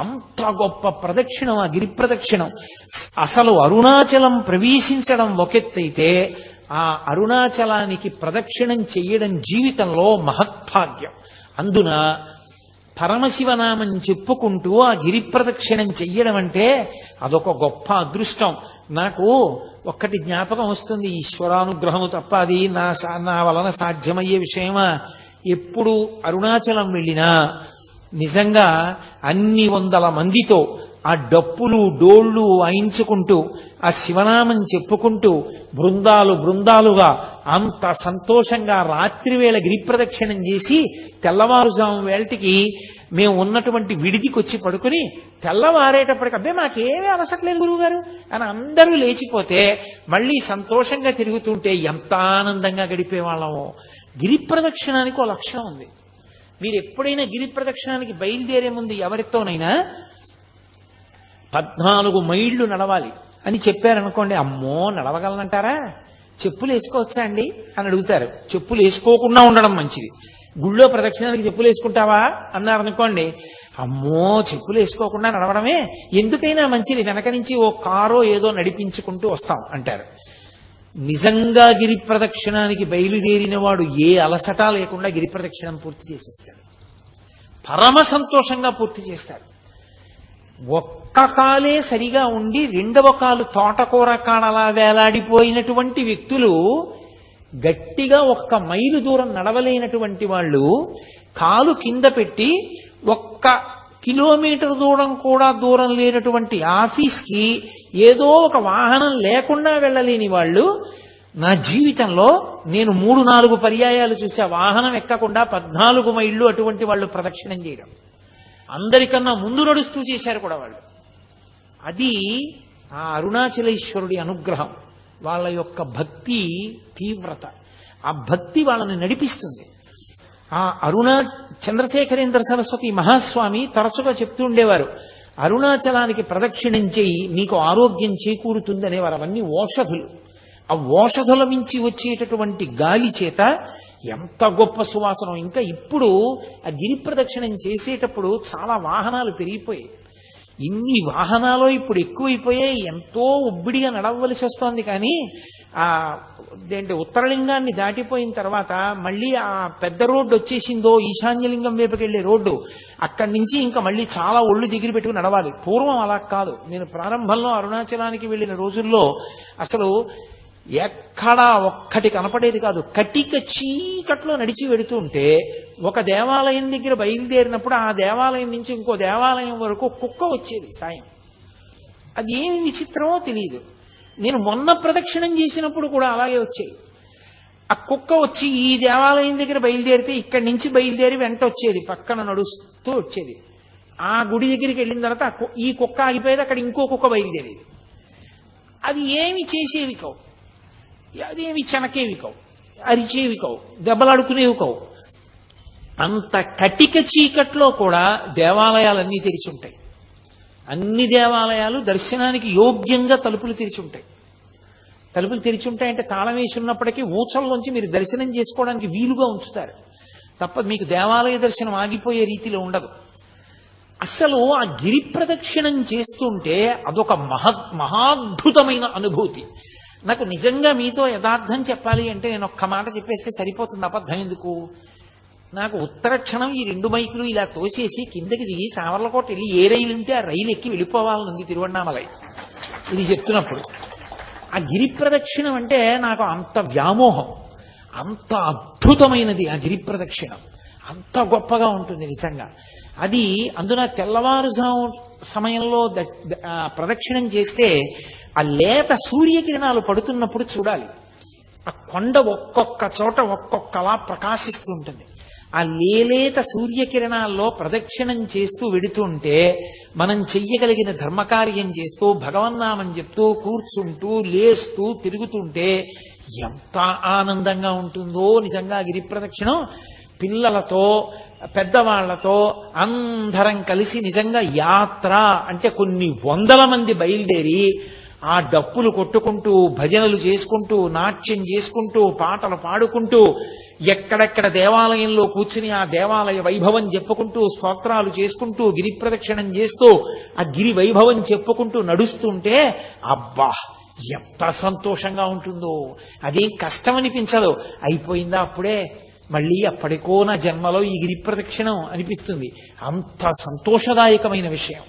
అంత గొప్ప ప్రదక్షిణం ఆ గిరి ప్రదక్షిణం. అసలు అరుణాచలం ప్రవేశించడం ఒకెత్తైతే, ఆ అరుణాచలానికి ప్రదక్షిణం చెయ్యడం జీవితంలో మహత్భాగ్యం. అందున పరమశివనామం చెప్పుకుంటూ ఆ గిరి ప్రదక్షిణం చెయ్యడం అంటే అదొక గొప్ప అదృష్టం. నాకు ఒక్కటి జ్ఞాపకం వస్తుంది, ఈశ్వరానుగ్రహము తప్ప అది నా వలన సాధ్యమయ్యే విషయమా? ఎప్పుడు అరుణాచలం వెళ్ళినా నిజంగా అన్ని వందల మందితో ఆ డప్పులు డోళ్లు వాయించుకుంటూ ఆ శివనామం చెప్పుకుంటూ బృందాలుగా అంత సంతోషంగా రాత్రివేళ గిరిప్రదక్షిణం చేసి తెల్లవారుజాము వేళటికి మేము ఉన్నటువంటి విడిదికి వచ్చి పడుకుని తెల్లవారేటప్పటికి అబ్బే మాకేమీ అలసట్లేదు గురువుగారు అని అందరూ లేచిపోతే మళ్ళీ సంతోషంగా తిరుగుతుంటే ఎంత ఆనందంగా గడిపేవాళ్ళమో. గిరిప్రదక్షిణానికి ఒక లక్షణం ఉంది. మీరు ఎప్పుడైనా గిరిప్రదక్షిణానికి బయలుదేరే ముందు ఎవరితోనైనా 14 మైళ్ళు నడవాలి అని చెప్పారనుకోండి, అమ్మో నడవగలనంటారా, చెప్పులు వేసుకోవచ్చా అండి అని అడుగుతారు. చెప్పులు వేసుకోకుండా ఉండడం మంచిది. గుళ్ళో ప్రదక్షిణానికి చెప్పులు వేసుకుంటావా అన్నారనుకోండి, అమ్మో చెప్పులు వేసుకోకుండా నడవడమే ఎందుకైనా మంచిది, వెనక నుంచి ఓ కారో ఏదో నడిపించుకుంటూ వస్తాం అంటారు. నిజంగా గిరి ప్రదక్షిణానికి బయలుదేరిన వాడు ఏ అలసట లేకుండా గిరి ప్రదక్షిణం పూర్తి చేసేస్తాడు. పరమ సంతోషంగా పూర్తి చేస్తాడు. ఒక్క కాలే సరిగా ఉండి రెండవ కాలు తోటకూర కాడలా వేలాడిపోయినటువంటి వ్యక్తులు, గట్టిగా 1 మైలు దూరం నడవలేనటువంటి వాళ్ళు కాలు కింద పెట్టి 1 కిలోమీటర్ దూరం లేనటువంటి ఆఫీస్కి ఏదో ఒక వాహనం లేకుండా వెళ్ళలేని వాళ్ళు, నా జీవితంలో నేను 3-4 పర్యాయాలు చూసా వాహనం ఎక్కకుండా 14 మైళ్ళు అటువంటి వాళ్ళు ప్రదక్షిణం చేయడం. అందరికన్నా ముందు నడుస్తూ చేశారు కూడా వాళ్ళు. అది ఆ అరుణాచలేశ్వరుడి అనుగ్రహం, వాళ్ళ యొక్క భక్తి తీవ్రత. ఆ భక్తి వాళ్ళని నడిపిస్తుంది. ఆ చంద్రశేఖరేంద్ర సరస్వతి మహాస్వామి తరచుగా చెప్తూ ఉండేవారు, అరుణాచలానికి ప్రదక్షిణం చేయి నీకు ఆరోగ్యం చేకూరుతుంది అనేవారు. అవన్నీ ఓషధులు. ఆ ఓషధుల మించి వచ్చేటటువంటి గాలి చేత ఎంత గొప్ప సువాసనం. ఇంకా ఇప్పుడు ఆ గిరి ప్రదక్షిణం చేసేటప్పుడు చాలా వాహనాలు పెరిగిపోయాయి. ఇన్ని వాహనాలు ఇప్పుడు ఎక్కువైపోయాయి. ఎంతో ఉబ్బిడిగా నడవలసి వస్తోంది. కానీ ఆ ఉత్తరలింగాన్ని దాటిపోయిన తర్వాత మళ్ళీ ఆ పెద్ద రోడ్డు వచ్చేసిందో, ఈశాన్యలింగం వైపుకి వెళ్ళే రోడ్డు, అక్కడి నుంచి ఇంకా మళ్ళీ చాలా ఒళ్ళు దగ్గర పెట్టుకుని నడవాలి. పూర్వం అలా కాదు. నేను ప్రారంభంలో అరుణాచలానికి వెళ్ళిన రోజుల్లో అసలు ఎక్కడా ఒక్కటి కనపడేది కాదు. కటిక చీకట్లో నడిచి వెడుతుంటే ఒక దేవాలయం దగ్గర బయలుదేరినప్పుడు ఆ దేవాలయం నుంచి ఇంకో దేవాలయం వరకు కుక్క వచ్చేది సాయం. అది ఏమి విచిత్రమో తెలియదు. నేను మొన్న ప్రదక్షిణం చేసినప్పుడు కూడా అలాగే వచ్చేది. ఆ కుక్క వచ్చి ఈ దేవాలయం దగ్గర బయలుదేరితే ఇక్కడి నుంచి బయలుదేరి వెంట వచ్చేది, పక్కన నడుస్తూ వచ్చేది. ఆ గుడి దగ్గరికి వెళ్ళిన తర్వాత ఈ కుక్క ఆగిపోయేది, అక్కడ ఇంకో కుక్క బయలుదేరేది. అది ఏమి చేసేవి కావు, అదేమి చెనకేవి కావు, అరిచేవి కావు, దెబ్బలాడుకునేవి కావు. అంత కటిక చీకట్లో కూడా దేవాలయాలన్నీ తెరిచి ఉంటాయి. అన్ని దేవాలయాలు దర్శనానికి యోగ్యంగా తలుపులు తెరిచి ఉంటాయి. తలుపులు తెరిచి ఉంటాయంటే తాళం వేసి ఉన్నప్పటికీ ఊచల్లోంచి మీరు దర్శనం చేసుకోవడానికి వీలుగా ఉంచుతారు తప్ప మీకు దేవాలయ దర్శనం ఆగిపోయే రీతిలో ఉండదు. అసలు ఆ గిరి ప్రదక్షిణం చేస్తుంటే అదొక మహాద్భుతమైన అనుభూతి. నాకు నిజంగా మీతో యథార్థం చెప్పాలి అంటే నేను ఒక్క మాట చెప్పేస్తే సరిపోతుంది, అబద్ధం ఎందుకు. నాకు ఉత్తరక్షణం ఈ 2 మైకులు ఇలా తోసేసి కిందకి దిగి సావర్లకోట వెళ్ళి ఏ రైలు ఉంటే ఆ రైలు ఎక్కి వెళ్ళిపోవాలనుంది తిరువണ്ണామలై. ఇది చెప్తున్నప్పుడు ఆ గిరి ప్రదక్షిణం అంటే నాకు అంత వ్యామోహం, అంత అద్భుతమైనది ఆ గిరి ప్రదక్షిణం, అంత గొప్పగా ఉంటుంది నిజంగా. అది అందున తెల్లవారుజాము సమయంలో ప్రదక్షిణం చేస్తే ఆ లేత సూర్యకిరణాలు పడుతున్నప్పుడు చూడాలి. ఆ కొండ ఒక్కొక్క చోట ఒక్కొక్కలా ప్రకాశిస్తూ ఉంటుంది. ఆ లేలేత సూర్యకిరణాల్లో ప్రదక్షిణం చేస్తూ వెడుతుంటే మనం చెయ్యగలిగిన ధర్మకార్యం చేస్తూ భగవన్నామం చెప్తూ కూర్చుంటూ లేస్తూ తిరుగుతుంటే ఎంత ఆనందంగా ఉంటుందో నిజంగా గిరి ప్రదక్షిణం. పిల్లలతో పెద్దవాళ్లతో అందరం కలిసి నిజంగా యాత్ర అంటే కొన్ని 100 మంది బయలుదేరి ఆ డప్పులు కొట్టుకుంటూ భజనలు చేసుకుంటూ నాట్యం చేసుకుంటూ పాటలు పాడుకుంటూ ఎక్కడెక్కడ దేవాలయంలో కూర్చుని ఆ దేవాలయ వైభవం చెప్పుకుంటూ స్తోత్రాలు చేసుకుంటూ గిరి ప్రదక్షిణం చేస్తూ ఆ గిరి వైభవం చెప్పుకుంటూ నడుస్తుంటే అబ్బా ఎంత సంతోషంగా ఉంటుందో. అదేం కష్టం అనిపించదు. అయిపోయిందా అప్పుడే, మళ్ళీ అప్పటికో నా జన్మలో ఈ గిరి ప్రదక్షిణం అనిపిస్తుంది. అంత సంతోషదాయకమైన విషయం.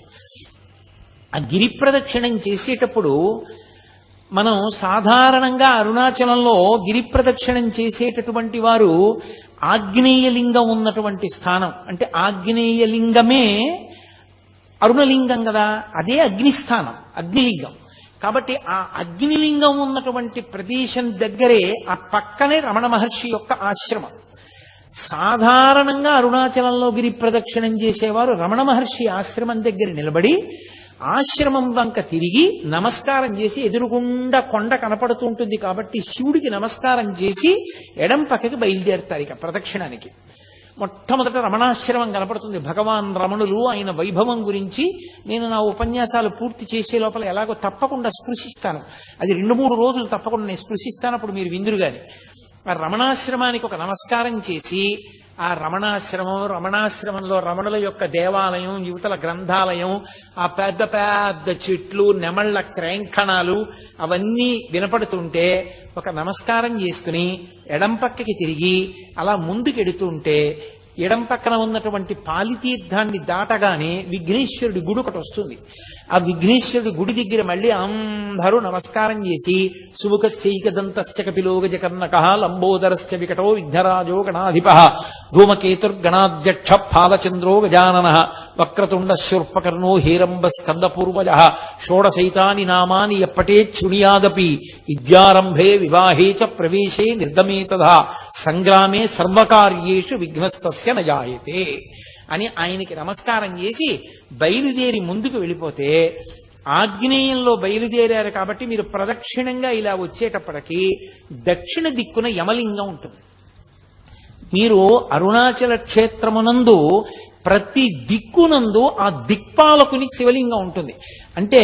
ఆ గిరి ప్రదక్షిణం చేసేటప్పుడు మనం సాధారణంగా అరుణాచలంలో గిరి ప్రదక్షిణం చేసేటటువంటి వారు ఆగ్నేయలింగం ఉన్నటువంటి స్థానం, అంటే ఆగ్నేయలింగమే అరుణలింగం కదా, అదే అగ్నిస్థానం, అగ్నిలింగం. కాబట్టి ఆ అగ్నిలింగం ఉన్నటువంటి ప్రదేశం దగ్గరే ఆ పక్కనే రమణ మహర్షి యొక్క ఆశ్రమం. సాధారణంగా అరుణాచలంలో గిరి ప్రదక్షిణం చేసేవారు రమణ మహర్షి ఆశ్రమం దగ్గర నిలబడి ఆశ్రమం వంక తిరిగి నమస్కారం చేసి, ఎదురుగుండా కొండ కనపడుతూ ఉంటుంది కాబట్టి శివుడికి నమస్కారం చేసి ఎడం పక్కకి బయలుదేరుతారు ఇక ప్రదక్షిణానికి. మొట్టమొదట రమణాశ్రమం కనపడుతుంది. భగవాన్ రమణులు ఆయన వైభవం గురించి నేను నా ఉపన్యాసాలు పూర్తి చేసే లోపల ఎలాగో తప్పకుండా స్పృశిస్తాను. అది 2-3 రోజులు తప్పకుండా నేను స్పృశిస్తాను, అప్పుడు మీరు విందురు గాని. ఆ రమణాశ్రమానికి ఒక నమస్కారం చేసి, ఆ రమణాశ్రమంలో రమణుల యొక్క దేవాలయం, యువతల గ్రంథాలయం, ఆ పెద్ద పెద్ద చెట్లు, నెమళ్ల క్రేంఖణాలు అవన్నీ వినపడుతుంటే ఒక నమస్కారం చేసుకుని ఎడం పక్కకి తిరిగి అలా ముందుకెడుతుంటే ఎడం పక్కన ఉన్నటువంటి పాలితీర్థాన్ని దాటగానే విఘ్నేశ్వరుడి గుడి ఒకటి వస్తుంది. ఆ విఘ్నేశ్వరుడి గుడి దగ్గర మళ్ళీ అందరూ నమస్కారం చేసి సుముఖశ్చైకదంతశ్చ కపిలో గజకర్ణకః లంబోదరశ్చ వికటో విఘ్నరాజో గణాధిపః ధూమకేతుర్గణాధ్యక్ష ఫాలచంద్రో గజాననః వక్రతుండ శూర్పకర్ణో హేరంబ స్కందపూర్వజః షోడశైతాని నామాని ఎప్పటేత్ శృణుయాదపి విద్యారంభే వివాహే చ ప్రవేశే నిర్గమే తథా సంగ్రామే సర్వకార్యేషు విఘ్నస్తస్య న జాయతే అని ఆయనకి నమస్కారం చేసి బయలుదేరి ముందుకు వెళ్ళిపోతే, ఆగ్నేయంలో బయలుదేరారు కాబట్టి మీరు ప్రదక్షిణంగా ఇలా వచ్చేటప్పటికి దక్షిణ దిక్కున యమలింగం ఉంటుంది. మీరు అరుణాచల క్షేత్రమునందు ప్రతి దిక్కునందు ఆ దిక్పాలకుని శివలింగం ఉంటుంది. అంటే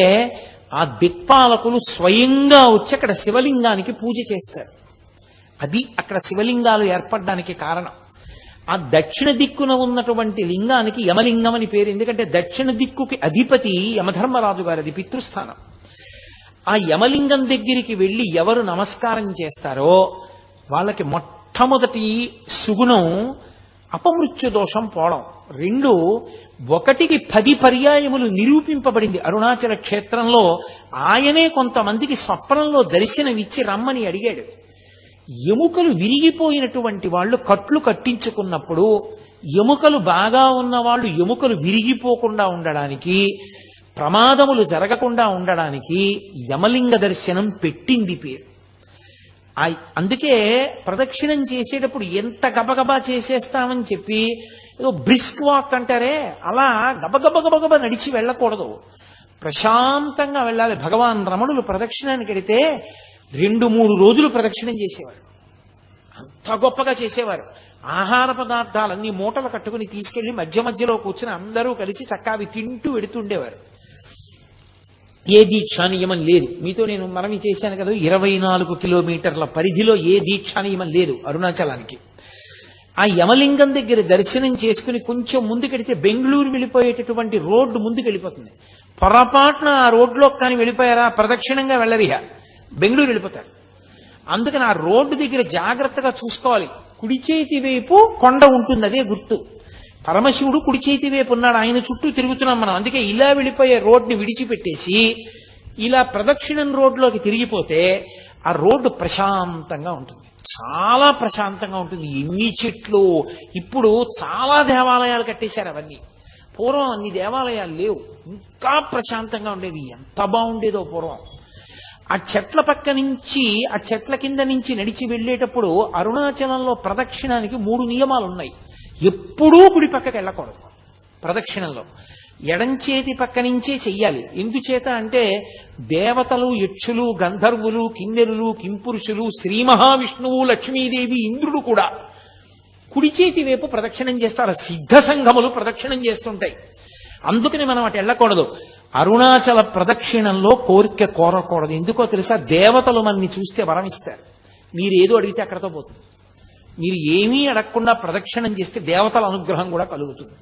ఆ దిక్పాలకులు స్వయంగా వచ్చి అక్కడ శివలింగానికి పూజ చేస్తారు. అది అక్కడ శివలింగాలు ఏర్పడడానికి కారణం. ఆ దక్షిణ దిక్కున ఉన్నటువంటి లింగానికి యమలింగం అని పేరు. ఎందుకంటే దక్షిణ దిక్కుకి అధిపతి యమధర్మరాజు గారు, అది పితృస్థానం. ఆ యమలింగం దగ్గరికి వెళ్ళి ఎవరు నమస్కారం చేస్తారో వాళ్ళకి మొట్టమొదటి సుగుణం అపమృత్యు దోషం పోవడం. 2, 1కి 10 పర్యాయములు నిరూపింపబడింది అరుణాచల క్షేత్రంలో. ఆయనే కొంతమందికి స్వప్నంలో దర్శనమిచ్చి రమ్మని అడిగాడు. ఎముకలు విరిగిపోయినటువంటి వాళ్ళు కట్లు కట్టించుకున్నప్పుడు, ఎముకలు బాగా ఉన్న వాళ్ళు ఎముకలు విరిగిపోకుండా ఉండడానికి, ప్రమాదములు జరగకుండా ఉండడానికి యమలింగ దర్శనం పెట్టింది పేరు. అందుకే ప్రదక్షిణం చేసేటప్పుడు ఎంత గబగబా చేసేస్తామని చెప్పి ఏదో బ్రిస్క్ వాక్ అంటారే, అలా గబగబ నడిచి వెళ్ళకూడదు, ప్రశాంతంగా వెళ్ళాలి. భగవాన్ రమణులు ప్రదక్షిణానికి వెడితే 2-3 రోజులు ప్రదక్షిణం చేసేవారు. అంత గొప్పగా చేసేవారు. ఆహార పదార్థాలన్నీ మూటలు కట్టుకుని తీసుకెళ్లి మధ్య మధ్యలో కూర్చుని అందరూ కలిసి చక్కగా అవి తింటూ వెడుతుండేవారు. ఏ దీక్షా నియమం లేదు. మీతో నేను మనవి చేశాను కదా, 24 కిలోమీటర్ల పరిధిలో ఏ దీక్షా నియమం లేదు అరుణాచలానికి. ఆ యమలింగం దగ్గర దర్శనం చేసుకుని కొంచెం ముందుకెడితే బెంగళూరు వెళ్ళిపోయేటటువంటి రోడ్డు ముందుకు వెళ్ళిపోతుంది. పొరపాటున ఆ రోడ్లో కానీ వెళ్ళిపోయారా ప్రదక్షిణంగా వెళ్ళరిహ, బెంగళూరు వెళ్ళిపోతారు. అందుకని ఆ రోడ్డు దగ్గర జాగ్రత్తగా చూసుకోవాలి. కుడి చేతి వైపు కొండ ఉంటుంది, అదే గుర్తు. పరమశివుడు కుడి చేతి వైపు ఉన్నాడు, ఆయన చుట్టూ తిరుగుతున్నాం మనం. అందుకే ఇలా వెళ్ళిపోయే రోడ్ని విడిచిపెట్టేసి ఇలా ప్రదక్షిణం రోడ్లోకి తిరిగిపోతే ఆ రోడ్డు ప్రశాంతంగా ఉంటుంది, చాలా ప్రశాంతంగా ఉంటుంది. ఎన్ని చెట్లు, ఇప్పుడు చాలా దేవాలయాలు కట్టేశారు అవన్నీ. పూర్వం అన్ని దేవాలయాలు లేవు, ఇంకా ప్రశాంతంగా ఉండేది. ఎంత బాగుండేదో పూర్వం. ఆ చెట్ల పక్క నుంచి, ఆ చెట్ల కింద నుంచి నడిచి వెళ్ళేటప్పుడు అరుణాచలంలో ప్రదక్షిణానికి 3 నియమాలు ఉన్నాయి. ఎప్పుడూ కుడి పక్కకి వెళ్ళకూడదు ప్రదక్షిణంలో, ఎడంచేతి పక్క నుంచే చెయ్యాలి. ఎందుచేత అంటే దేవతలు, యక్షులు, గంధర్వులు, కిన్నెరులు, కింపురుషులు, శ్రీ మహావిష్ణువు, లక్ష్మీదేవి, ఇంద్రుడు కూడా కుడి చేతి వైపు ప్రదక్షిణం చేస్తారు. సిద్ధ సంఘములు ప్రదక్షిణం చేస్తుంటాయి. అందుకని మనం అటు వెళ్ళకూడదు. అరుణాచల ప్రదక్షిణంలో కోరిక కోరకూడదు. ఎందుకో తెలుసా? దేవతలు మనని చూస్తే వరం ఇస్తారు. మీరు ఏదో అడిగితే అక్కడతో పోతుంది. మీరు ఏమీ అడగకుండా ప్రదక్షిణం చేస్తే దేవతల అనుగ్రహం కూడా కలుగుతుంది.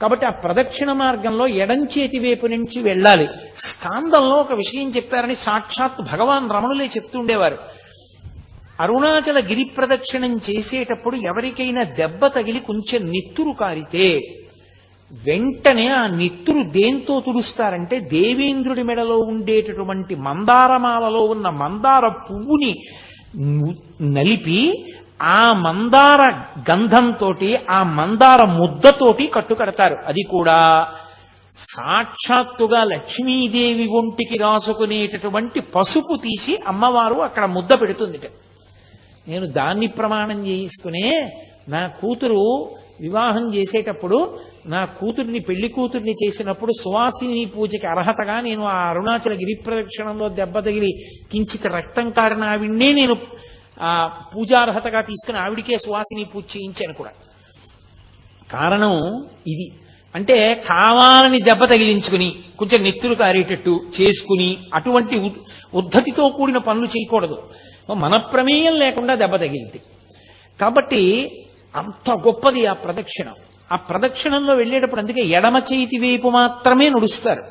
కాబట్టి ఆ ప్రదక్షిణ మార్గంలో ఎడం చేతి వైపు నుంచి వెళ్ళాలి. స్కాందంలో ఒక విషయం చెప్పారని సాక్షాత్ భగవాన్ రమణులే చెప్తుండేవారు. అరుణాచల గిరి ప్రదక్షిణం చేసేటప్పుడు ఎవరికైనా దెబ్బ తగిలి కొంచెం నెత్తురు కారితే వెంటనే ఆ నెత్తురు దేంతో తుడుస్తారంటే దేవేంద్రుడి మెడలో ఉండేటటువంటి మందారమాలలో ఉన్న మందార పువ్వుని నలిపి ఆ మందార గంధంతో ఆ మందార ముద్దతోటి కట్టుకడతారు. అది కూడా సాక్షాత్తుగా లక్ష్మీదేవి ఒంటికి రాసుకునేటటువంటి పసుపు తీసి అమ్మవారు అక్కడ ముద్ద పెడుతుంది. నేను దాన్ని ప్రమాణం చేసుకునే నా కూతురు వివాహం చేసేటప్పుడు నా కూతుర్ని పెళ్లి కూతుర్ని చేసినప్పుడు సువాసిని పూజకి అర్హతగా నేను ఆ అరుణాచల గిరి ప్రదక్షిణంలో దెబ్బ తగిలి కించిత రక్తం కారిన ఆవిడ్నే నేను ఆ పూజార్హతగా తీసుకుని ఆవిడికే సువాసిని పూజ చేయించాను కూడా. కారణం ఇది. అంటే కావాలని దెబ్బ తగిలించుకుని కొంచెం నెత్తురు కారేటట్టు చేసుకుని అటువంటి ఉద్ధతితో కూడిన పనులు చేయకూడదు. మన ప్రమేయం లేకుండా దెబ్బ తగిలింది. కాబట్టి అంత గొప్పది ఆ ప్రదక్షిణం. ఆ ప్రదక్షిణంలో వెళ్ళేటప్పుడు అందుకే ఎడమ చేతి వైపు మాత్రమే నడుస్తారు.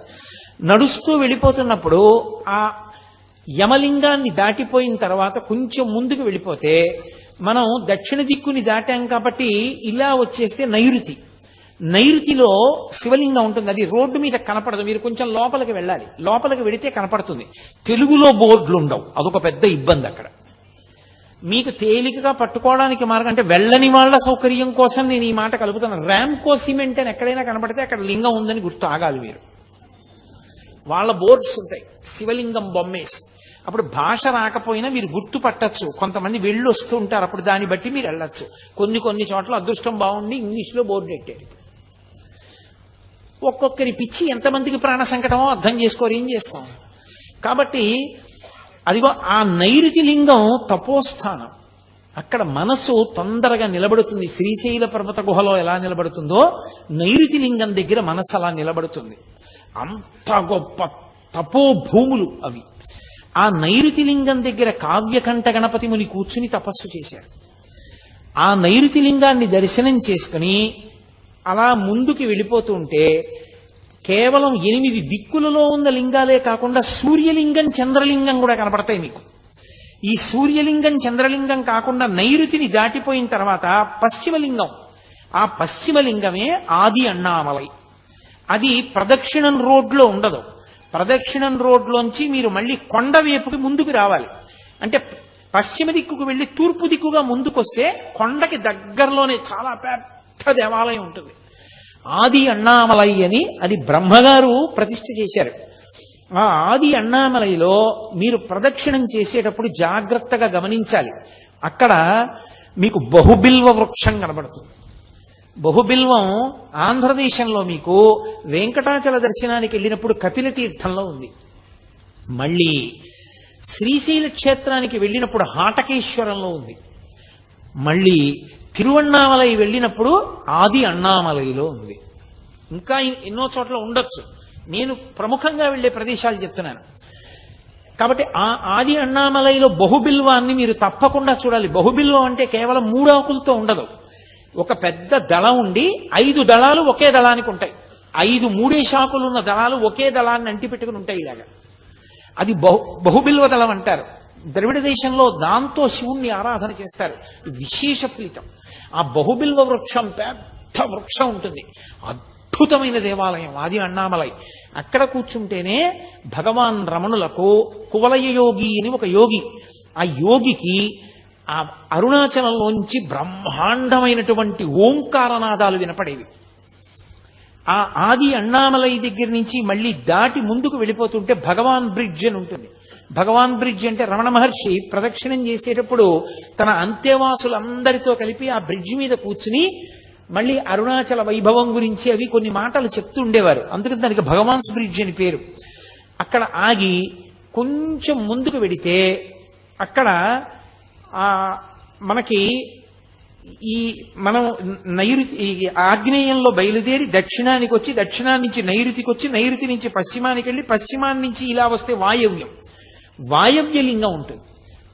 నడుస్తూ వెళ్ళిపోతున్నప్పుడు ఆ యమలింగాన్ని దాటిపోయిన తర్వాత కొంచెం ముందుకు వెళ్ళిపోతే మనం దక్షిణ దిక్కుని దాటాం కాబట్టి ఇలా వచ్చేస్తే నైరుతి. నైరుతిలో శివలింగం ఉంటుంది. అది రోడ్డు మీద కనపడదు. మీరు కొంచెం లోపలికి వెళ్ళాలి. లోపలికి వెళితే కనపడుతుంది. తెలుగులో బోర్డులు ఉండవు. అదొక పెద్ద ఇబ్బంది. అక్కడ మీకు తేలికగా పట్టుకోవడానికి మార్గం అంటే వెళ్ళని వాళ్ళ సౌకర్యం కోసం నేను ఈ మాట కలుపుతున్నాను. ర్యాంకో సిమెంట్ అని ఎక్కడైనా కనపడితే అక్కడ లింగం ఉందని గుర్తు ఆగాలి మీరు. వాళ్ళ బోర్డ్స్ ఉంటాయి శివలింగం బొమ్మేసి. అప్పుడు భాష రాకపోయినా మీరు గుర్తు పట్టచ్చు. కొంతమంది వెళ్ళి వస్తూ ఉంటారు. అప్పుడు దాన్ని బట్టి మీరు వెళ్ళొచ్చు. కొన్ని చోట్ల అదృష్టం బాగుండి ఇంగ్లీష్లో బోర్డు పెట్టారు. ఒక్కొక్కరి పిచ్చి ఎంతమందికి ప్రాణ సంకటమో అర్థం చేసుకోరు. ఏం చేస్తాం? కాబట్టి అదిగో ఆ నైరుతి లింగం తపోస్థానం. అక్కడ మనసు తొందరగా నిలబడుతుంది. శ్రీశైల పర్వత గుహలో ఎలా నిలబడుతుందో నైరుతి లింగం దగ్గర మనసు అలా నిలబడుతుంది. అంత గొప్ప తపోభూములు అవి. ఆ నైరుతి లింగం దగ్గర కావ్యకంఠ గణపతి ముని కూర్చుని తపస్సు చేశారు. ఆ నైరుతి లింగాన్ని దర్శనం చేసుకుని అలా ముందుకు వెళ్ళిపోతూ ఉంటే కేవలం 8 దిక్కులలో ఉన్న లింగాలే కాకుండా సూర్యలింగం చంద్రలింగం కూడా కనపడతాయి మీకు. ఈ సూర్యలింగం చంద్రలింగం కాకుండా నైరుతిని దాటిపోయిన తర్వాత పశ్చిమలింగం. ఆ పశ్చిమలింగమే ఆది అన్నామలై. అది ప్రదక్షిణం రోడ్లో ఉండదు. ప్రదక్షిణం రోడ్లోంచి మీరు మళ్ళీ కొండ వైపుకి ముందుకు రావాలి. అంటే పశ్చిమ దిక్కుకు వెళ్ళి తూర్పు దిక్కుగా ముందుకొస్తే కొండకి దగ్గరలోనే చాలా పెద్ద దేవాలయం ఉంటుంది. ఆది అన్నామలై అని అది బ్రహ్మగారు ప్రతిష్ఠ చేశారు. ఆ ఆది అన్నామలైలో మీరు ప్రదక్షిణం చేసేటప్పుడు జాగ్రత్తగా గమనించాలి. అక్కడ మీకు బహుబిల్వ వృక్షం కనబడుతుంది. బహుబిల్వం ఆంధ్రదేశంలో మీకు వెంకటాచల దర్శనానికి వెళ్ళినప్పుడు కపిల తీర్థంలో ఉంది. మళ్ళీ శ్రీశైల క్షేత్రానికి వెళ్ళినప్పుడు హాటకేశ్వరంలో ఉంది. మళ్ళీ తిరువణ్ణామలై వెళ్ళినప్పుడు ఆది అన్నామలైలో ఉంది. ఇంకా ఎన్నో చోట్ల ఉండొచ్చు. నేను ప్రముఖంగా వెళ్ళే ప్రదేశాలు చెప్తున్నాను. కాబట్టి ఆ ఆది అన్నామలైలో బహుబిల్వాన్ని మీరు తప్పకుండా చూడాలి. బహుబిల్వం అంటే కేవలం 3 ఆకులతో ఉండదు. ఒక పెద్ద దళం ఉండి 5 దళాలు ఒకే దళానికి ఉంటాయి. 5 3 శాఖలు ఉన్న దళాలు ఒకే దళాన్ని అంటిపెట్టుకుని ఉంటాయి. ఇలాగా అది బహుబిల్వ దళం అంటారు. ద్రవిడ దేశంలో దాంతో శివుణ్ణి ఆరాధన చేస్తారు. విశేష ఫలితం. ఆ బహుబిల్వ వృక్షం పెద్ద వృక్షం ఉంటుంది. అద్భుతమైన దేవాలయం ఆది అన్నామలై. అక్కడ కూర్చుంటేనే భగవాన్ రమణులకు కువలయ యోగి అని ఒక యోగి, ఆ యోగికి ఆ అరుణాచలంలోంచి బ్రహ్మాండమైనటువంటి ఓంకారనాదాలు వినపడేవి. ఆ ఆది అన్నామలై దగ్గర నుంచి మళ్ళీ దాటి ముందుకు వెళ్ళిపోతుంటే భగవాన్ బ్రిడ్జ్ అని ఉంటుంది. భగవాన్ బ్రిడ్జ్ అంటే రమణ మహర్షి ప్రదక్షిణం చేసేటప్పుడు తన అంత్యవాసులందరితో కలిపి ఆ బ్రిడ్జ్ మీద కూర్చుని మళ్ళీ అరుణాచల వైభవం గురించి అవి కొన్ని మాటలు చెప్తూ ఉండేవారు. అందుకని దానికి భగవాన్స్ బ్రిడ్జ్ అని పేరు. అక్కడ ఆగి కొంచెం ముందుకు వెడితే అక్కడ మనకి ఈ మనం నైరుతి ఆగ్నేయంలో బయలుదేరి దక్షిణానికి వచ్చి దక్షిణాన్ని నుంచి నైరుతికి వచ్చి నైరుతి నుంచి పశ్చిమానికి వెళ్ళి పశ్చిమాన్ని నుంచి ఇలా వస్తే వాయవ్యం, వాయవ్యలింగం ఉంటుంది.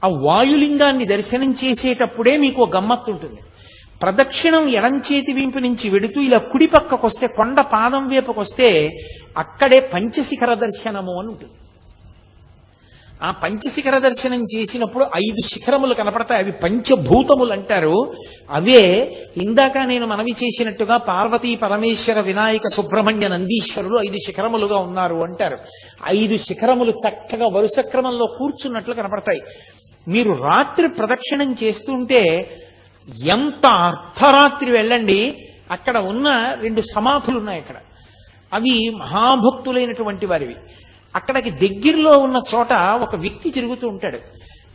ఆ వాయులింగాన్ని దర్శనం చేసేటప్పుడే మీకు గమ్మత్తు ఉంటుంది. ప్రదక్షిణం ఎడంచేతి వీంపు నుంచి వెడుతూ ఇలా కుడి పక్కకొస్తే కొండ పాదం వైపుకొస్తే అక్కడే పంచశిఖర దర్శనము అని ఉంటుంది. ఆ పంచశిఖర దర్శనం చేసినప్పుడు 5 శిఖరములు కనపడతాయి. అవి పంచభూతములు అంటారు. అవే ఇందాక నేను మనవి చేసినట్టుగా పార్వతీ పరమేశ్వర వినాయక సుబ్రహ్మణ్య నందీశ్వరులు 5 శిఖరములుగా ఉన్నారు అంటారు. 5 శిఖరములు చక్కగా వరుస క్రమంలో కూర్చున్నట్లు కనపడతాయి. మీరు రాత్రి ప్రదక్షిణం చేస్తుంటే ఎంత అర్ధరాత్రి వెళ్ళండి, అక్కడ ఉన్న 2 సమాధులు ఉన్నాయి. అక్కడ అవి మహాభక్తులైనటువంటి వారివి. అక్కడికి దగ్గరలో ఉన్న చోట ఒక వ్యక్తి తిరుగుతూ ఉంటాడు.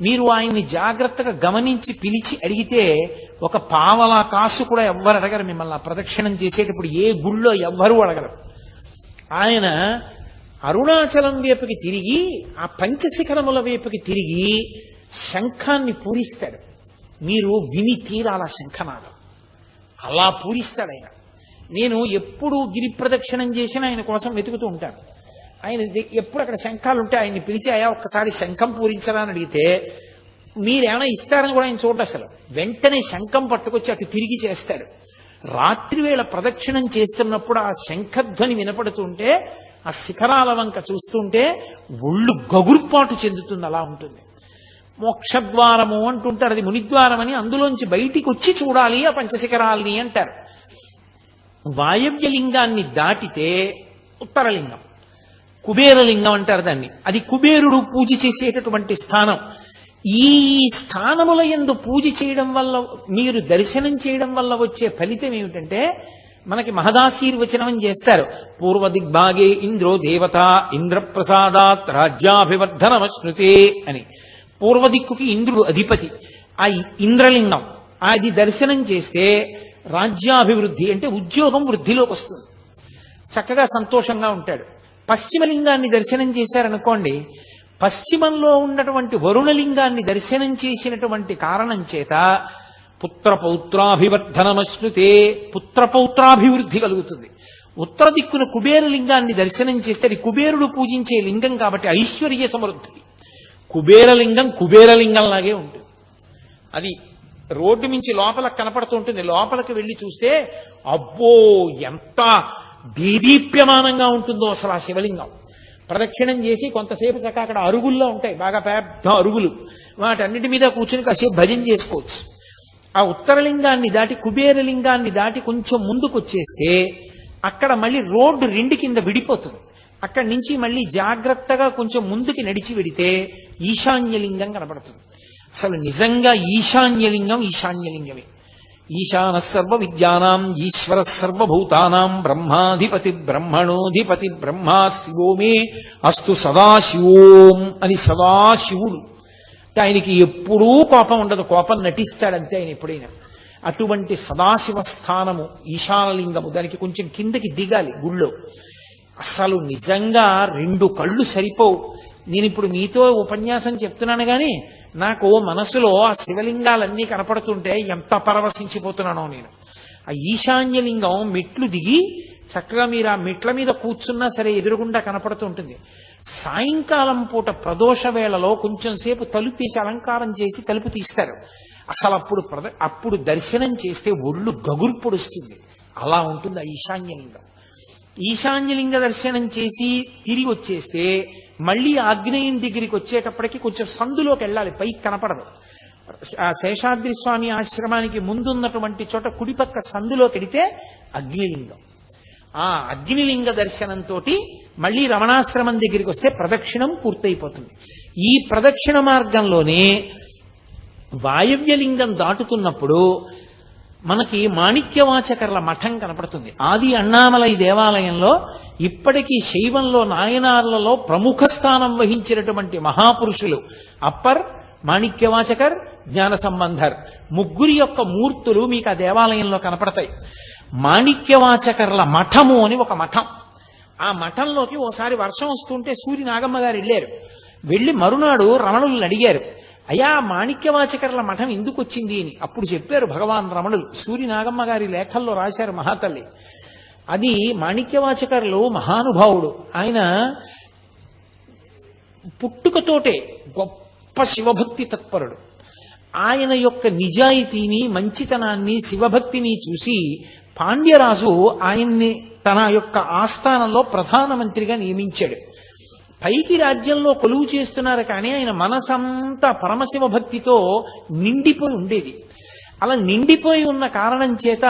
మీరు ఆయన్ని జాగ్రత్తగా గమనించి పిలిచి అడిగితే ఒక పావలా కాసు కూడా ఎవ్వరు అడగరు మిమ్మల్ని. ఆ ప్రదక్షిణం చేసేటప్పుడు ఏ గుళ్ళో ఎవ్వరూ అడగరు. ఆయన అరుణాచలం వైపుకి తిరిగి ఆ పంచశిఖరముల వైపుకి తిరిగి శంఖాన్ని పూరిస్తాడు. మీరు విని తీరాల శంఖనాదం అలా పూరిస్తాడు ఆయన. నేను ఎప్పుడు గిరి ప్రదక్షిణం చేసినా ఆయన కోసం వెతుకుతూ ఉంటాను. ఆయన ఎప్పుడు అక్కడ శంఖాలు ఉంటే ఆయన్ని పిలిచి అయ్యా ఒక్కసారి శంఖం పూరించరా అని అడిగితే మీరేమైనా ఇస్తారని కూడా ఆయన చూడ, అసలు వెంటనే శంఖం పట్టుకొచ్చి అటు తిరిగి చేస్తాడు. రాత్రి వేళ ప్రదక్షిణం చేస్తున్నప్పుడు ఆ శంఖధ్వని వినపడుతుంటే ఆ శిఖరాల వంక చూస్తుంటే ఒళ్ళు గగుర్పాటు చెందుతుంది. అలా ఉంటుంది. మోక్షద్వారము అంటుంటారు, అది మునిద్వారం అని. అందులోంచి బయటికి వచ్చి చూడాలి ఆ పంచశిఖరాల్ని అంటారు. వాయవ్యలింగాన్ని దాటితే ఉత్తరలింగం, కుబేరలింగం అంటారు దాన్ని. అది కుబేరుడు పూజ చేసేటటువంటి స్థానం. ఈ స్థానముల యందు పూజ చేయడం వల్ల, మీరు దర్శనం చేయడం వల్ల వచ్చే ఫలితం ఏమిటంటే, మనకి మహదాశీర్వచనం చేస్తారు. పూర్వ దిగ్భాగే ఇంద్రో దేవత ఇంద్రప్రసాదాత్ రాజ్యాభివర్ధనమశ్నుతే అని. పూర్వ దిక్కుకి ఇంద్రుడు అధిపతి. ఆ ఇంద్రలింగం అది దర్శనం చేస్తే రాజ్యాభివృద్ధి అంటే ఉద్యోగం వృద్ధిలోకి వస్తుంది, చక్కగా సంతోషంగా ఉంటాడు. పశ్చిమలింగాన్ని దర్శనం చేశారనుకోండి, పశ్చిమంలో ఉన్నటువంటి వరుణలింగాన్ని దర్శనం చేసినటువంటి కారణం చేత పుత్రపౌత్రాభివర్ధనమశ్నుతే, పుత్రపౌత్రాభివృద్ధి కలుగుతుంది. ఉత్తర దిక్కున కుబేరలింగాన్ని దర్శనం చేస్తే అది కుబేరుడు పూజించే లింగం కాబట్టి ఐశ్వర్య సమృద్ధి. కుబేరలింగం కుబేరలింగంలాగే ఉంటుంది. అది రోడ్డు నుంచి లోపలకు కనపడుతూ ఉంటుంది. లోపలికి వెళ్ళి చూస్తే అబ్బో ఎంత దీదీప్యమానంగా ఉంటుందో అసలు ఆ శివలింగం. ప్రదక్షిణం చేసి కొంతసేపు చక్క అక్కడ అరుగుల్లో ఉంటాయి, బాగా పెద్ద అరుగులు, వాటన్నిటి మీద కూర్చుని కాసేపు భజన చేసుకోవచ్చు. ఆ ఉత్తరలింగాన్ని దాటి కుబేరలింగాన్ని దాటి కొంచెం ముందుకు వచ్చేస్తే అక్కడ మళ్ళీ రోడ్డు 2 కింద విడిపోతుంది. అక్కడి నుంచి మళ్ళీ జాగ్రత్తగా కొంచెం ముందుకి నడిచి వెడితే ఈశాన్యలింగం కనపడుతుంది. అసలు నిజంగా ఈశాన్యలింగం ఈశాన్యలింగమే. ఈశాన సర్వ విద్యానాం ఈశ్వర సర్వభూతానాం బ్రహ్మాధిపతి బ్రహ్మణోధిపతి బ్రహ్మా శివో మే అస్తు సదాశివోం అని సదాశివుడు. ఆయనకి ఎప్పుడూ కోపం ఉండదు, కోపం నటిస్తాడంతే ఆయన ఎప్పుడైనా. అటువంటి సదాశివ స్థానము ఈశానలింగము. దానికి కొంచెం కిందకి దిగాలి గుళ్ళో. అసలు నిజంగా 2 కళ్ళు సరిపోవు. నేను ఇప్పుడు మీతో ఉపన్యాసం చెప్తున్నాను కానీ నాకు మనసులో ఆ శివలింగాలన్నీ కనపడుతుంటే ఎంత పరవశించిపోతున్నానో నేను. ఆ ఈశాన్యలింగం మెట్లు దిగి చక్కగా మీరు ఆ మెట్ల మీద కూర్చున్నా సరే ఎదురుగుండా కనపడుతూ ఉంటుంది. సాయంకాలం పూట ప్రదోష వేళలో కొంచెం సేపు తలుపేసి అలంకారం చేసి తలుపు తీస్తారు. అసలు అప్పుడు దర్శనం చేస్తే ఒళ్ళు గగుర్పొడుస్తుంది. అలా ఉంటుంది ఆ ఈశాన్యలింగం. ఈశాన్యలింగ దర్శనం చేసి తిరిగి వచ్చేస్తే మళ్ళీ ఆగ్నేయం దగ్గరికి వచ్చేటప్పటికి కొంచెం సందులోకి వెళ్ళాలి, పైకి కనపడదు. ఆ శేషాద్రి స్వామి ఆశ్రమానికి ముందున్నటువంటి చోట కుడిపక్క సందులోకి వెడితే అగ్నిలింగం. ఆ అగ్నిలింగ దర్శనంతో మళ్ళీ రమణాశ్రమం దగ్గరికి వస్తే ప్రదక్షిణం పూర్తయిపోతుంది. ఈ ప్రదక్షిణ మార్గంలోనే వాయవ్యలింగం దాటుతున్నప్పుడు మనకి మాణిక్యవాచకర్ల మఠం కనపడుతుంది. ఆది అన్నామలై దేవాలయంలో ఇప్పటికీ శైవంలో నాయనార్లలో ప్రముఖ స్థానం వహించినటువంటి మహాపురుషులు అప్పర్, మాణిక్యవాచకర్, జ్ఞాన సంబంధర్, 3 యొక్క మూర్తులు మీకు ఆ దేవాలయంలో కనపడతాయి. మాణిక్యవాచకర్ల మఠము అని ఒక మఠం. ఆ మఠంలోకి ఓసారి వర్షం వస్తుంటే సూర్య నాగమ్మ గారు వెళ్ళారు. వెళ్ళి మరునాడు రమణులను అడిగారు, అయ్యా మాణిక్యవాచకర్ల మఠం ఎందుకు వచ్చింది అని. అప్పుడు చెప్పారు భగవాన్ రమణులు. సూర్య నాగమ్మ గారి లేఖల్లో రాశారు మహాతల్లి. అది మాణిక్యవాచకర్లు మహానుభావుడు. ఆయన పుట్టుకతోటే గొప్ప శివభక్తి తత్పరుడు. ఆయన యొక్క నిజాయితీని, మంచితనాన్ని, శివభక్తిని చూసి పాండ్యరాజు ఆయన్ని తన యొక్క ఆస్థానంలో ప్రధానమంత్రిగా నియమించాడు. పైకి రాజ్యంలో కొలువు చేస్తున్నారు కానీ ఆయన మనసంతా పరమశివ భక్తితో నిండిపోయి ఉండేది. అలా నిండిపోయి ఉన్న కారణం చేత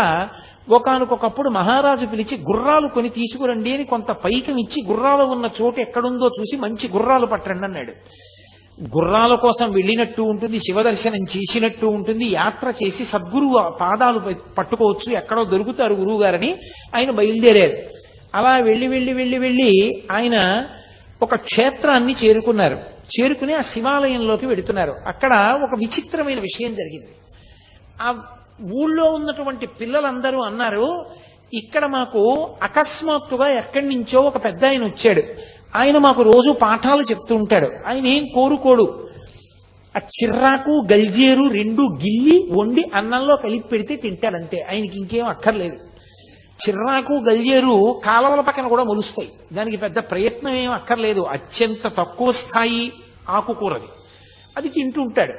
ఒకానొకప్పుడు మహారాజు పిలిచి గుర్రాలు కొని తీసుకురండి అని కొంత పైకం ఇచ్చి గుర్రాలు ఉన్న చోటు ఎక్కడుందో చూసి మంచి గుర్రాలు పట్టండి అన్నాడు. గుర్రాల కోసం వెళ్ళినట్టు ఉంటుంది, శివదర్శనం చేసినట్టు ఉంటుంది, యాత్ర చేసి సద్గురువు పాదాలు పట్టుకోవచ్చు, ఎక్కడో దొరుకుతారు గురువు గారని ఆయన బయలుదేరారు. అలా వెళ్ళి ఆయన ఒక క్షేత్రాన్ని చేరుకున్నారు. చేరుకుని ఆ శివాలయంలోకి వెడుతున్నారు. అక్కడ ఒక విచిత్రమైన విషయం జరిగింది. ఆ ఊళ్ళో ఉన్నటువంటి పిల్లలందరూ అన్నారు, ఇక్కడ మాకు అకస్మాత్తుగా ఎక్కడి నుంచో ఒక పెద్ద ఆయన వచ్చాడు, ఆయన మాకు రోజు పాఠాలు చెప్తూ ఉంటాడు, ఆయన ఏం కోరుకోడు, ఆ చిర్రాకు గల్జేరు రెండు గిల్లి వండి అన్నంలో కలిపి పెడితే తింటాడంతే, ఆయనకి ఇంకేం అక్కర్లేదు. చిర్రాకు గల్జేరు కాలవల పక్కన కూడా మొలుస్తాయి, దానికి పెద్ద ప్రయత్నం ఏం అక్కర్లేదు, అత్యంత తక్కువ స్థాయి ఆకుకూరది, అది తింటుంటాడు.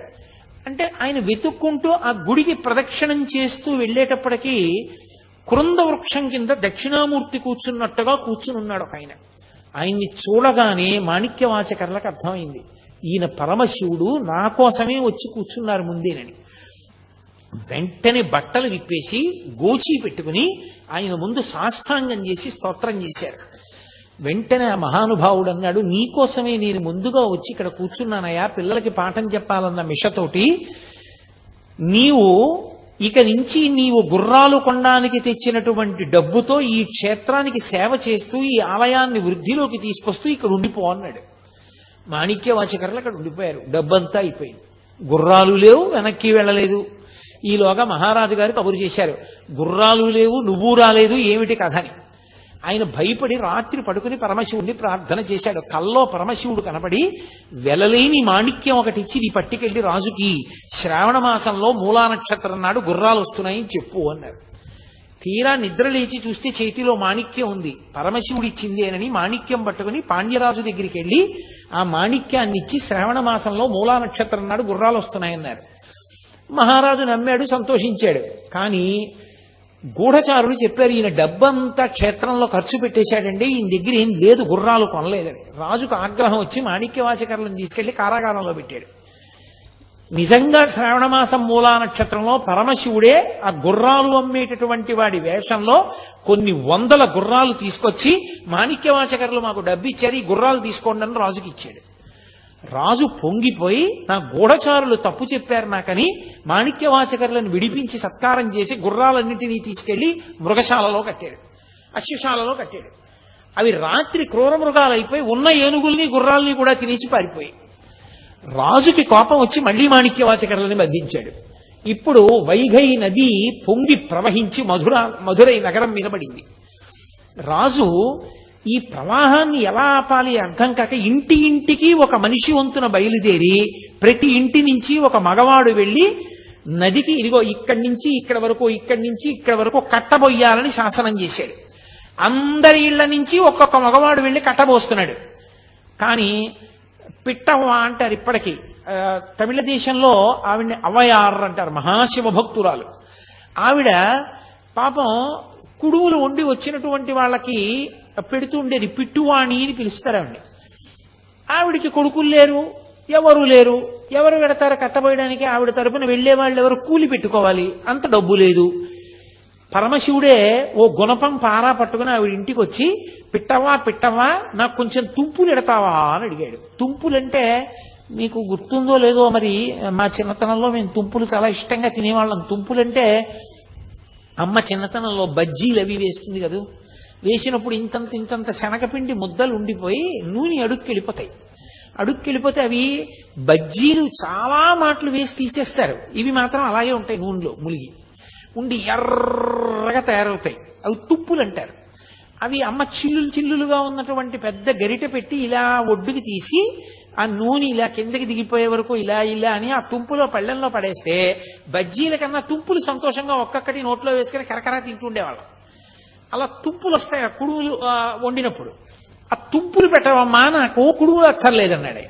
అంటే ఆయన వెతుక్కుంటూ ఆ గుడికి ప్రదక్షిణం చేస్తూ వెళ్ళేటప్పటికీ కృంద వృక్షం కింద దక్షిణామూర్తి కూర్చున్నట్టుగా కూర్చుని ఉన్నాడు ఒక ఆయన. ఆయన్ని చూడగానే మాణిక్యవాచకర్లకు అర్థమైంది, ఈయన పరమశివుడు నా కోసమే వచ్చి కూర్చున్నారు ముందేనని. వెంటనే బట్టలు విప్పేసి గోచి పెట్టుకుని ఆయన ముందు సాష్టాంగం చేసి స్తోత్రం చేశారు. వెంటనే ఆ మహానుభావుడు అన్నాడు, నీకోసమే నేను ముందుగా వచ్చి ఇక్కడ కూర్చున్నానయ్యా, పిల్లలకి పాఠం చెప్పాలన్న మిషతోటి. నీవు ఇక నుంచి నీవు గుర్రాలు కొనడానికి తెచ్చినటువంటి డబ్బుతో ఈ క్షేత్రానికి సేవ చేస్తూ ఈ ఆలయాన్ని వృద్ధిలోకి తీసుకొస్తూ ఇక్కడ ఉండిపో అన్నాడు. మాణిక్యవాచకర్లు అక్కడ ఉండిపోయారు. డబ్బంతా అయిపోయింది, గుర్రాలు లేవు, వెనక్కి వెళ్ళలేదు. ఈలోగా మహారాజు గారు కబురు చేశారు, గుర్రాలు లేవు, నువ్వు రాలేదు, ఏమిటి కథ అని. ఆయన భయపడి రాత్రి పడుకుని పరమశివుడిని ప్రార్థన చేశాడు. కల్లో పరమశివుడు కనపడి, వెలలేని మాణిక్యం ఒకటి ఇచ్చి నీ పట్టుకెళ్లి రాజుకి శ్రావణ మాసంలో మూలా నక్షత్రం నాడు గుర్రాలు వస్తున్నాయని చెప్పు అన్నారు. తీరా నిద్ర లేచి చూస్తే చేతిలో మాణిక్యం ఉంది, పరమశివుడు ఇచ్చిందేనని మాణిక్యం పట్టుకుని పాండ్యరాజు దగ్గరికి వెళ్ళి ఆ మాణిక్యాన్ని ఇచ్చి శ్రావణ మాసంలో మూలా నక్షత్రం నాడు గుర్రాలు వస్తున్నాయన్నారు. మహారాజు నమ్మాడు, సంతోషించాడు. కానీ గూఢచారులు చెప్పారు, ఈయన డబ్బంతా క్షేత్రంలో ఖర్చు పెట్టేశాడండి, ఈయన దగ్గర ఏం లేదు, గుర్రాలు కొనలేదని. రాజుకు ఆగ్రహం వచ్చి మాణిక్యవాచకర్లను తీసుకెళ్లి కారాగారంలో పెట్టాడు. నిజంగా శ్రావణమాసం మూలా నక్షత్రంలో పరమశివుడే ఆ గుర్రాలు అమ్మేటటువంటి వాడి వేషంలో కొన్ని వందల గుర్రాలు తీసుకొచ్చి, మాణిక్యవాచకర్లు మాకు డబ్బు ఇచ్చారు, ఈ గుర్రాలు తీసుకోండి అని రాజుకి ఇచ్చాడు. రాజు పొంగిపోయి, నా గూఢచారులు తప్పు చెప్పారు నాకని మాణిక్యవాచకర్లను విడిపించి సత్కారం చేసి గుర్రాలన్నింటినీ తీసుకెళ్లి మృగశాలలో కట్టాడు, అశ్వశాలలో కట్టాడు. అవి రాత్రి క్రూర మృగాలైపోయి ఉన్న ఏనుగుల్ని గుర్రాలని కూడా తినేసి పారిపోయి. రాజుకి కోపం వచ్చి మళ్లీ మాణిక్యవాచకర్లని బంధించాడు. ఇప్పుడు వైఘై నది పొంగి ప్రవహించి మధురై నగరం మీద పడింది. రాజు ఈ ప్రవాహాన్ని ఎలా ఆపాలి అర్థం కాక ఇంటి ఇంటికి ఒక మనిషి వంతున బయలుదేరి ప్రతి ఇంటి నుంచి ఒక మగవాడు వెళ్లి నదికి ఇదిగో ఇక్కడి నుంచి ఇక్కడ వరకు, ఇక్కడి నుంచి ఇక్కడ వరకు కట్టబోయాలని శాసనం చేశాడు. అందరి ఇళ్ల నుంచి ఒక్కొక్క మగవాడు వెళ్లి కట్టబోస్తున్నాడు. కానీ పిట్టవ్వ అంటారు ఇప్పటికీ, తమిళ దేశంలో ఆవిడ్ని అవయార్ అంటారు, మహాశివ భక్తురాలు. ఆవిడ పాపం కుడుములు వండి వచ్చినటువంటి వాళ్ళకి పెడుతూ ఉండేది, పిట్టువాణి అని పిలుస్తారు ఆవిడ్ని. ఆవిడికి కొడుకులు లేరు, ఎవరు లేరు, ఎవరు పెడతారు కట్టబోయడానికి? ఆవిడ తరపున వెళ్లే వాళ్ళు ఎవరు? కూలి పెట్టుకోవాలి, అంత డబ్బు లేదు. పరమశివుడే ఓ గుణపం పారా పట్టుకుని ఆవిడ ఇంటికి వచ్చి, పిట్టవ్వా నాకు కొంచెం తుంపులు ఎడతావా అని అడిగాడు. తుంపులంటే మీకు గుర్తుందో లేదో మరి, మా చిన్నతనంలో మేము తుంపులు చాలా ఇష్టంగా తినేవాళ్ళం. తుంపులంటే అమ్మ చిన్నతనంలో బజ్జీలు అవి వేస్తుంది కదా, వేసినప్పుడు ఇంతంత శనగపిండి ముద్దలు ఉండిపోయి నూనె అడుక్కెళ్ళిపోతాయి. అడుక్కెళ్ళిపోతే అవి బజ్జీలు చాలా మాటలు వేసి తీసేస్తారు, ఇవి మాత్రం అలాగే ఉంటాయి, నూనెలో ములిగి ఉండి ఎర్రగా తయారవుతాయి. అవి తుప్పులు అంటారు. అవి అమ్మ చిల్లులుగా ఉన్నటువంటి పెద్ద గరిటె పెట్టి ఇలా ఒడ్డుకి తీసి ఆ నూనె ఇలా కిందకి దిగిపోయే వరకు ఇలా అని ఆ తుంపులో పళ్ళెంలో పడేస్తే బజ్జీల కన్నా తుంపులు సంతోషంగా ఒక్కొక్కటి నోట్లో వేసుకుని కరకరా తింటుండేవాళ్ళం. అలా తుంపులు వస్తాయి ఆ కుడుములు వండినప్పుడు. ఆ తుంపులు పెట్టవమ్మా, నాకు కుడుములు అక్కర్లేదన్నాడే.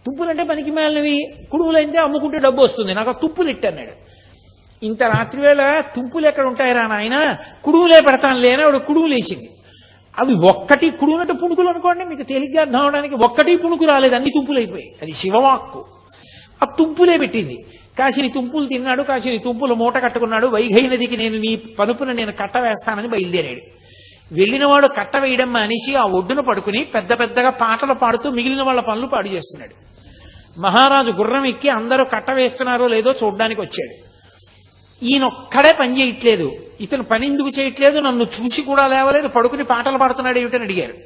తుంపులు అంటే పనికి మేలినవి, కుడుములు అయితే అమ్ముకుంటే డబ్బు వస్తుంది, నాకు ఆ తుంపులు ఇట్టన్నాడు. ఇంత రాత్రి వేళ తుంపులు ఎక్కడ ఉంటాయిరా నాయన, కుడుములే పెడతాను లేని ఆవిడ కుడుములు వేసింది. అవి ఒక్కటి కుడునట్టు పుణుకులు అనుకోండి, మీకు తేలిగ్గా అర్థం అవడానికి. ఒక్కటి పుణుకు రాలేదు, అన్ని తుంపులు అయిపోయాయి. అది శివవాక్కు. ఆ తుంపులే పెట్టింది. కాసిని తుంపులు తిన్నాడు, కాసిని తుంపులు మూట కట్టుకున్నాడు. వైఘై నదికి నేను పనుపున నేను కట్ట వేస్తానని బయలుదేరాడు. వెళ్ళినవాడు కట్ట వేయడం మానేసి ఆ ఒడ్డున పడుకుని పెద్ద పెద్దగా పాటలు పాడుతూ మిగిలిన వాళ్ళ పనులు పాడు చేస్తున్నాడు. మహారాజు గుర్రం ఎక్కి అందరూ కట్ట వేస్తున్నారో లేదో చూడ్డానికి వచ్చాడు. ఈయనొక్కడే పని చేయట్లేదు. ఇతను పని ఎందుకు చేయట్లేదు, నన్ను చూసి కూడా లేవలేదు, పడుకుని పాటలు పాడుతున్నాడు ఏమిటని అడిగారు.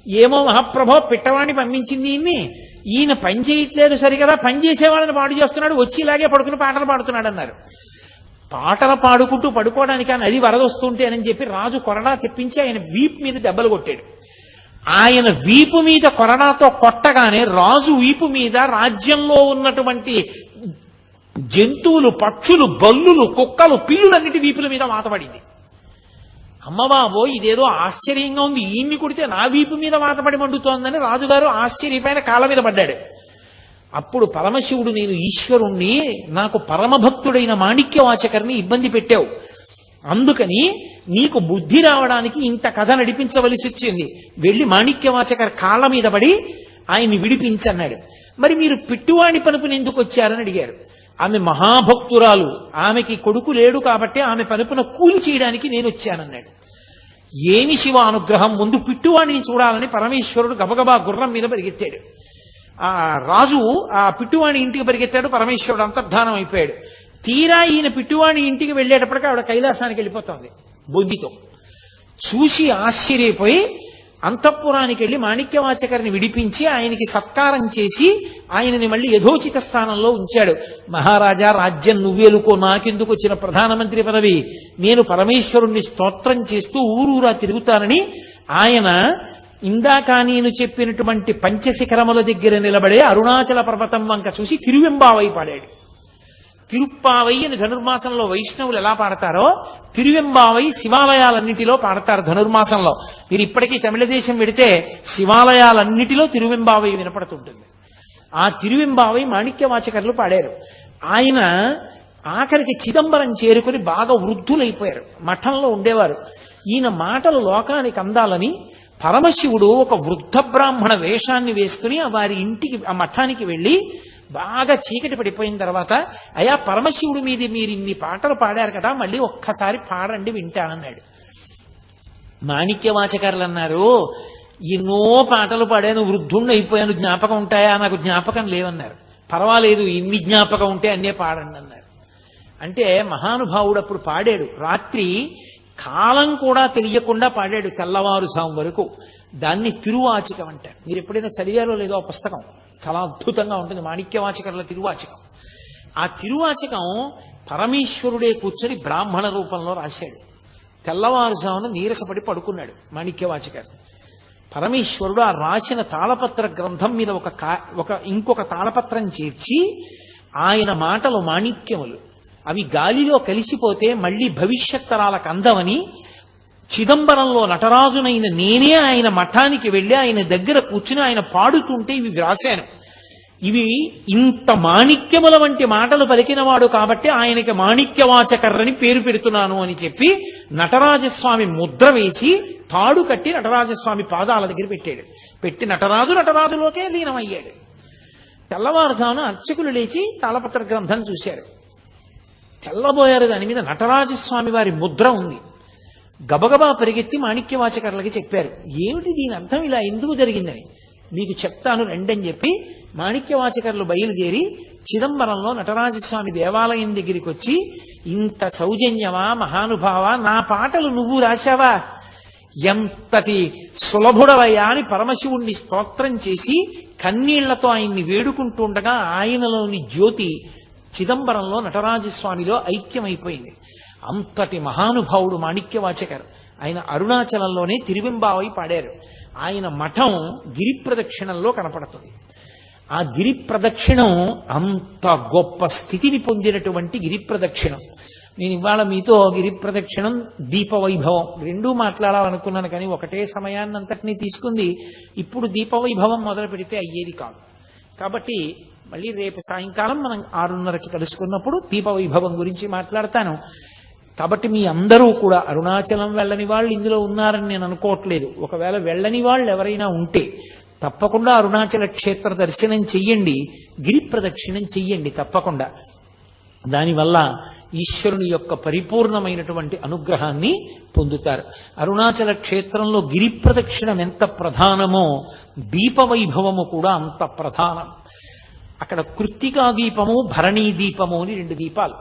ఏమో మహాప్రభో, పిట్టవాడిని పంపించింది ఈయన పని చేయట్లేదు సరిగదా, పని చేసేవాళ్ళని పాడు చేస్తున్నాడు, వచ్చి ఇలాగే పడుకుని పాటలు పాడుతున్నాడు అన్నారు. పాటలు పాడుకుంటూ పడుకోవడానికి ఆ నది వరదొస్తుంటే అని చెప్పి రాజు కొరడా తెప్పించి ఆయన వీపు మీద దెబ్బలు కొట్టాడు. ఆయన వీపు మీద కొరడాతో కొట్టగానే రాజు వీపు మీద రాజ్యంలో ఉన్నటువంటి జంతువులు, పక్షులు, బల్లులు, కుక్కలు, పిల్లులన్నిటి వీపుల మీద వాతపడింది. అమ్మబాబో, ఇదేదో ఆశ్చర్యంగా ఉంది, ఈయన్ని కొడితే నా వీపు మీద వాతపడి మండుతోందని రాజుగారు ఆశ్చర్యపైన కాళ్ళ మీద పడ్డాడు. అప్పుడు పరమశివుడు, నేను ఈశ్వరుణ్ణి, నాకు పరమభక్తుడైన మాణిక్యవాచకర్ని ఇబ్బంది పెట్టావు, అందుకని నీకు బుద్ధి రావడానికి ఇంత కథ నడిపించవలసి వచ్చింది, వెళ్ళి మాణిక్యవాచకర్ కాళ్ళ మీద పడి ఆయన్ని విడిపించన్నాడు. మరి మీరు పిట్టువాణి పనుపుని ఎందుకు వచ్చారని అడిగారు. ఆమె మహాభక్తురాలు, ఆమెకి కొడుకు లేడు కాబట్టి ఆమె పనుపున కూలి చేయడానికి నేను వచ్చానన్నాడు. ఏమి శివ అనుగ్రహం, ముందు పిట్టువాణిని చూడాలని పరమేశ్వరుడు గబగబా గుర్రం మీద పరిగెత్తాడు. ఆ రాజు ఆ పిట్టువాణి ఇంటికి పరిగెత్తాడు, పరమేశ్వరుడు అంతర్ధానం అయిపోయాడు. తీరా ఈయన పిట్టువాణి ఇంటికి వెళ్ళేటప్పటికీ ఆవిడ కైలాసానికి వెళ్ళిపోతుంది బొద్దితో. చూసి ఆశ్చర్యపోయి అంతఃపురానికి వెళ్ళి మాణిక్యవాచకర్ని విడిపించి ఆయనకి సత్కారం చేసి ఆయనని మళ్ళీ యథోచిత స్థానంలో ఉంచాడు. మహారాజా, రాజ్యం నువ్వేలుకో, నాకెందుకు వచ్చిన ప్రధానమంత్రి పదవి, నేను పరమేశ్వరుణ్ణి స్తోత్రం చేస్తూ ఊరూరా తిరుగుతానని ఆయన ఇందాక నేను చెప్పినటువంటి పంచశిఖరముల దగ్గర నిలబడే అరుణాచల పర్వతం వంక చూసి తిరువెంబావై పాడాడు. తిరుప్పావై అని ధనుర్మాసంలో వైష్ణవులు ఎలా పాడతారో తిరువెంబావై శివాలయాలన్నిటిలో పాడతారు ధనుర్మాసంలో. మీరు ఇప్పటికీ తమిళ దేశం వెడితే శివాలయాలన్నిటిలో తిరువెంబావై వినపడుతుంటుంది. ఆ తిరువెంబావై మాణిక్యవాచకర్లు పాడారు. ఆయన ఆఖరికి చిదంబరం చేరుకుని బాగా వృద్ధులైపోయారు, మఠంలో ఉండేవారు. ఈయన మాటలు లోకానికి అందాలని పరమశివుడు ఒక వృద్ధ బ్రాహ్మణ వేషాన్ని వేసుకుని వారి ఇంటికి, ఆ మఠానికి వెళ్ళి బాగా చీకటి పడిపోయిన తర్వాత, అయా పరమశివుడి మీద మీరు ఇన్ని పాటలు పాడారు కదా, మళ్ళీ ఒక్కసారి పాడండి వింటానన్నాడు. మాణిక్యవాచకర్లు అన్నారు, ఎన్నో పాటలు పాడాను, వృద్ధుణ్ణి అయిపోయాను, జ్ఞాపకం ఉంటాయా, నాకు జ్ఞాపకం లేవన్నారు. పర్వాలేదు, ఇన్ని జ్ఞాపకం ఉంటే అన్నే పాడండి అన్నారు. అంటే మహానుభావుడు అప్పుడు పాడాడు, రాత్రి కాలం కూడా తెలియకుండా పాడాడు, తెల్లవారుజాము వరకు. దాన్ని తిరువాచకం అంటారు. మీరు ఎప్పుడైనా చదివారో లేదో ఆ పుస్తకం, చాలా అద్భుతంగా ఉంటుంది, మాణిక్యవాచకర్ల తిరువాచకం. ఆ తిరువాచకం పరమేశ్వరుడే కూర్చొని బ్రాహ్మణ రూపంలో రాశాడు. తెల్లవారుజామున నీరసపడి పడుకున్నాడు మాణిక్యవాచకర్. పరమేశ్వరుడు ఆ రాసిన తాళపత్ర గ్రంథం మీద ఇంకొక తాళపత్రం చేర్చి, ఆయన మాటలు మాణిక్యములు, అవి గాలిలో కలిసిపోతే మళ్ళీ భవిష్యత్ తరాలకు అందమని చిదంబరంలో నటరాజునైన నేనే ఆయన మఠానికి వెళ్ళి ఆయన దగ్గర కూర్చుని ఆయన పాడుతుంటే ఇవి వ్రాశాను. ఇవి ఇంత మాణిక్యముల వంటి మాటలు పలికినవాడు కాబట్టి ఆయనకి మాణిక్యవాచకర్రని పేరు పెడుతున్నాను అని చెప్పి నటరాజస్వామి ముద్ర వేసి తాడు కట్టి నటరాజస్వామి పాదాల దగ్గర పెట్టాడు. పెట్టి నటరాజులోకే లీనమయ్యాడు. తెల్లవారుజామున అర్చకులు లేచి తాళపత్ర గ్రంథం చూశారు. తెల్లబోయారు, దాని మీద నటరాజస్వామి వారి ముద్ర ఉంది. గబగబా పరిగెత్తి మాణిక్యవాచకర్లకి చెప్పారు, ఏమిటి దీని అర్థం, ఇలా ఎందుకు జరిగిందని. మీకు చెప్తాను రెండని చెప్పి మాణిక్యవాచకర్లు బయలుదేరి చిదంబరంలో నటరాజస్వామి దేవాలయం దగ్గరికి వచ్చి, ఇంత సౌజన్యమా మహానుభావ, నా పాటలు నువ్వు రాశావా, ఎంతటి సులభుడవయ్యా అని పరమశివుణ్ణి స్తోత్రం చేసి కన్నీళ్లతో ఆయన్ని వేడుకుంటూ ఉండగా ఆయనలోని జ్యోతి చిదంబరంలో నటరాజస్వామిలో ఐక్యమైపోయింది. అంతటి మహానుభావుడు మాణిక్యవాచకర్. ఆయన అరుణాచలంలోనే తిరువెంబావై పాడారు. ఆయన మఠం గిరి ప్రదక్షిణంలో కనపడుతుంది. ఆ గిరి ప్రదక్షిణం అంత గొప్ప స్థితిని పొందినటువంటి గిరి ప్రదక్షిణం. నేను ఇవాళ మీతో గిరి ప్రదక్షిణం, దీపవైభవం రెండూ మాట్లాడాలనుకున్నాను, కానీ ఒకటే సమయాన్నంతటినీ తీసుకుంది. ఇప్పుడు దీపవైభవం మొదలు పెడితే అయ్యేది కాదు. కాబట్టి మళ్ళీ రేపు సాయంకాలం మనం 6:30కి కలుసుకున్నప్పుడు దీపవైభవం గురించి మాట్లాడతాను. కాబట్టి మీ అందరూ కూడా అరుణాచలం వెళ్ళని వాళ్ళు ఇందులో ఉన్నారని నేను అనుకోవట్లేదు. ఒకవేళ వెళ్ళని వాళ్ళు ఎవరైనా ఉంటే తప్పకుండా అరుణాచల క్షేత్ర దర్శనం చెయ్యండి, గిరి ప్రదక్షిణం చెయ్యండి తప్పకుండా. దానివల్ల ఈశ్వరుని యొక్క పరిపూర్ణమైనటువంటి అనుగ్రహాన్ని పొందుతారు. అరుణాచల క్షేత్రంలో గిరి ప్రదక్షిణం ఎంత ప్రధానమో దీపవైభవము కూడా అంత ప్రధానం. అక్కడ కృత్తికా దీపము, భరణీ దీపము అని 2 దీపాలు.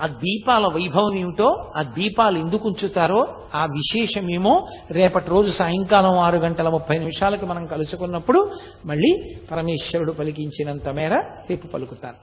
ఆ దీపాల వైభవం ఏమిటో, ఆ దీపాలు ఎందుకు ఉంచుతారో ఆ విశేషమేమో రేపటి రోజు సాయంకాలం 6:30 మనం కలుసుకున్నప్పుడు మళ్ళీ పరమేశ్వరుడు పలికించినంత మేర రేపు పలుకుతారు.